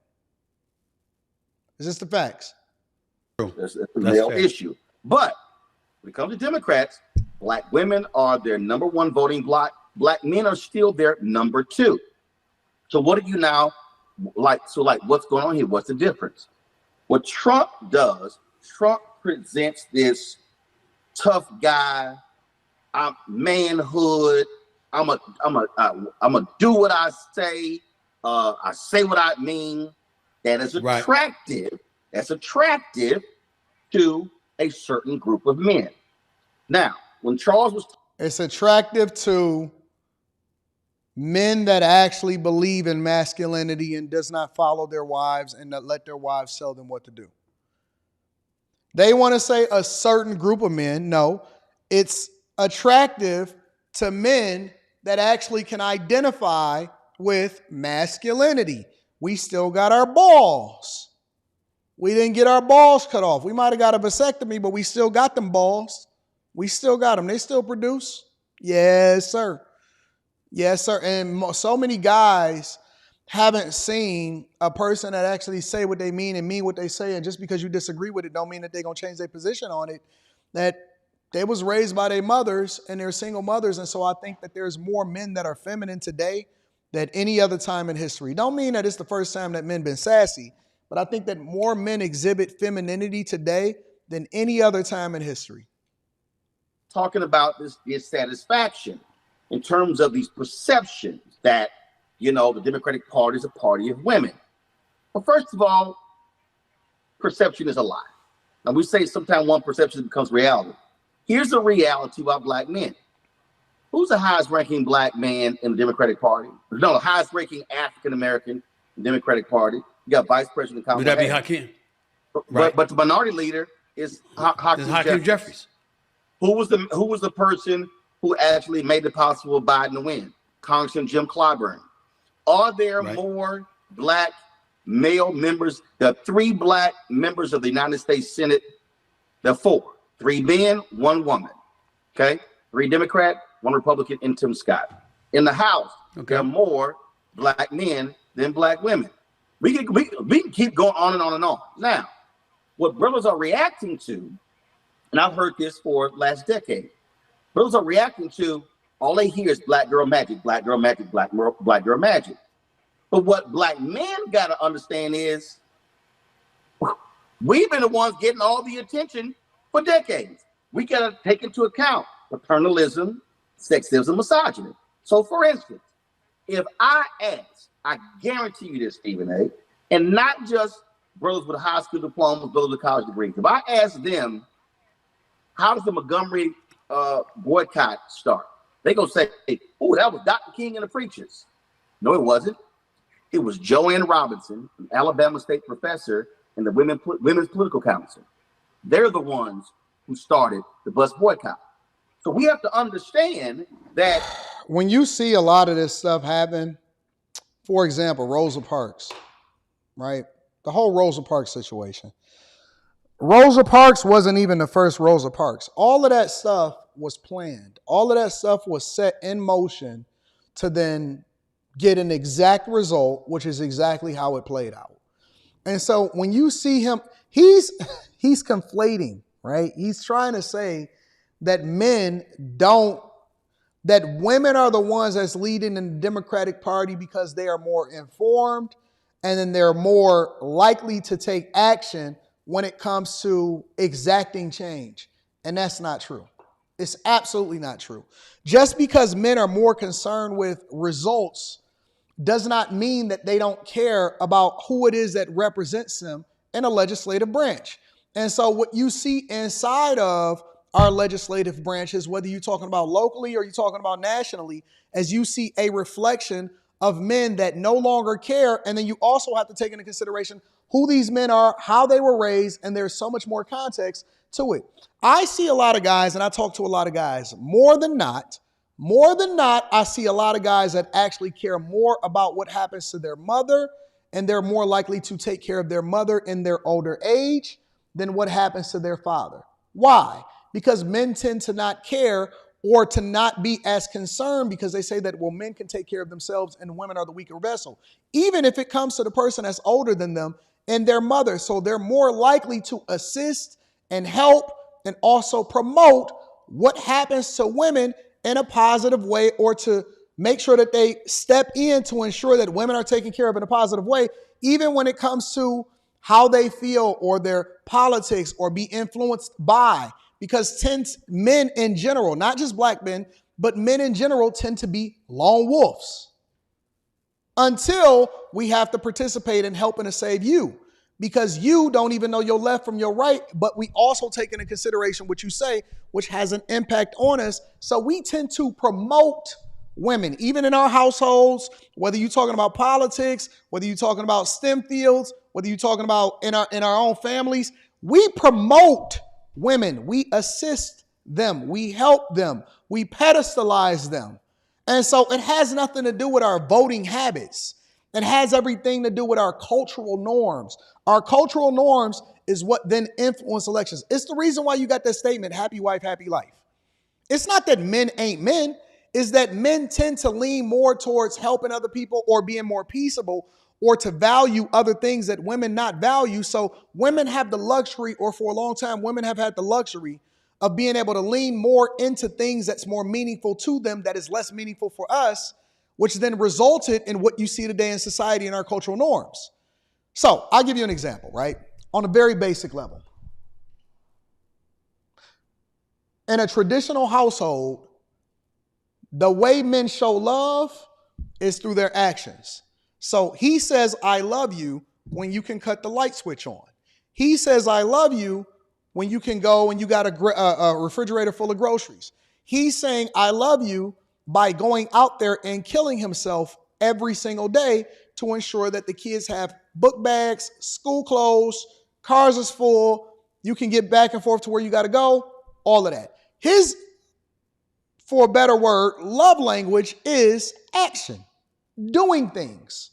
It's just the facts. That's a male issue. But when it comes to Democrats, black women are their number 1 voting bloc. Black men are still their number 2. So what do you now like? So like, what's going on here? What's the difference? What Trump does, Trump presents this tough guy, manhood. I'm a do what I say. I say what I mean. That is attractive. Right. That's attractive to a certain group of men. Now, when Charles was, it's attractive to men that actually believe in masculinity and does not follow their wives and not let their wives tell them what to do. They want to say a certain group of men. No, it's attractive to men that actually can identify with masculinity. We still got our balls. We didn't get our balls cut off. We might have got a vasectomy, but we still got them balls. We still got them. They still produce. Yes, sir. Yes, sir. And so many guys haven't seen a person that actually say what they mean and mean what they say. And just because you disagree with it don't mean that they're going to change their position on it. That they was raised by their mothers and they're single mothers. And so I think that there's more men that are feminine today than any other time in history. Don't mean that it's the first time that men been sassy, but I think that more men exhibit femininity today than any other time in history. Talking about this dissatisfaction in terms of these perceptions that, the Democratic Party is a party of women. Well, first of all, perception is a lie. Now we say sometimes one perception becomes reality. Here's the reality about black men. Who's the highest ranking black man in the Democratic Party? No, the highest ranking African American in the Democratic Party. You got Vice President Kamala Harris. Would that be Hakeem? But the minority leader is Hakeem Jeffries. Who was the person who actually made it possible for Biden to win? Congressman Jim Clyburn. Are there more black male members? There are 3 black members of the United States Senate. There are 4. 3 men, 1 woman. Okay? 3 Democrat, 1 Republican, and Tim Scott. In the House, there are more black men than black women. We can keep going on and on and on. Now, what brothers are reacting to, and I've heard this for last decade, brothers are reacting to, all they hear is black girl magic, black girl magic, black girl magic. But what black men got to understand is, we've been the ones getting all the attention for decades. We got to take into account paternalism, sexism, misogyny. So for instance, if I ask, I guarantee you this, Stephen A., and not just brothers with high school diplomas, brothers with college degrees, if I ask them, how does the Montgomery boycott start? They gonna say, oh, that was Dr. King and the preachers. No, it wasn't. It was Joanne Robinson, an Alabama State professor and the Women's Political Council. They're the ones who started the bus boycott. So we have to understand that when you see a lot of this stuff happen, for example, Rosa Parks, right? The whole Rosa Parks situation. Rosa Parks wasn't even the first Rosa Parks. All of that stuff was planned. All of that stuff was set in motion to then get an exact result, which is exactly how it played out. And so when you see him, he's conflating right? He's trying to say that that women are the ones that's leading in the Democratic Party because they are more informed and then they're more likely to take action when it comes to exacting change. And that's not true. It's absolutely not true. Just because men are more concerned with results does not mean that they don't care about who it is that represents them in a legislative branch. And so what you see inside of our legislative branches, whether you're talking about locally or you're talking about nationally, as you see a reflection of men that no longer care. And then you also have to take into consideration who these men are, how they were raised, and there's so much more context to it. I see a lot of guys, and I talk to a lot of guys, more than not, I see a lot of guys that actually care more about what happens to their mother, and they're more likely to take care of their mother in their older age than what happens to their father. Why? Because men tend to not care or to not be as concerned because they say that, well, men can take care of themselves and women are the weaker vessel, even if it comes to the person that's older than them and their mother. So they're more likely to assist and help and also promote what happens to women in a positive way, or to make sure that they step in to ensure that women are taken care of in a positive way, even when it comes to how they feel or their politics or be influenced by. Because men in general, not just black men, but men in general tend to be lone wolves until we have to participate in helping to save you, because you don't even know your left from your right, but we also take into consideration what you say, which has an impact on us. So we tend to promote women, even in our households, whether you're talking about politics, whether you're talking about STEM fields, whether you're talking about in our own families, we promote women, we assist them, we help them, we pedestalize them. And so it has nothing to do with our voting habits. It has everything to do with our cultural norms. Our cultural norms is what then influence elections. It's the reason why you got that statement, happy wife, happy life. It's not that men ain't men, it's that men tend to lean more towards helping other people or being more peaceable, or to value other things that women not value. So women have the luxury, or for a long time, women have had the luxury of being able to lean more into things that's more meaningful to them, that is less meaningful for us, which then resulted in what you see today in society and our cultural norms. So I'll give you an example, right? On a very basic level. In a traditional household, the way men show love is through their actions. So he says, I love you when you can cut the light switch on. He says, I love you when you can go and you got a refrigerator full of groceries. He's saying, I love you by going out there and killing himself every single day to ensure that the kids have book bags, school clothes, cars is full, you can get back and forth to where you got to go, all of that. His, for a better word, love language is action, doing things.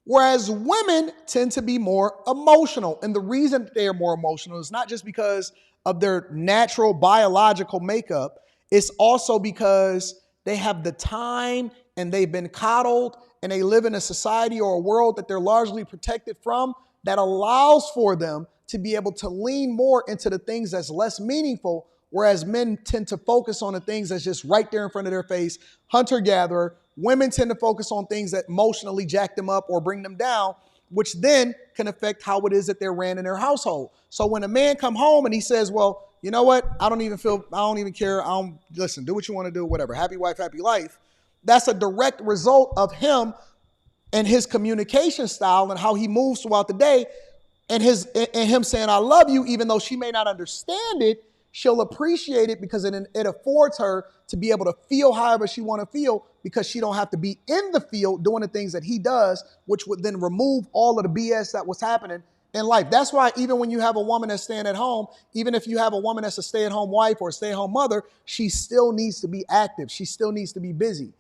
Whereas women tend to be more emotional. And the reason they are more emotional is not just because of their natural biological makeup. It's also because they have the time and they've been coddled and they live in a society or a world that they're largely protected from, that allows for them to be able to lean more into the things that's less meaningful. Whereas men tend to focus on the things that's just right there in front of their face, hunter-gatherer. Women tend to focus on things that emotionally jack them up or bring them down, which then can affect how it is that they're ran in their household. So when a man come home and he says, well, you know what? I don't even care. Listen, do what you want to do, whatever. Happy wife, happy life. That's a direct result of him and his communication style and how he moves throughout the day, and him saying, I love you, even though she may not understand it. She'll appreciate it because it affords her to be able to feel however she want to feel, because she don't have to be in the field doing the things that he does, which would then remove all of the BS that was happening in life. That's why even when you have a woman that's staying at home, even if you have a woman that's a stay-at-home wife or a stay-at-home mother, she still needs to be active. She still needs to be busy.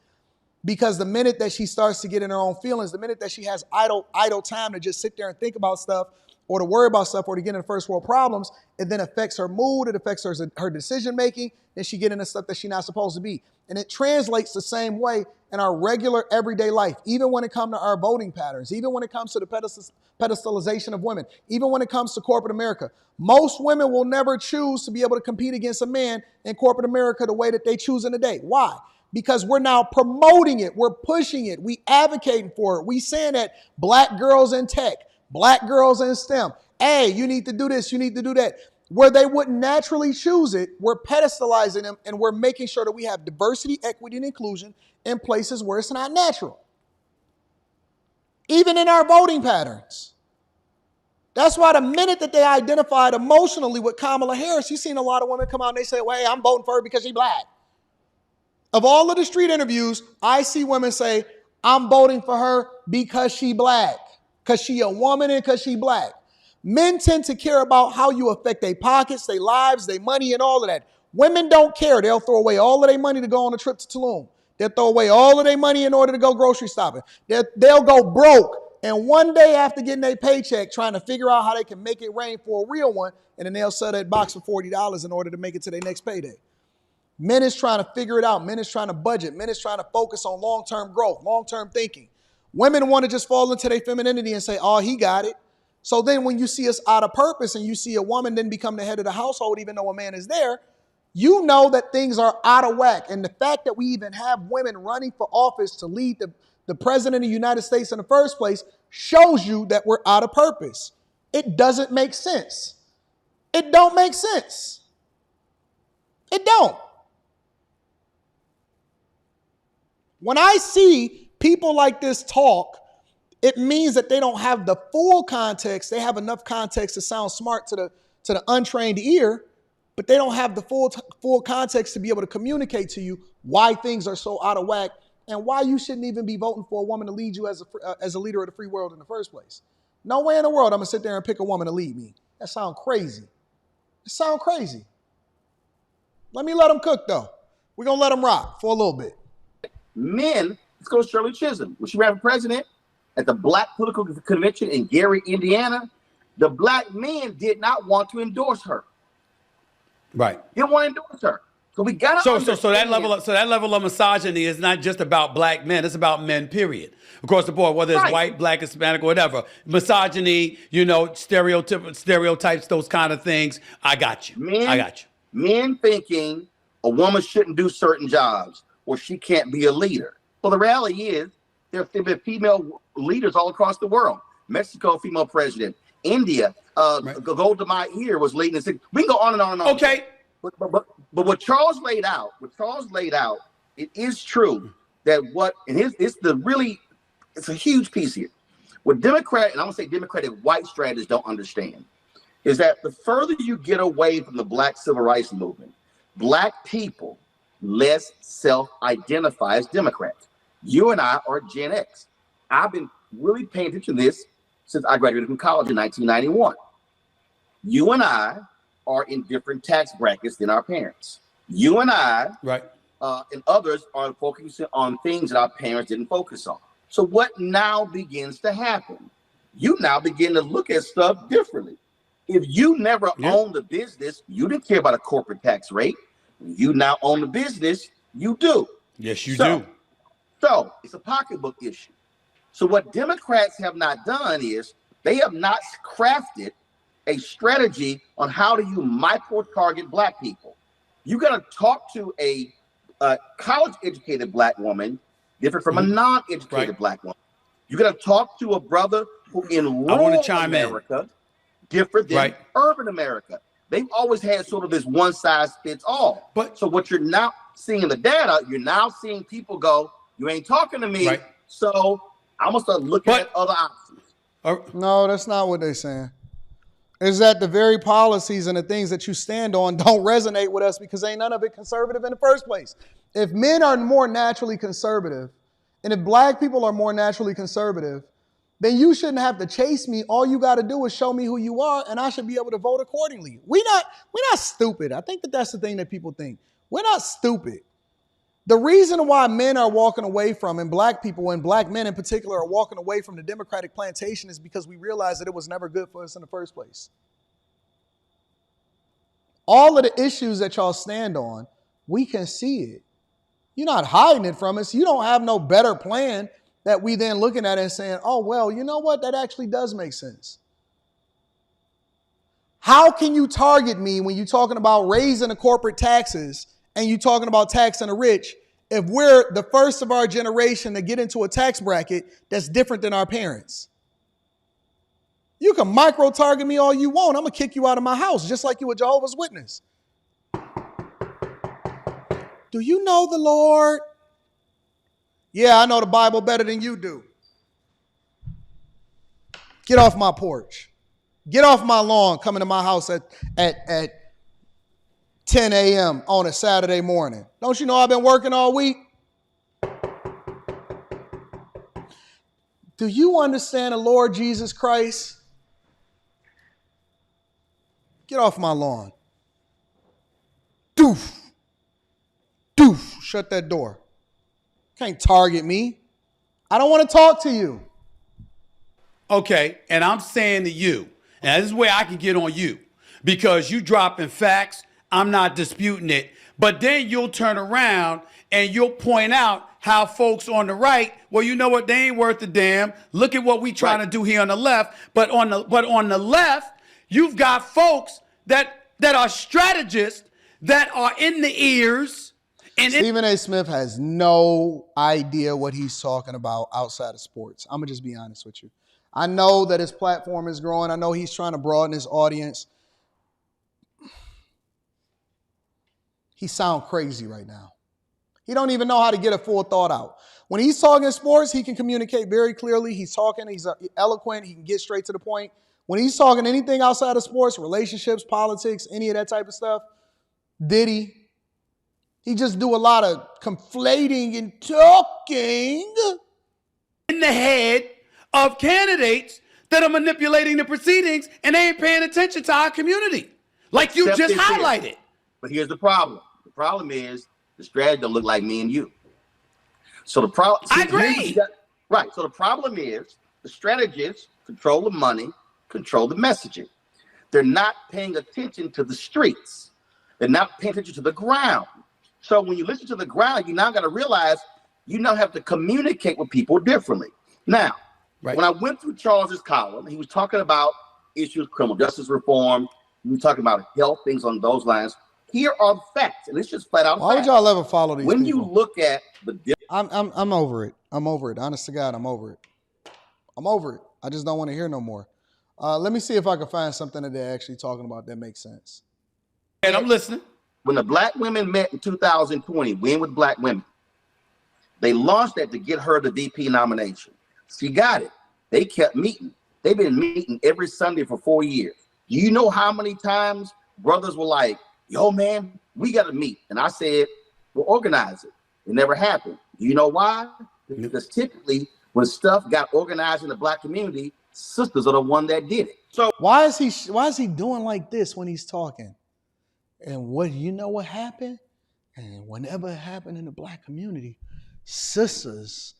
Because the minute that she starts to get in her own feelings, the minute that she has idle time to just sit there and think about stuff, or to worry about stuff or to get into first world problems, it then affects her mood, it affects her decision making, and she get into stuff that she's not supposed to be. And it translates the same way in our regular everyday life, even when it comes to our voting patterns, even when it comes to the pedestalization of women, even when it comes to corporate America. Most women will never choose to be able to compete against a man in corporate America the way that they choose in today. Why? Because we're now promoting it, we're pushing it, we advocating for it. We saying that black girls in tech, black girls in STEM, hey, you need to do this, you need to do that. Where they wouldn't naturally choose it, we're pedestalizing them and we're making sure that we have diversity, equity, and inclusion in places where it's not natural. Even in our voting patterns. That's why the minute that they identified emotionally with Kamala Harris, you've seen a lot of women come out and they say, well, hey, I'm voting for her because she's black. Of all of the street interviews, I see women say, I'm voting for her because she black, because she a woman and because she black. Men tend to care about how you affect their pockets, their lives, their money, and all of that. Women don't care. They'll throw away all of their money to go on a trip to Tulum. They'll throw away all of their money in order to go grocery shopping. They'll go broke. And one day after getting their paycheck, trying to figure out how they can make it rain for a real one, and then they'll sell that box for $40 in order to make it to their next payday. Men is trying to figure it out. Men is trying to budget. Men is trying to focus on long-term growth, long-term thinking. Women want to just fall into their femininity and say, oh, he got it. So then when you see us out of purpose and you see a woman then become the head of the household, even though a man is there, you know that things are out of whack. And the fact that we even have women running for office to lead the president of the United States in the first place shows you that we're out of purpose. It doesn't make sense. It don't make sense. It don't. When I see people like this talk, it means that they don't have the full context. They have enough context to sound smart to the untrained ear, but they don't have the full context to be able to communicate to you why things are so out of whack and why you shouldn't even be voting for a woman to lead you as a leader of the free world in the first place. No way in the world I'm going to sit there and pick a woman to lead me. That sounds crazy. It sounds crazy. Let me let them cook, though. We're going to let them rock for a little bit. Men, let's go to Shirley Chisholm. When she ran for president at the Black Political Convention in Gary, Indiana, the black men did not want to endorse her. Right. Didn't want to endorse her. So we got to so that level of misogyny is not just about black men. It's about men, period. Across the board, whether it's white, black, Hispanic, or whatever. Misogyny, stereotypes, those kind of things. I got you. I got you. Men thinking a woman shouldn't do certain jobs or she can't be a leader. Well, the reality is there have been female leaders all across the world. Mexico, female president. India, Golda Meir was leading this. We can go on and on and on. Okay. But what Charles laid out, it is true that it's a huge piece here. What Democrat, and I'm gonna say Democratic white strategists don't understand, is that the further you get away from the black civil rights movement, black people less self-identify as Democrats. You and I are Gen X. I've been really paying attention to this since I graduated from college in 1991. You and I are in different tax brackets than our parents. You and I, and others are focusing on things that our parents didn't focus on. So what now begins to happen? You now begin to look at stuff differently. If you never owned a business, you didn't care about a corporate tax rate. When you now own the business, you do. Yes, you do. So it's a pocketbook issue. So what Democrats have not done is they have not crafted a strategy on how do you micro-target black people. You got to talk to a college-educated black woman different from a non-educated black woman. You got to talk to a brother who in rural America different than urban America. They've always had sort of this one-size-fits-all. But so what you're now seeing in the data, you're now seeing people go, you ain't talking to me, so I'm going to start looking at other options. No, that's not what they're saying. Is that the very policies and the things that you stand on don't resonate with us because ain't none of it conservative in the first place. If men are more naturally conservative, and if black people are more naturally conservative, then you shouldn't have to chase me. All you got to do is show me who you are, and I should be able to vote accordingly. We're not stupid. I think that's the thing that people think. We're not stupid. The reason why men are walking away from, and black people and black men in particular are walking away from the Democratic plantation is because we realized that it was never good for us in the first place. All of the issues that y'all stand on, we can see it. You're not hiding it from us. You don't have no better plan that we then looking at it and saying, oh, well, you know what? That actually does make sense. How can you target me when you're talking about raising the corporate taxes and you're talking about taxing the rich if we're the first of our generation to get into a tax bracket that's different than our parents? You can micro-target me all you want. I'm going to kick you out of my house just like you a Jehovah's Witness. Do you know the Lord? Yeah, I know the Bible better than you do. Get off my porch. Get off my lawn coming to my house at 10 a.m. on a Saturday morning. Don't you know I've been working all week? Do you understand the Lord Jesus Christ? Get off my lawn. Doof. Doof. Shut that door. Can't target me. I don't want to talk to you. Okay, and I'm saying to you, and this is where I can get on you, because you dropping facts, I'm not disputing it, but then you'll turn around and you'll point out how folks on the right, well, you know what, they ain't worth a damn. Look at what we trying to do here on the left. But on the left, you've got folks that are strategists that are in the ears. And Stephen A. Smith has no idea what he's talking about outside of sports. I'm going to just be honest with you. I know that his platform is growing. I know he's trying to broaden his audience. He sounds crazy right now. He don't even know how to get a full thought out. When he's talking sports, he can communicate very clearly. He's talking, he's eloquent, he can get straight to the point. When he's talking anything outside of sports, relationships, politics, any of that type of stuff, Diddy, he just do a lot of conflating and talking in the head of candidates that are manipulating the proceedings and they ain't paying attention to our community. Like you just highlighted. But here's the problem. The problem is the strategy don't look like me and you. So the problem. I agree. Right. So the problem is the strategists control the money, control the messaging. They're not paying attention to the streets. They're not paying attention to the ground. So when you listen to the ground, you now got to realize you now have to communicate with people differently. Now, when I went through Charles's column, he was talking about issues, criminal justice reform. He was talking about health, things on those lines. Here are the facts, and it's just flat out. Why would y'all ever follow these when people? You look at the, I'm over it. I'm over it. Honest to God, I'm over it. I'm over it. I just don't want to hear no more. Let me see if I can find something that they're actually talking about that makes sense. And I'm listening. When the black women met in 2020, Win with Black Women, they launched that to get her the VP nomination. She got it. They kept meeting. They've been meeting every Sunday for 4 years. Do you know how many times brothers were like, yo, man, we got to meet. And I said, we'll organize it. It never happened. Do you know why? Because typically when stuff got organized in the black community, sisters are the one that did it. So why is he doing like this when he's talking? And what you know what happened? And whenever it happened in the black community, sisters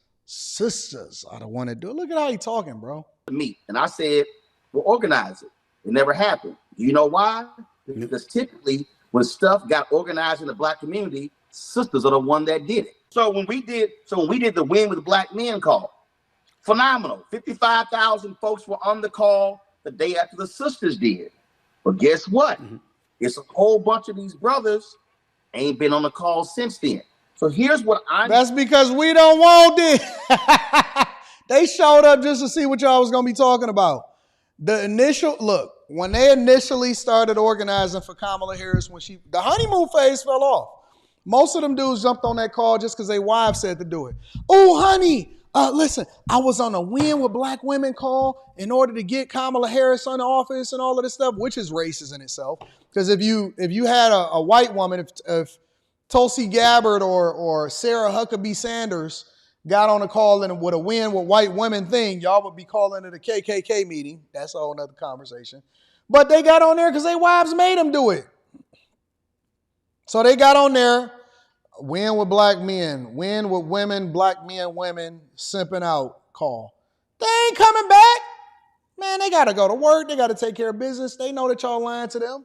are the one that do it. Look at how he talking, bro. Meet. And I said, we'll organize it. It never happened. Do you know why? Because typically when stuff got organized in the black community, sisters are the one that did it. So when we did the Win with Black Men call, phenomenal. 55,000 folks were on the call the day after the sisters did. But guess what? It's a whole bunch of these brothers ain't been on the call since then. So here's what That's because we don't want it. They showed up just to see what y'all was going to be talking about. When they initially started organizing for Kamala Harris, the honeymoon phase fell off. Most of them dudes jumped on that call just because their wives said to do it. Oh, honey, listen, I was on a Win with Black Women call in order to get Kamala Harris on the office and all of this stuff, which is racist in itself. Because if you had a white woman, if Tulsi Gabbard or Sarah Huckabee Sanders got on a call and with a Win with White Women thing, y'all would be calling it a KKK meeting. That's a whole nother conversation. But they got on there because their wives made them do it. So they got on there Win with black men. Win with women, black men, women, simping out call. They ain't coming back. Man, they got to go to work. They got to take care of business. They know that y'all lying to them.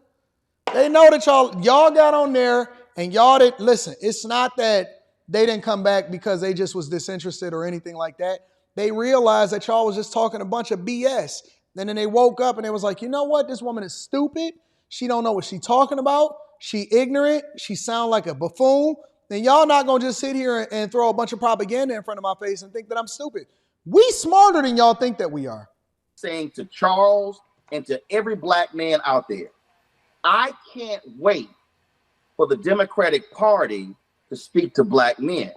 They know that y'all got on there and y'all didn't, listen, it's not that they didn't come back because they just was disinterested or anything like that. They realized that y'all was just talking a bunch of BS. And then they woke up and they was like, you know what? This woman is stupid. She don't know what she's talking about. She ignorant. She sound like a buffoon. Then y'all not going to just sit here and throw a bunch of propaganda in front of my face and think that I'm stupid. We smarter than y'all think that we are. Saying to Charles and to every black man out there, I can't wait for the Democratic Party to speak to black men.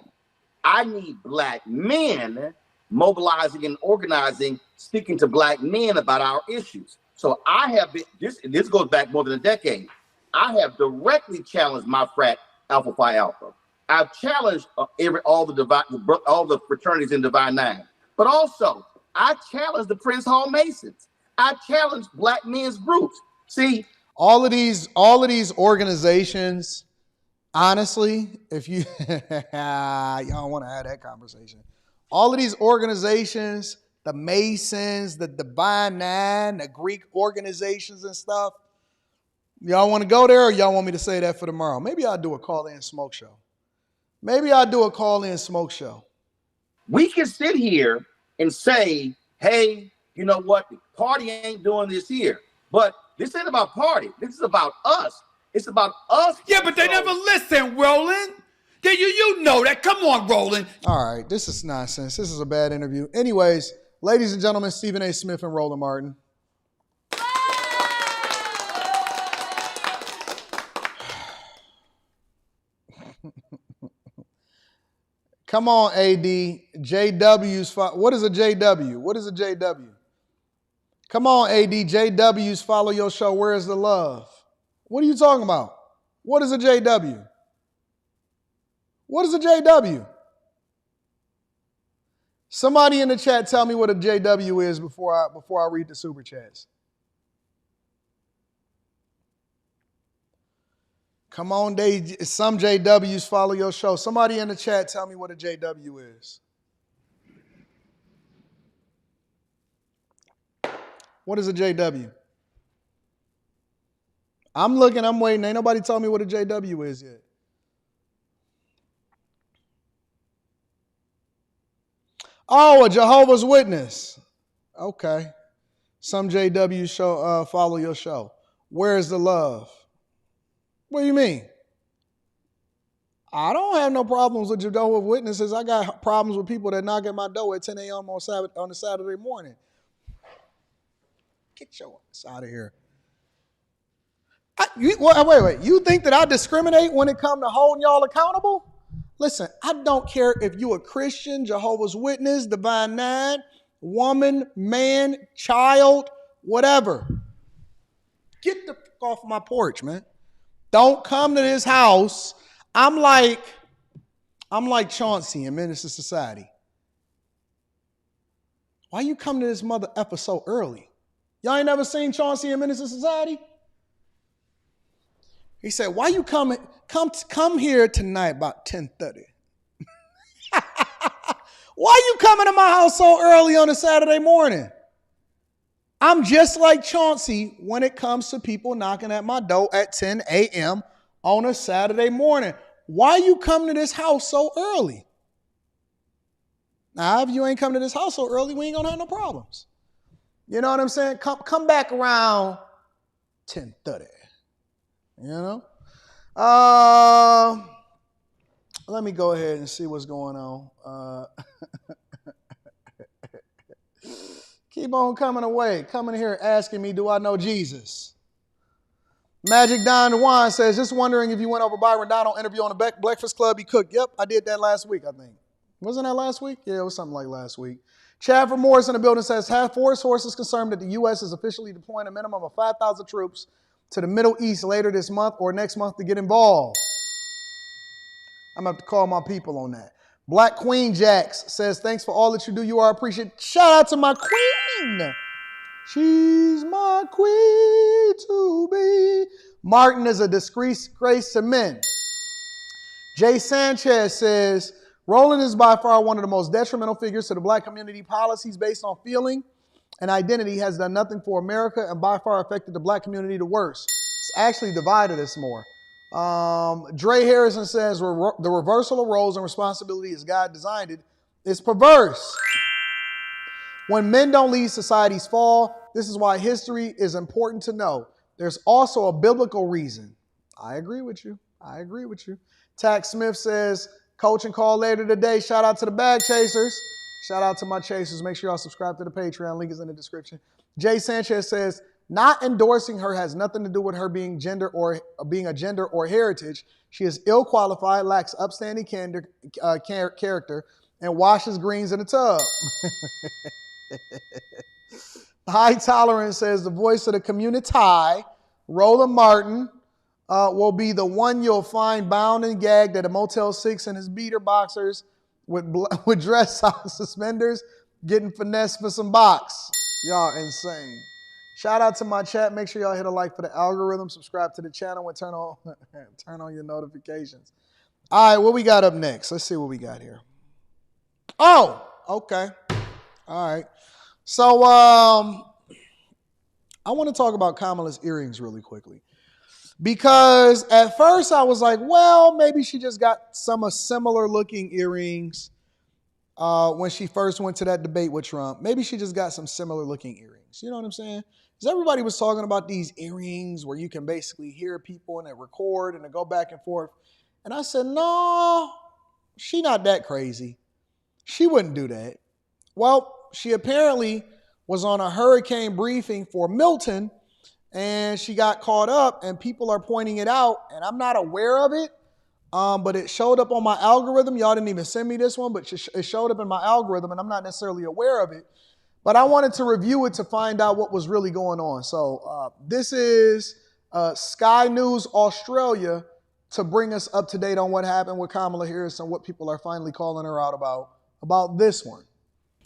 I need black men mobilizing and organizing, speaking to black men about our issues. So I have been, this goes back more than a decade. I have directly challenged my frat Alpha Phi Alpha. I've challenged all the fraternities in Divine Nine, but also I challenged the Prince Hall Masons. I challenged black men's groups. See, all of these organizations, honestly, if you y'all want to have that conversation, all of these organizations, the Masons, the Divine Nine, the Greek organizations and stuff, y'all want to go there or y'all want me to say that for tomorrow? Maybe I'll do a call-in smoke show. We can sit here and say, hey, you know what? The party ain't doing this here. But this ain't about party. This is about us. It's about us. Yeah, but they never listen, Roland. You know that. Come on, Roland. All right, this is nonsense. This is a bad interview. Anyways, ladies and gentlemen, Stephen A. Smith and Roland Martin. Come on, AD. JW's. What is a JW? Come on, AD. JW's follow your show. Where is the love? What are you talking about? What is a JW? What is a JW? Somebody in the chat tell me what a JW is before I read the super chats. Come on, some JWs follow your show. Somebody in the chat tell me what a JW is. What is a JW? I'm looking, I'm waiting. Ain't nobody tell me what a JW is yet. Oh, a Jehovah's Witness. Okay. Some JWs show follow your show. Where's the love? What do you mean? I don't have no problems with Jehovah's Witnesses. I got problems with people that knock at my door at 10 a.m. on a Saturday morning. Get your ass out of here. Wait. You think that I discriminate when it comes to holding y'all accountable? Listen, I don't care if you a Christian, Jehovah's Witness, Divine Nine, woman, man, child, whatever. Get the fuck off my porch, man. Don't come to this house. I'm like Chauncey in Menace to Society. Why you come to this mother effer so early? Y'all ain't never seen Chauncey in Menace to Society? He said, why you come here tonight about 10:30? Why you coming to my house so early on a Saturday morning? I'm just like Chauncey when it comes to people knocking at my door at 10 a.m. on a Saturday morning. Why you come to this house so early? Now, if you ain't come to this house so early, we ain't gonna have no problems. You know what I'm saying? Come back around 10:30. You know? Let me go ahead and see what's going on. Keep on coming away. Coming here asking me, do I know Jesus? Magic Don DeWine says, just wondering if you went over Byron Donald interview on the Breakfast Club he cooked. Yep, I did that last week, I think. Wasn't that last week? Yeah, it was something like last week. Chadford Morris in the building says, have Force sources confirmed that the U.S. is officially deploying a minimum of 5,000 troops to the Middle East later this month or next month to get involved. I'm going to have to call my people on that. Black Queen Jax says, thanks for all that you do. You are appreciated. Shout out to my queen. She's my queen to be. Martin is a disgrace to men. Jay Sanchez says, Roland is by far one of the most detrimental figures to the black community. Policies based on feeling and identity has done nothing for America and by far affected the black community the worst. It's actually divided us more. Dre Harrison says, the reversal of roles and responsibility as God designed it is perverse. When men don't lead, societies fall. This is why history is important to know. There's also a biblical reason. I agree with you. Tax Smith says, coaching call later today. Shout out to the bag chasers. Shout out to my chasers. Make sure y'all subscribe to the Patreon. Link is in the description. Jay Sanchez says, not endorsing her has nothing to do with her being a gender or heritage. She is ill qualified, lacks upstanding character, and washes greens in a tub. High Tolerance says the voice of the community, Roland Martin, will be the one you'll find bound and gagged at a Motel 6 in his beater boxers with dress size suspenders, getting finessed for some box. Y'all insane. Shout out to my chat. Make sure y'all hit a like for the algorithm. Subscribe to the channel and turn on your notifications. All right, what we got up next? Let's see what we got here. Oh, okay. All right. So I want to talk about Kamala's earrings really quickly. Because at first I was like, well, maybe she just got some similar looking earrings when she first went to that debate with Trump. Maybe she just got some similar looking earrings. You know what I'm saying? Because everybody was talking about these earrings where you can basically hear people and they record and they go back and forth. And I said, no, she not that crazy. She wouldn't do that. Well, she apparently was on a hurricane briefing for Milton, and she got caught up, and people are pointing it out, and I'm not aware of it, but it showed up on my algorithm. Y'all didn't even send me this one, but it showed up in my algorithm, and I'm not necessarily aware of it. But I wanted to review it to find out what was really going on. So this is Sky News Australia to bring us up to date on what happened with Kamala Harris and what people are finally calling her out about this one.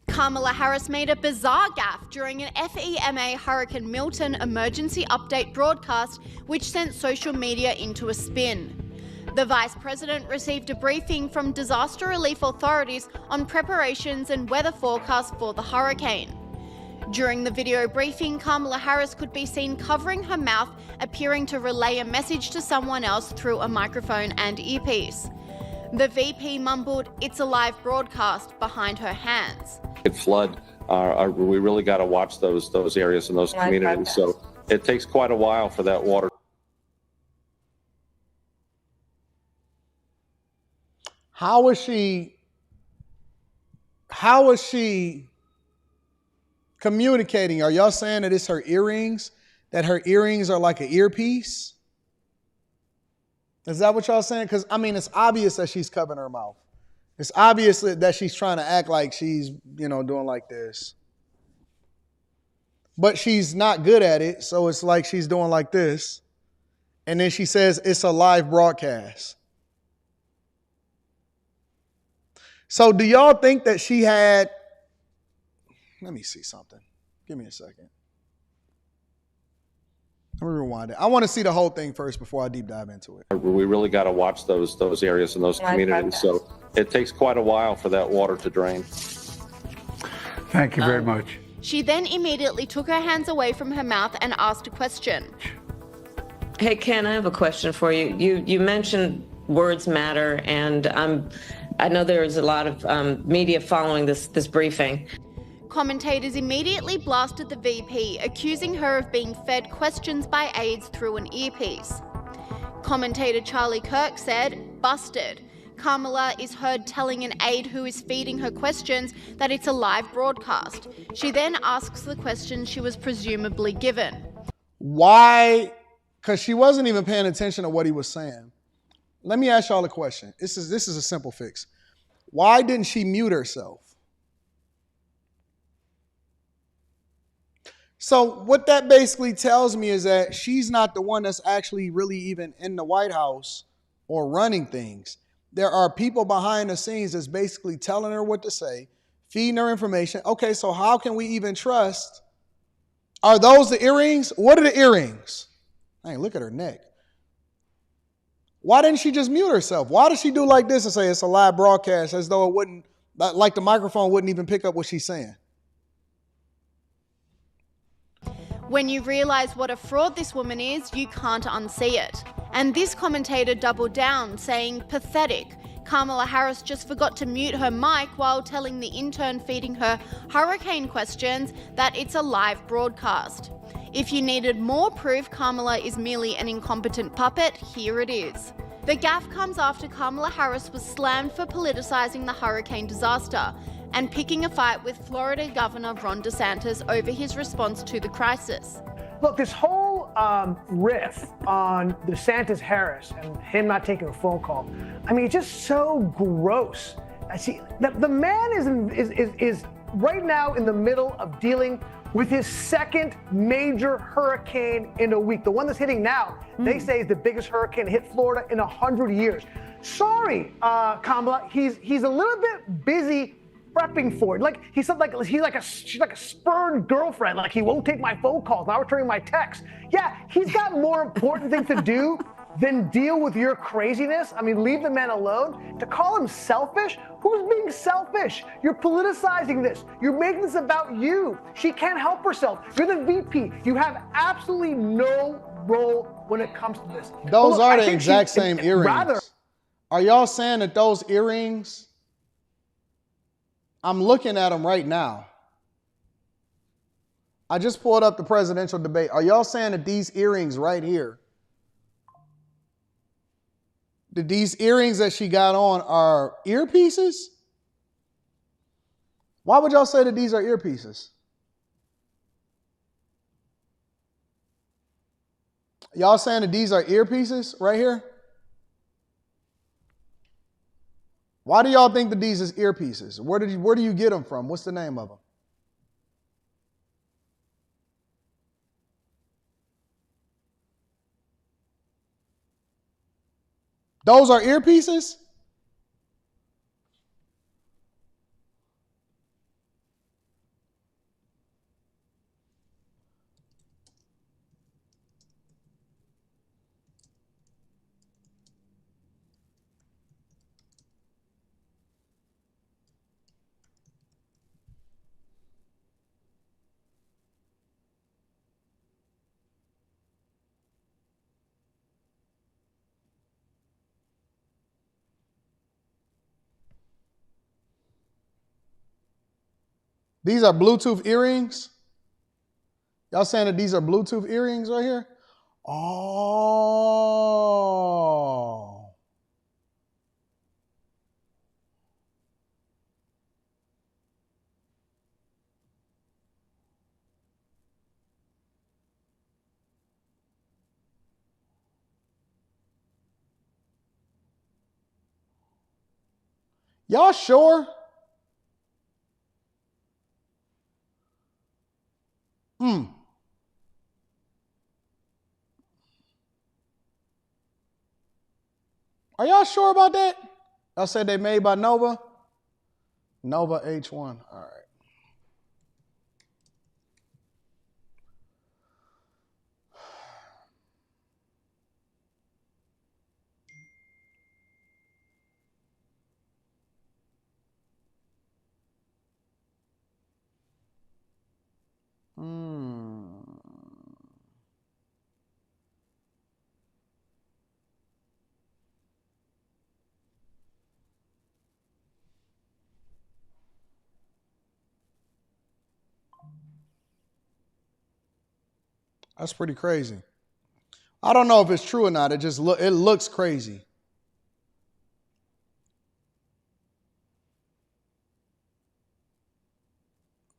Kamala Harris made a bizarre gaffe during an FEMA Hurricane Milton emergency update broadcast, which sent social media into a spin. The Vice President received a briefing from disaster relief authorities on preparations and weather forecasts for the hurricane. During the video briefing, Kamala Harris could be seen covering her mouth, appearing to relay a message to someone else through a microphone and earpiece. The VP mumbled, "It's a live broadcast," behind her hands. Flood. We really got to watch those areas and those communities. So it takes quite a while for that water. How is she communicating? Are y'all saying that it's her earrings? That her earrings are like an earpiece? Is that what y'all saying? Because, I mean, it's obvious that she's covering her mouth. It's obvious that she's trying to act like she's, doing like this. But she's not good at it, so it's like she's doing like this. And then she says it's a live broadcast. So do y'all think that she had... Let me see something. Give me a second. Let me rewind it. I want to see the whole thing first before I deep dive into it. We really got to watch those areas and those communities. So it takes quite a while for that water to drain. Thank you very much. She then immediately took her hands away from her mouth and asked a question. Hey, Ken, I have a question for you. You mentioned words matter, and I know there is a lot of media following this briefing. Commentators immediately blasted the VP, accusing her of being fed questions by aides through an earpiece. Commentator Charlie Kirk said, "Busted." Kamala is heard telling an aide who is feeding her questions that it's a live broadcast. She then asks the question she was presumably given. Why? Because she wasn't even paying attention to what he was saying. Let me ask y'all a question. This is a simple fix. Why didn't she mute herself? So what that basically tells me is that she's not the one that's actually really even in the White House or running things. There are people behind the scenes that's basically telling her what to say, feeding her information. Okay, so how can we even trust? Are those the earrings? What are the earrings? Hey, look at her neck. Why didn't she just mute herself? Why does she do like this and say it's a live broadcast as though it wouldn't, like the microphone wouldn't even pick up what she's saying? When you realise what a fraud this woman is, you can't unsee it. And this commentator doubled down, saying, pathetic. Kamala Harris just forgot to mute her mic while telling the intern feeding her hurricane questions that it's a live broadcast. If you needed more proof Kamala is merely an incompetent puppet, here it is. The gaffe comes after Kamala Harris was slammed for politicising the hurricane disaster and picking a fight with Florida Governor Ron DeSantis over his response to the crisis. Look, this whole riff on DeSantis-Harris and him not taking a phone call, I mean, it's just so gross. I see the man is right now in the middle of dealing with his second major hurricane in a week. The one that's hitting now, they say is the biggest hurricane to hit Florida in 100 years. Sorry, Kamala, he's a little bit busy prepping for it. Like she's like a spurned girlfriend. Like he won't take my phone calls, not returning my texts. Yeah, he's got more important things to do than deal with your craziness. I mean, leave the man alone. To call him selfish? Who's being selfish? You're politicizing this. You're making this about you. She can't help herself. You're the VP. You have absolutely no role when it comes to this. Those are the exact same earrings. Are y'all saying that those earrings? I'm looking at them right now. I just pulled up the presidential debate. Are y'all saying that these earrings right here, that these earrings that she got on are earpieces? Why would y'all say that these are earpieces? Y'all saying that these are earpieces right here? Why do y'all think that these is earpieces? Where do you get them from? What's the name of them? Those are earpieces? These are Bluetooth earrings? Y'all saying that these are Bluetooth earrings right here? Oh. Y'all sure? Are y'all sure about that? Y'all said they made by Nova? Nova H1. All right. That's pretty crazy. I don't know if it's true or not. It looks crazy.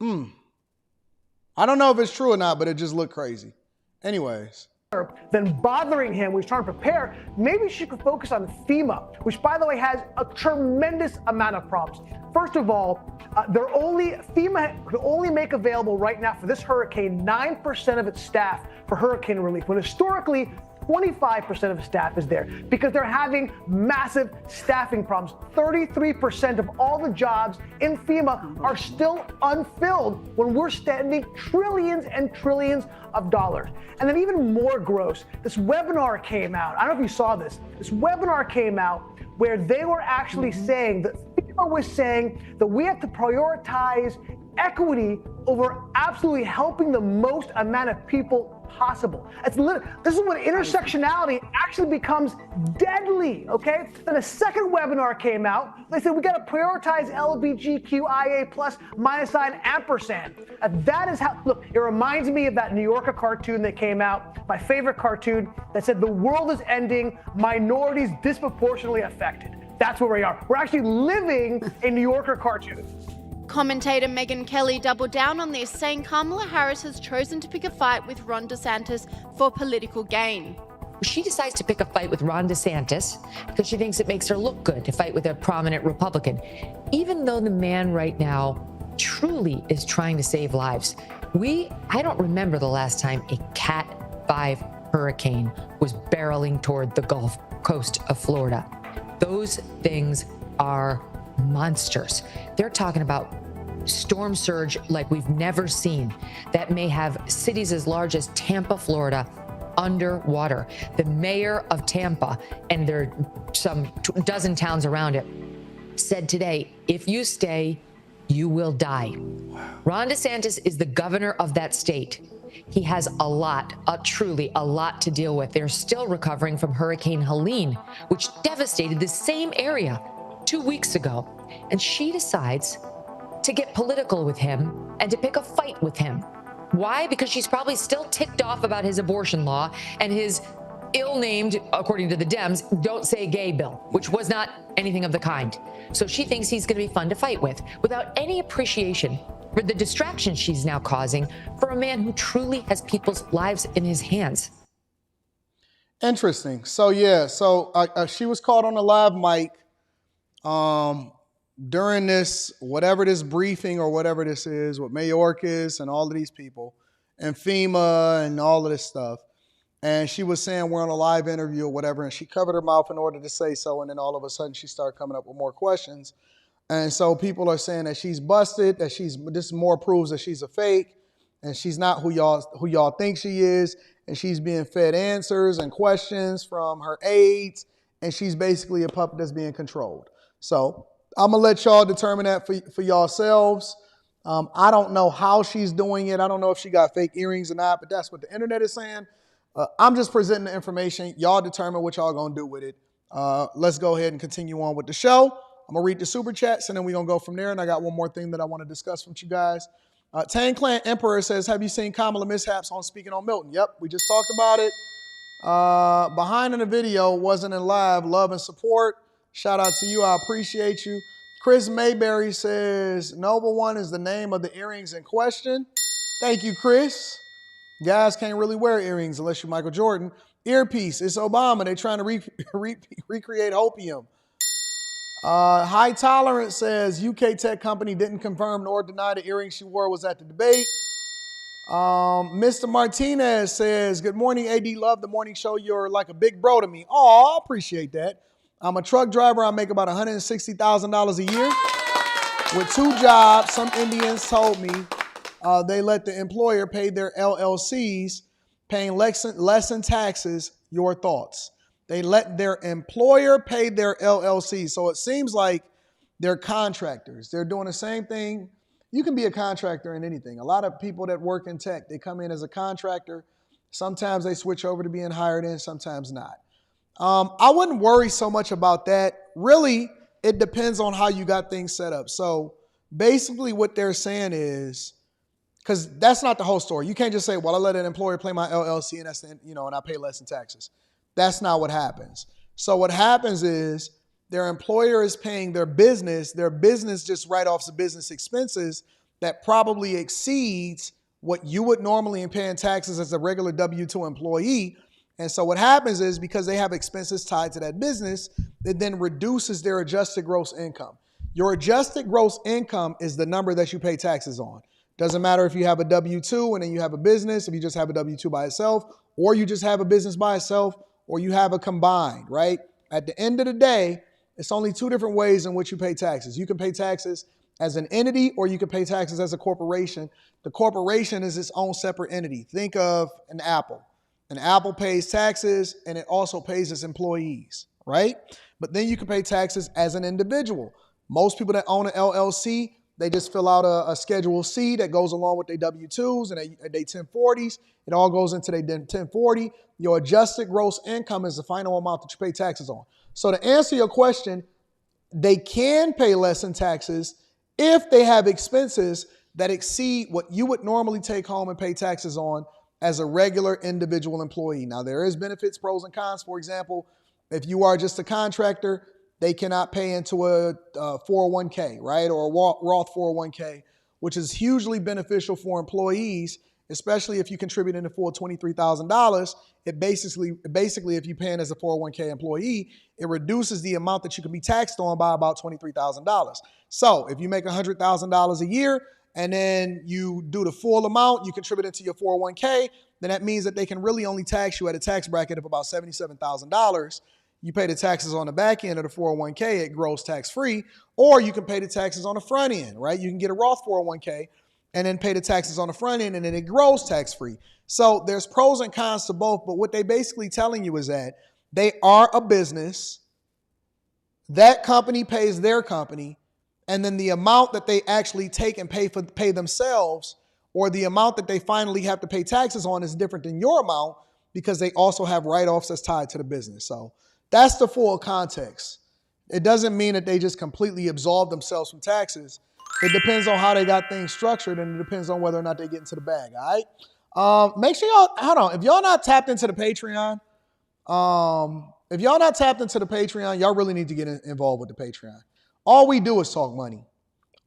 I don't know if it's true or not, but it just looked crazy. Anyways. Than bothering him when he's trying to prepare, maybe she could focus on FEMA, which, by the way, has a tremendous amount of problems. First of all, FEMA could only make available right now for this hurricane 9% of its staff for hurricane relief, when historically 25% of staff is there because they're having massive staffing problems. 33% of all the jobs in FEMA are still unfilled when we're spending trillions and trillions of dollars. And then even more gross, this webinar came out. I don't know if you saw this. This webinar came out where they were actually saying that FEMA was saying that we have to prioritize equity over absolutely helping the most amount of people possible. This is when intersectionality actually becomes deadly, okay? Then a second webinar came out. They said we got to prioritize LGBTQIA plus --, ampersand. That is how, look, it reminds me of that New Yorker cartoon that came out, my favorite cartoon, that said the world is ending, minorities disproportionately affected. That's where we are. We're actually living a New Yorker cartoon. Commentator Megyn Kelly doubled down on this, saying Kamala Harris has chosen to pick a fight with Ron DeSantis for political gain. She decides to pick a fight with Ron DeSantis because she thinks it makes her look good to fight with a prominent Republican, even though the man right now truly is trying to save lives. I don't remember the last time a Cat 5 hurricane was barreling toward the Gulf Coast of Florida. Those things are monsters. They're talking about storm surge like we've never seen that may have cities as large as Tampa, Florida, underwater. The mayor of Tampa, and there are some dozen towns around it, said today, if you stay, you will die. Ron DeSantis is the governor of that state. He has truly a lot to deal with. They're still recovering from Hurricane Helene, which devastated the same area 2 weeks ago. And she decides to get political with him and to pick a fight with him. Why? Because she's probably still ticked off about his abortion law and his ill-named, according to the Dems, don't say gay bill, which was not anything of the kind. So she thinks he's going to be fun to fight with, without any appreciation for the distraction she's now causing for a man who truly has people's lives in his hands. Interesting. So she was caught on a live mic during this, whatever this briefing or whatever this is, with Mayorkas and all of these people and FEMA and all of this stuff. And she was saying we're on a live interview or whatever, and she covered her mouth in order to say so, and then all of a sudden she started coming up with more questions. And so people are saying that she's busted, that this more proves that she's a fake, and she's not who y'all think she is, and she's being fed answers and questions from her aides, and she's basically a puppet that's being controlled. So I'm going to let y'all determine that for yourselves. I don't know how she's doing it. I don't know if she got fake earrings or not, but that's what the internet is saying. I'm just presenting the information. Y'all determine what y'all going to do with it. Let's go ahead and continue on with the show. I'm going to read the super chats, and then we're going to go from there. And I got one more thing that I want to discuss with you guys. Tang Clan Emperor says, have you seen Kamala mishaps on Speaking on Milton? Yep, we just talked about it. Behind in the video, wasn't in live. Love and support. Shout out to you. I appreciate you. Chris Mayberry says, Noble One is the name of the earrings in question. Thank you, Chris. Guys can't really wear earrings unless you're Michael Jordan. Earpiece, it's Obama. They're trying to recreate opium. High Tolerance says, UK tech company didn't confirm nor deny the earring she wore was at the debate. Mr. Martinez says, good morning, AD. Love the morning show. You're like a big bro to me. Oh, I appreciate that. I'm a truck driver. I make about $160,000 a year with 2 jobs. Some Indians told me they let the employer pay their LLCs, paying less in taxes. Your thoughts? They let their employer pay their LLCs. So it seems like they're contractors. They're doing the same thing. You can be a contractor in anything. A lot of people that work in tech, they come in as a contractor. Sometimes they switch over to being hired in, sometimes not. I wouldn't worry so much about that. Really, it depends on how you got things set up. So basically what they're saying is, because that's not the whole story. You can't just say, well, I let an employer pay my LLC and that's the, and I pay less in taxes. That's not what happens. So what happens is their employer is paying their business just write-offs of business expenses that probably exceeds what you would normally pay in taxes as a regular W-2 employee. And so what happens is, because they have expenses tied to that business, it then reduces their adjusted gross income. Your adjusted gross income is the number that you pay taxes on. Doesn't matter if you have a W-2 and then you have a business, if you just have a W-2 by itself, or you just have a business by itself, or you have a combined, right? At the end of the day, it's only two different ways in which you pay taxes. You can pay taxes as an entity, or you can pay taxes as a corporation. The corporation is its own separate entity. Think of an Apple. An Apple pays taxes, and it also pays its employees, right? But then you can pay taxes as an individual. Most people that own an LLC, they just fill out a Schedule C that goes along with their W-2s and their 1040s. It all goes into their 1040. Your adjusted gross income is the final amount that you pay taxes on. So to answer your question, they can pay less in taxes if they have expenses that exceed what you would normally take home and pay taxes on as a regular individual employee. Now, there is benefits, pros, and cons. For example, if you are just a contractor, they cannot pay into a 401k, right, or a Roth 401k, which is hugely beneficial for employees, especially if you contribute in the full $23,000. It basically, if you pay in as a 401k employee, it reduces the amount that you can be taxed on by about $23,000. So if you make $100,000 a year and then you do the full amount, you contribute into your 401k, then that means that they can really only tax you at a tax bracket of about $77,000. You pay the taxes on the back end of the 401k, it grows tax-free, or you can pay the taxes on the front end, right? You can get a Roth 401k and then pay the taxes on the front end, and then it grows tax-free. So there's pros and cons to both, but what they basically telling you is that they are a business, that company pays their company, and then the amount that they actually take and pay themselves, or the amount that they finally have to pay taxes on, is different than your amount because they also have write-offs that's tied to the business. So that's the full context. It doesn't mean that they just completely absolve themselves from taxes. It depends on how they got things structured, and it depends on whether or not they get into the bag, all right? Make sure y'all, hold on, if y'all not tapped into the Patreon, y'all really need to get involved with the Patreon. All we do is talk money.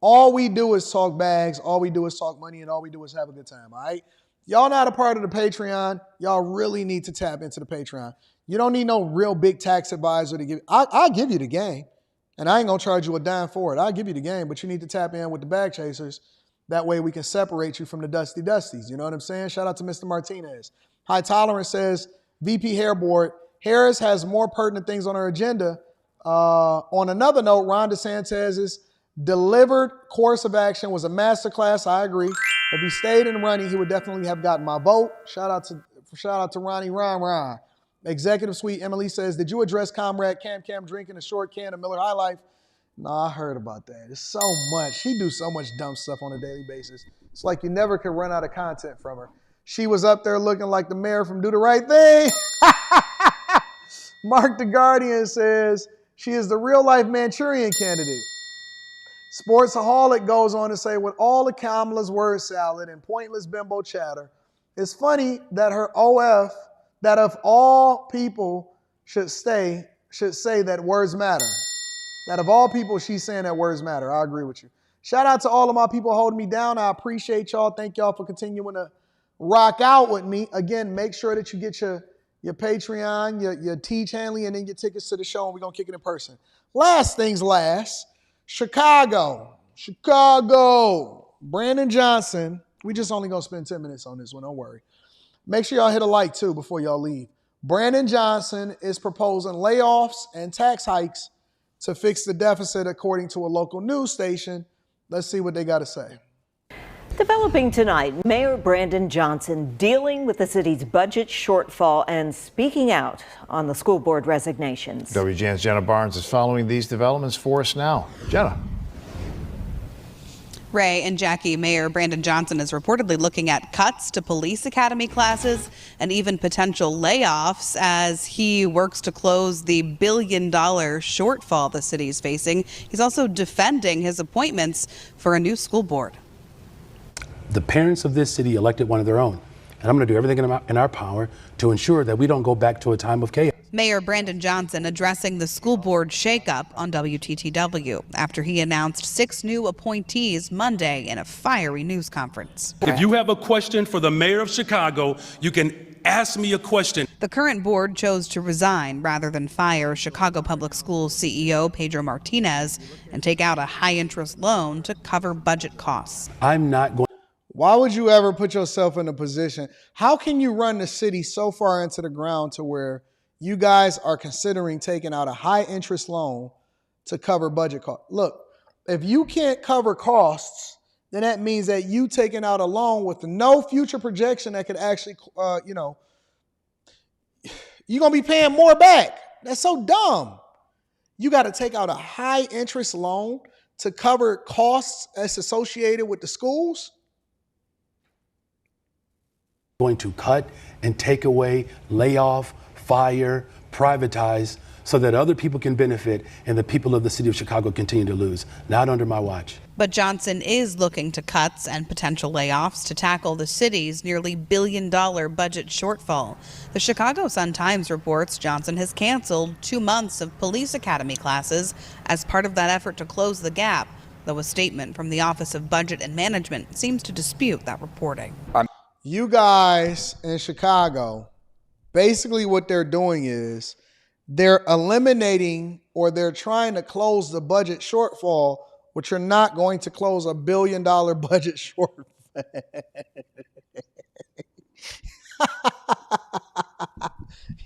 All we do is talk bags. All we do is talk money, and all we do is have a good time, all right? Y'all not a part of the Patreon, y'all really need to tap into the Patreon. You don't need no real big tax advisor to give. I'll give you the game, and I ain't going to charge you a dime for it. I'll give you the game, but you need to tap in with the bag chasers. That way we can separate you from the dusty dusties. You know what I'm saying? Shout out to Mr. Martinez. High Tolerance says, VP Hair Board, Harris has more pertinent things on her agenda. On another note, Ron DeSantis's delivered course of action was a masterclass. I agree. If he stayed in running, he would definitely have gotten my vote. Shout out to Ronnie Ron. Executive Suite Emily says, did you address Comrade Cam drinking a short can of Miller High Life? No, I heard about that. It's so much. She do so much dumb stuff on a daily basis. It's like you never could run out of content from her. She was up there looking like the mayor from Do the Right Thing. Mark the Guardian says, she is the real-life Manchurian candidate. Sportsaholic goes on to say, with all of Kamala's word salad and pointless bimbo chatter, it's funny that her OF, that of all people should say that words matter. That of all people, she's saying that words matter. I agree with you. Shout out to all of my people holding me down. I appreciate y'all. Thank y'all for continuing to rock out with me. Again, make sure that you get your Patreon, your Tiege Hanley, and then your tickets to the show, and we're going to kick it in person. Last things last, Chicago. Brandon Johnson. We just only going to spend 10 minutes on this one. Don't worry. Make sure y'all hit a like, too, before y'all leave. Brandon Johnson is proposing layoffs and tax hikes to fix the deficit, according to a local news station. Let's see what they got to say. Developing tonight, Mayor Brandon Johnson dealing with the city's budget shortfall and speaking out on the school board resignations. WGN's Jenna Barnes is following these developments for us now. Jenna. Ray and Jackie, Mayor Brandon Johnson is reportedly looking at cuts to police academy classes and even potential layoffs as he works to close the $1 billion shortfall the city is facing. He's also defending his appointments for a new school board. The parents of this city elected one of their own, and I'm going to do everything in our power to ensure that we don't go back to a time of chaos. Mayor Brandon Johnson addressing the school board shakeup on WTTW after he announced 6 new appointees Monday in a fiery news conference. If you have a question for the mayor of Chicago, you can ask me a question. The current board chose to resign rather than fire Chicago Public Schools CEO Pedro Martinez and take out a high-interest loan to cover budget costs. I'm not going. Why would you ever put yourself in a position? How can you run the city so far into the ground to where you guys are considering taking out a high interest loan to cover budget costs? Look, if you can't cover costs, then that means that you taking out a loan with no future projection that could actually, you're going to be paying more back. That's so dumb. You got to take out a high interest loan to cover costs that's associated with the schools. Going to cut and take away, lay off, fire, privatize, so that other people can benefit and the people of the city of Chicago continue to lose. Not under my watch. But Johnson is looking to cuts and potential layoffs to tackle the city's nearly $1 billion budget shortfall. The Chicago Sun-Times reports Johnson has canceled 2 months of police academy classes as part of that effort to close the gap, though a statement from the Office of Budget and Management seems to dispute that reporting. You guys in Chicago, basically what they're doing is they're eliminating or they're trying to close the budget shortfall, which you're not going to close $1 billion budget shortfall.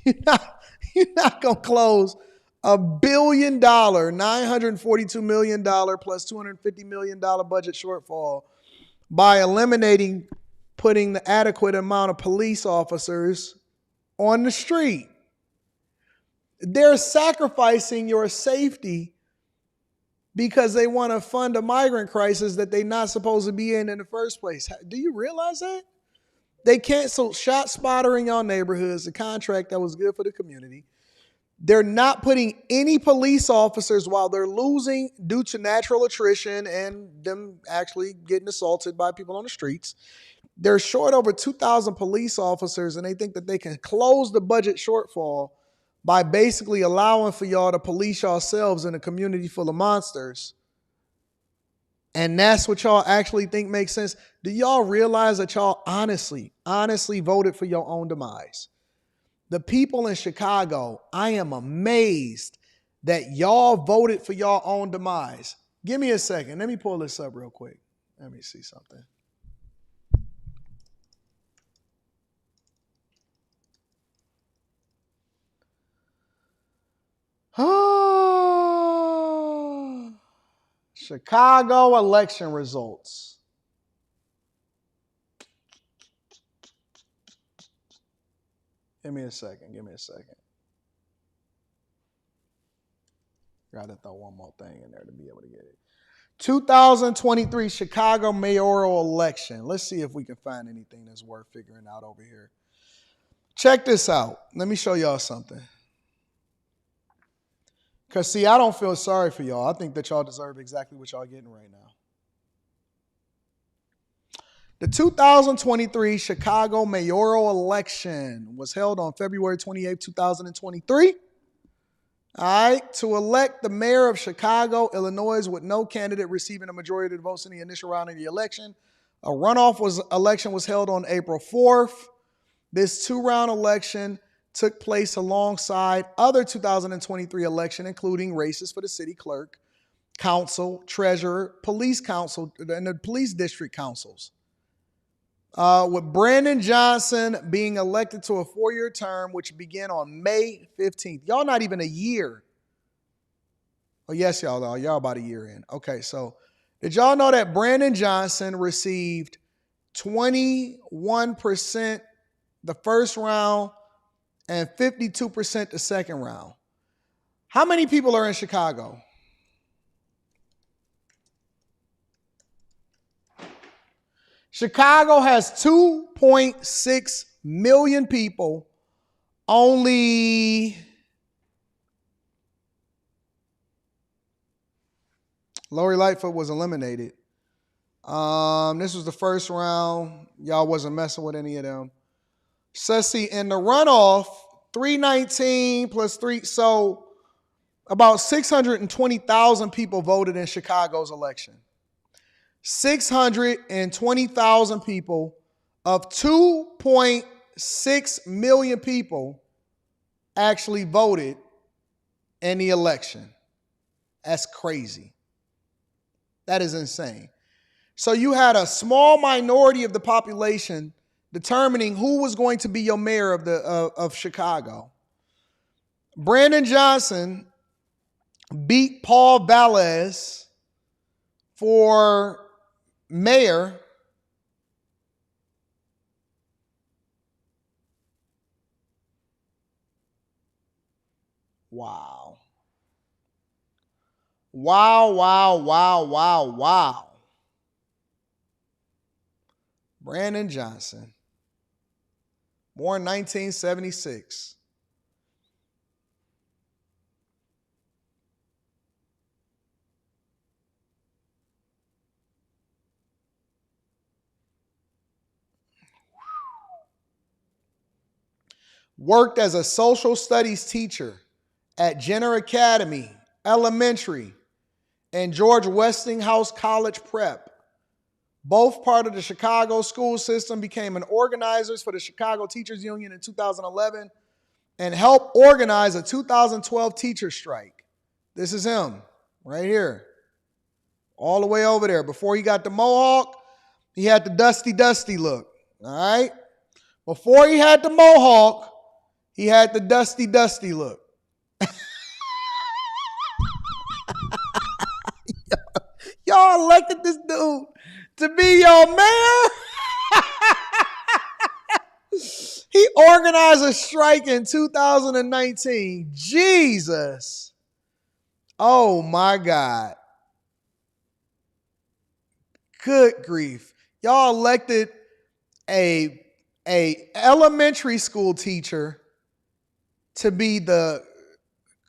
You're not going to close $1 billion, $942 million plus $250 million budget shortfall by eliminating putting the adequate amount of police officers on the street. They're sacrificing your safety because they want to fund a migrant crisis that they're not supposed to be in the first place. Do you realize that? They canceled shot spotter in your neighborhoods, a contract that was good for the community. They're not putting any police officers while they're losing due to natural attrition and them actually getting assaulted by people on the streets. They're short over 2,000 police officers, and they think that they can close the budget shortfall by basically allowing for y'all to police yourselves in a community full of monsters. And that's what y'all actually think makes sense. Do y'all realize that y'all honestly voted for your own demise? The people in Chicago, I am amazed that y'all voted for your own demise. Give me a second. Let me pull this up real quick. Let me see something. Chicago election results. Give me a second. Got to throw one more thing in there to be able to get it. 2023 Chicago mayoral election. Let's see if we can find anything that's worth figuring out over here. Check this out. Let me show y'all something. Because, see, I don't feel sorry for y'all. I think that y'all deserve exactly what y'all getting right now. The 2023 Chicago mayoral election was held on February 28, 2023. All right, to elect the mayor of Chicago, Illinois, with no candidate receiving a majority of the votes in the initial round of the election. A runoff election was held on April 4th. This two-round election took place alongside other 2023 election, including races for the city clerk, council, treasurer, police council, and the police district councils. With Brandon Johnson being elected to a 4-year term, which began on May 15th. Y'all not even a year. Oh, yes, y'all are. Y'all about a year in. Okay, so did y'all know that Brandon Johnson received 21% the first round and 52% the second round? How many people are in Chicago? Chicago has 2.6 million people. Only Lori Lightfoot was eliminated. This was the first round. Y'all wasn't messing with any of them. So let's see, in the runoff, 319 plus 3, so about 620,000 people voted in Chicago's election. 620,000 people of 2.6 million people actually voted in the election. That's crazy. That is insane. So you had a small minority of the population determining who was going to be your mayor of Chicago. Brandon Johnson beat Paul Valles for mayor. Wow. Wow, wow, wow, wow, wow. Brandon Johnson, born 1976. Worked as a social studies teacher at Jenner Academy Elementary and George Westinghouse College Prep. Both part of the Chicago school system, became an organizers for the Chicago Teachers Union in 2011 and helped organize a 2012 teacher strike. This is him right here, all the way over there. Before he got the mohawk, he had the dusty look, all right? Before he had the mohawk, he had the dusty look. Y'all elected this dude to be your mayor. He organized a strike in 2019. Jesus. Oh my God. Good grief. Y'all elected a elementary school teacher to be the,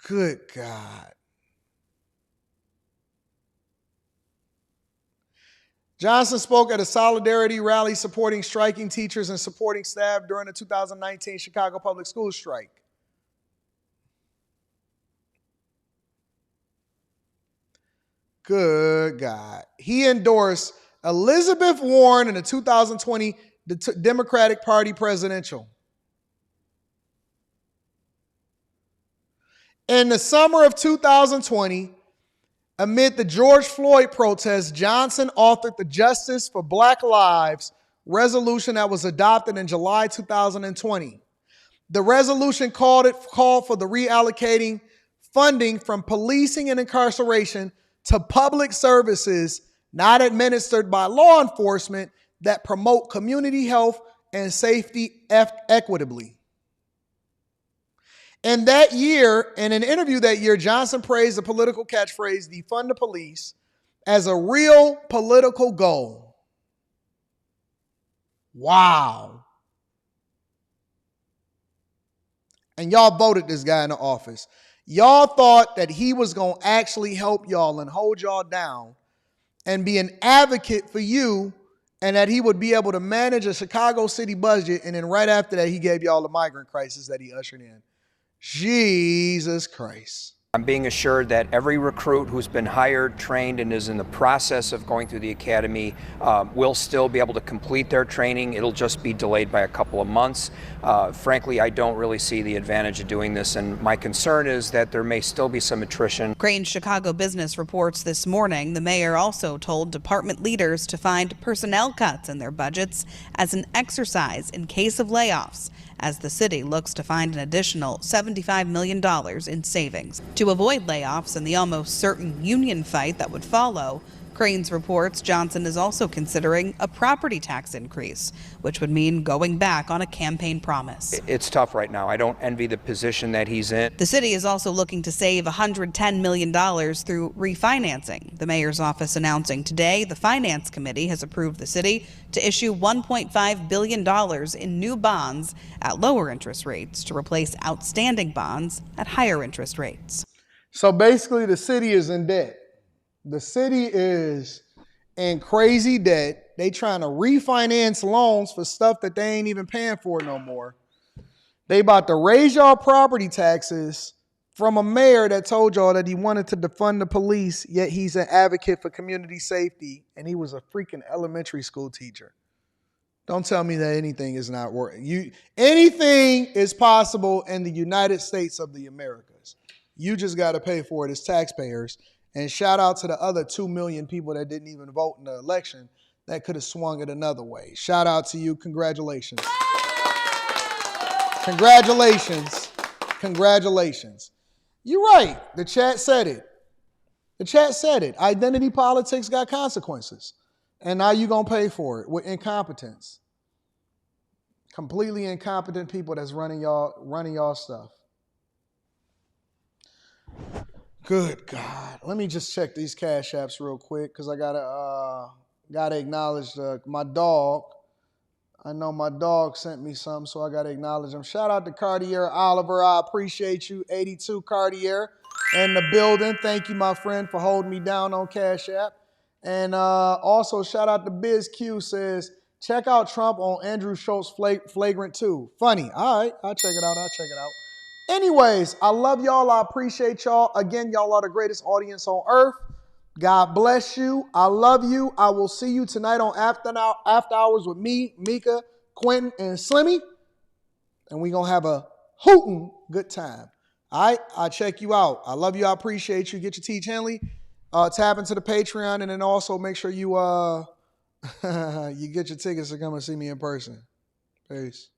good God. Johnson spoke at a solidarity rally supporting striking teachers and supporting staff during the 2019 Chicago Public Schools strike. Good God. He endorsed Elizabeth Warren in the 2020 Democratic Party presidential. In the summer of 2020, amid the George Floyd protests, Johnson authored the Justice for Black Lives resolution that was adopted in July 2020. The resolution called for the reallocating funding from policing and incarceration to public services not administered by law enforcement that promote community health and safety equitably. In that year, in an interview that year, Johnson praised the political catchphrase, defund the police, as a real political goal. Wow. And y'all voted this guy into office. Y'all thought that he was going to actually help y'all and hold y'all down and be an advocate for you, and that he would be able to manage a Chicago city budget, and then right after that, he gave y'all the migrant crisis that he ushered in. Jesus Christ. I'm being assured that every recruit who's been hired, trained, and is in the process of going through the academy will still be able to complete their training. It'll just be delayed by a couple of months. Frankly, I don't really see the advantage of doing this, and my concern is that there may still be some attrition. Crain's Chicago Business reports this morning the mayor also told department leaders to find personnel cuts in their budgets as an exercise in case of layoffs, as the city looks to find an additional $75 million in savings. To avoid layoffs and the almost certain union fight that would follow, Crain's reports Johnson is also considering a property tax increase, which would mean going back on a campaign promise. It's tough right now. I don't envy the position that he's in. The city is also looking to save $110 million through refinancing. The mayor's office announcing today the Finance Committee has approved the city to issue $1.5 billion in new bonds at lower interest rates to replace outstanding bonds at higher interest rates. So basically, the city is in debt. The city is in crazy debt. They trying to refinance loans for stuff that they ain't even paying for no more. They about to raise y'all property taxes from a mayor that told y'all that he wanted to defund the police, yet he's an advocate for community safety, and he was a freaking elementary school teacher. Don't tell me that anything is not working. Anything is possible in the United States of the Americas. You just got to pay for it as taxpayers. And shout out to the other 2 million people that didn't even vote in the election that could have swung it another way. Shout out to you. Congratulations. Congratulations. Congratulations. You're right. The chat said it. The chat said it. Identity politics got consequences. And now you're going to pay for it with incompetence. Completely incompetent people that's running y'all stuff. Good God. Let me just check these Cash Apps real quick because I gotta acknowledge my dog. I know my dog sent me something, so I gotta acknowledge him. Shout out to Cartier Oliver. I appreciate you. 82 Cartier in the building. Thank you, my friend, for holding me down on Cash App. And also shout out to Biz Q says, check out Trump on Andrew Schultz Flagrant 2. Funny. All right, I'll check it out. Anyways, I love y'all. I appreciate y'all. Again, y'all are the greatest audience on earth. God bless you. I love you. I will see you tonight on After Hours with me, Mika, Quentin, and Slimmy. And we're going to have a hootin' good time. All right, I'll check you out. I love you. I appreciate you. Get your Tiege Hanley. Tap into the Patreon, and then also make sure you you get your tickets to come and see me in person. Peace.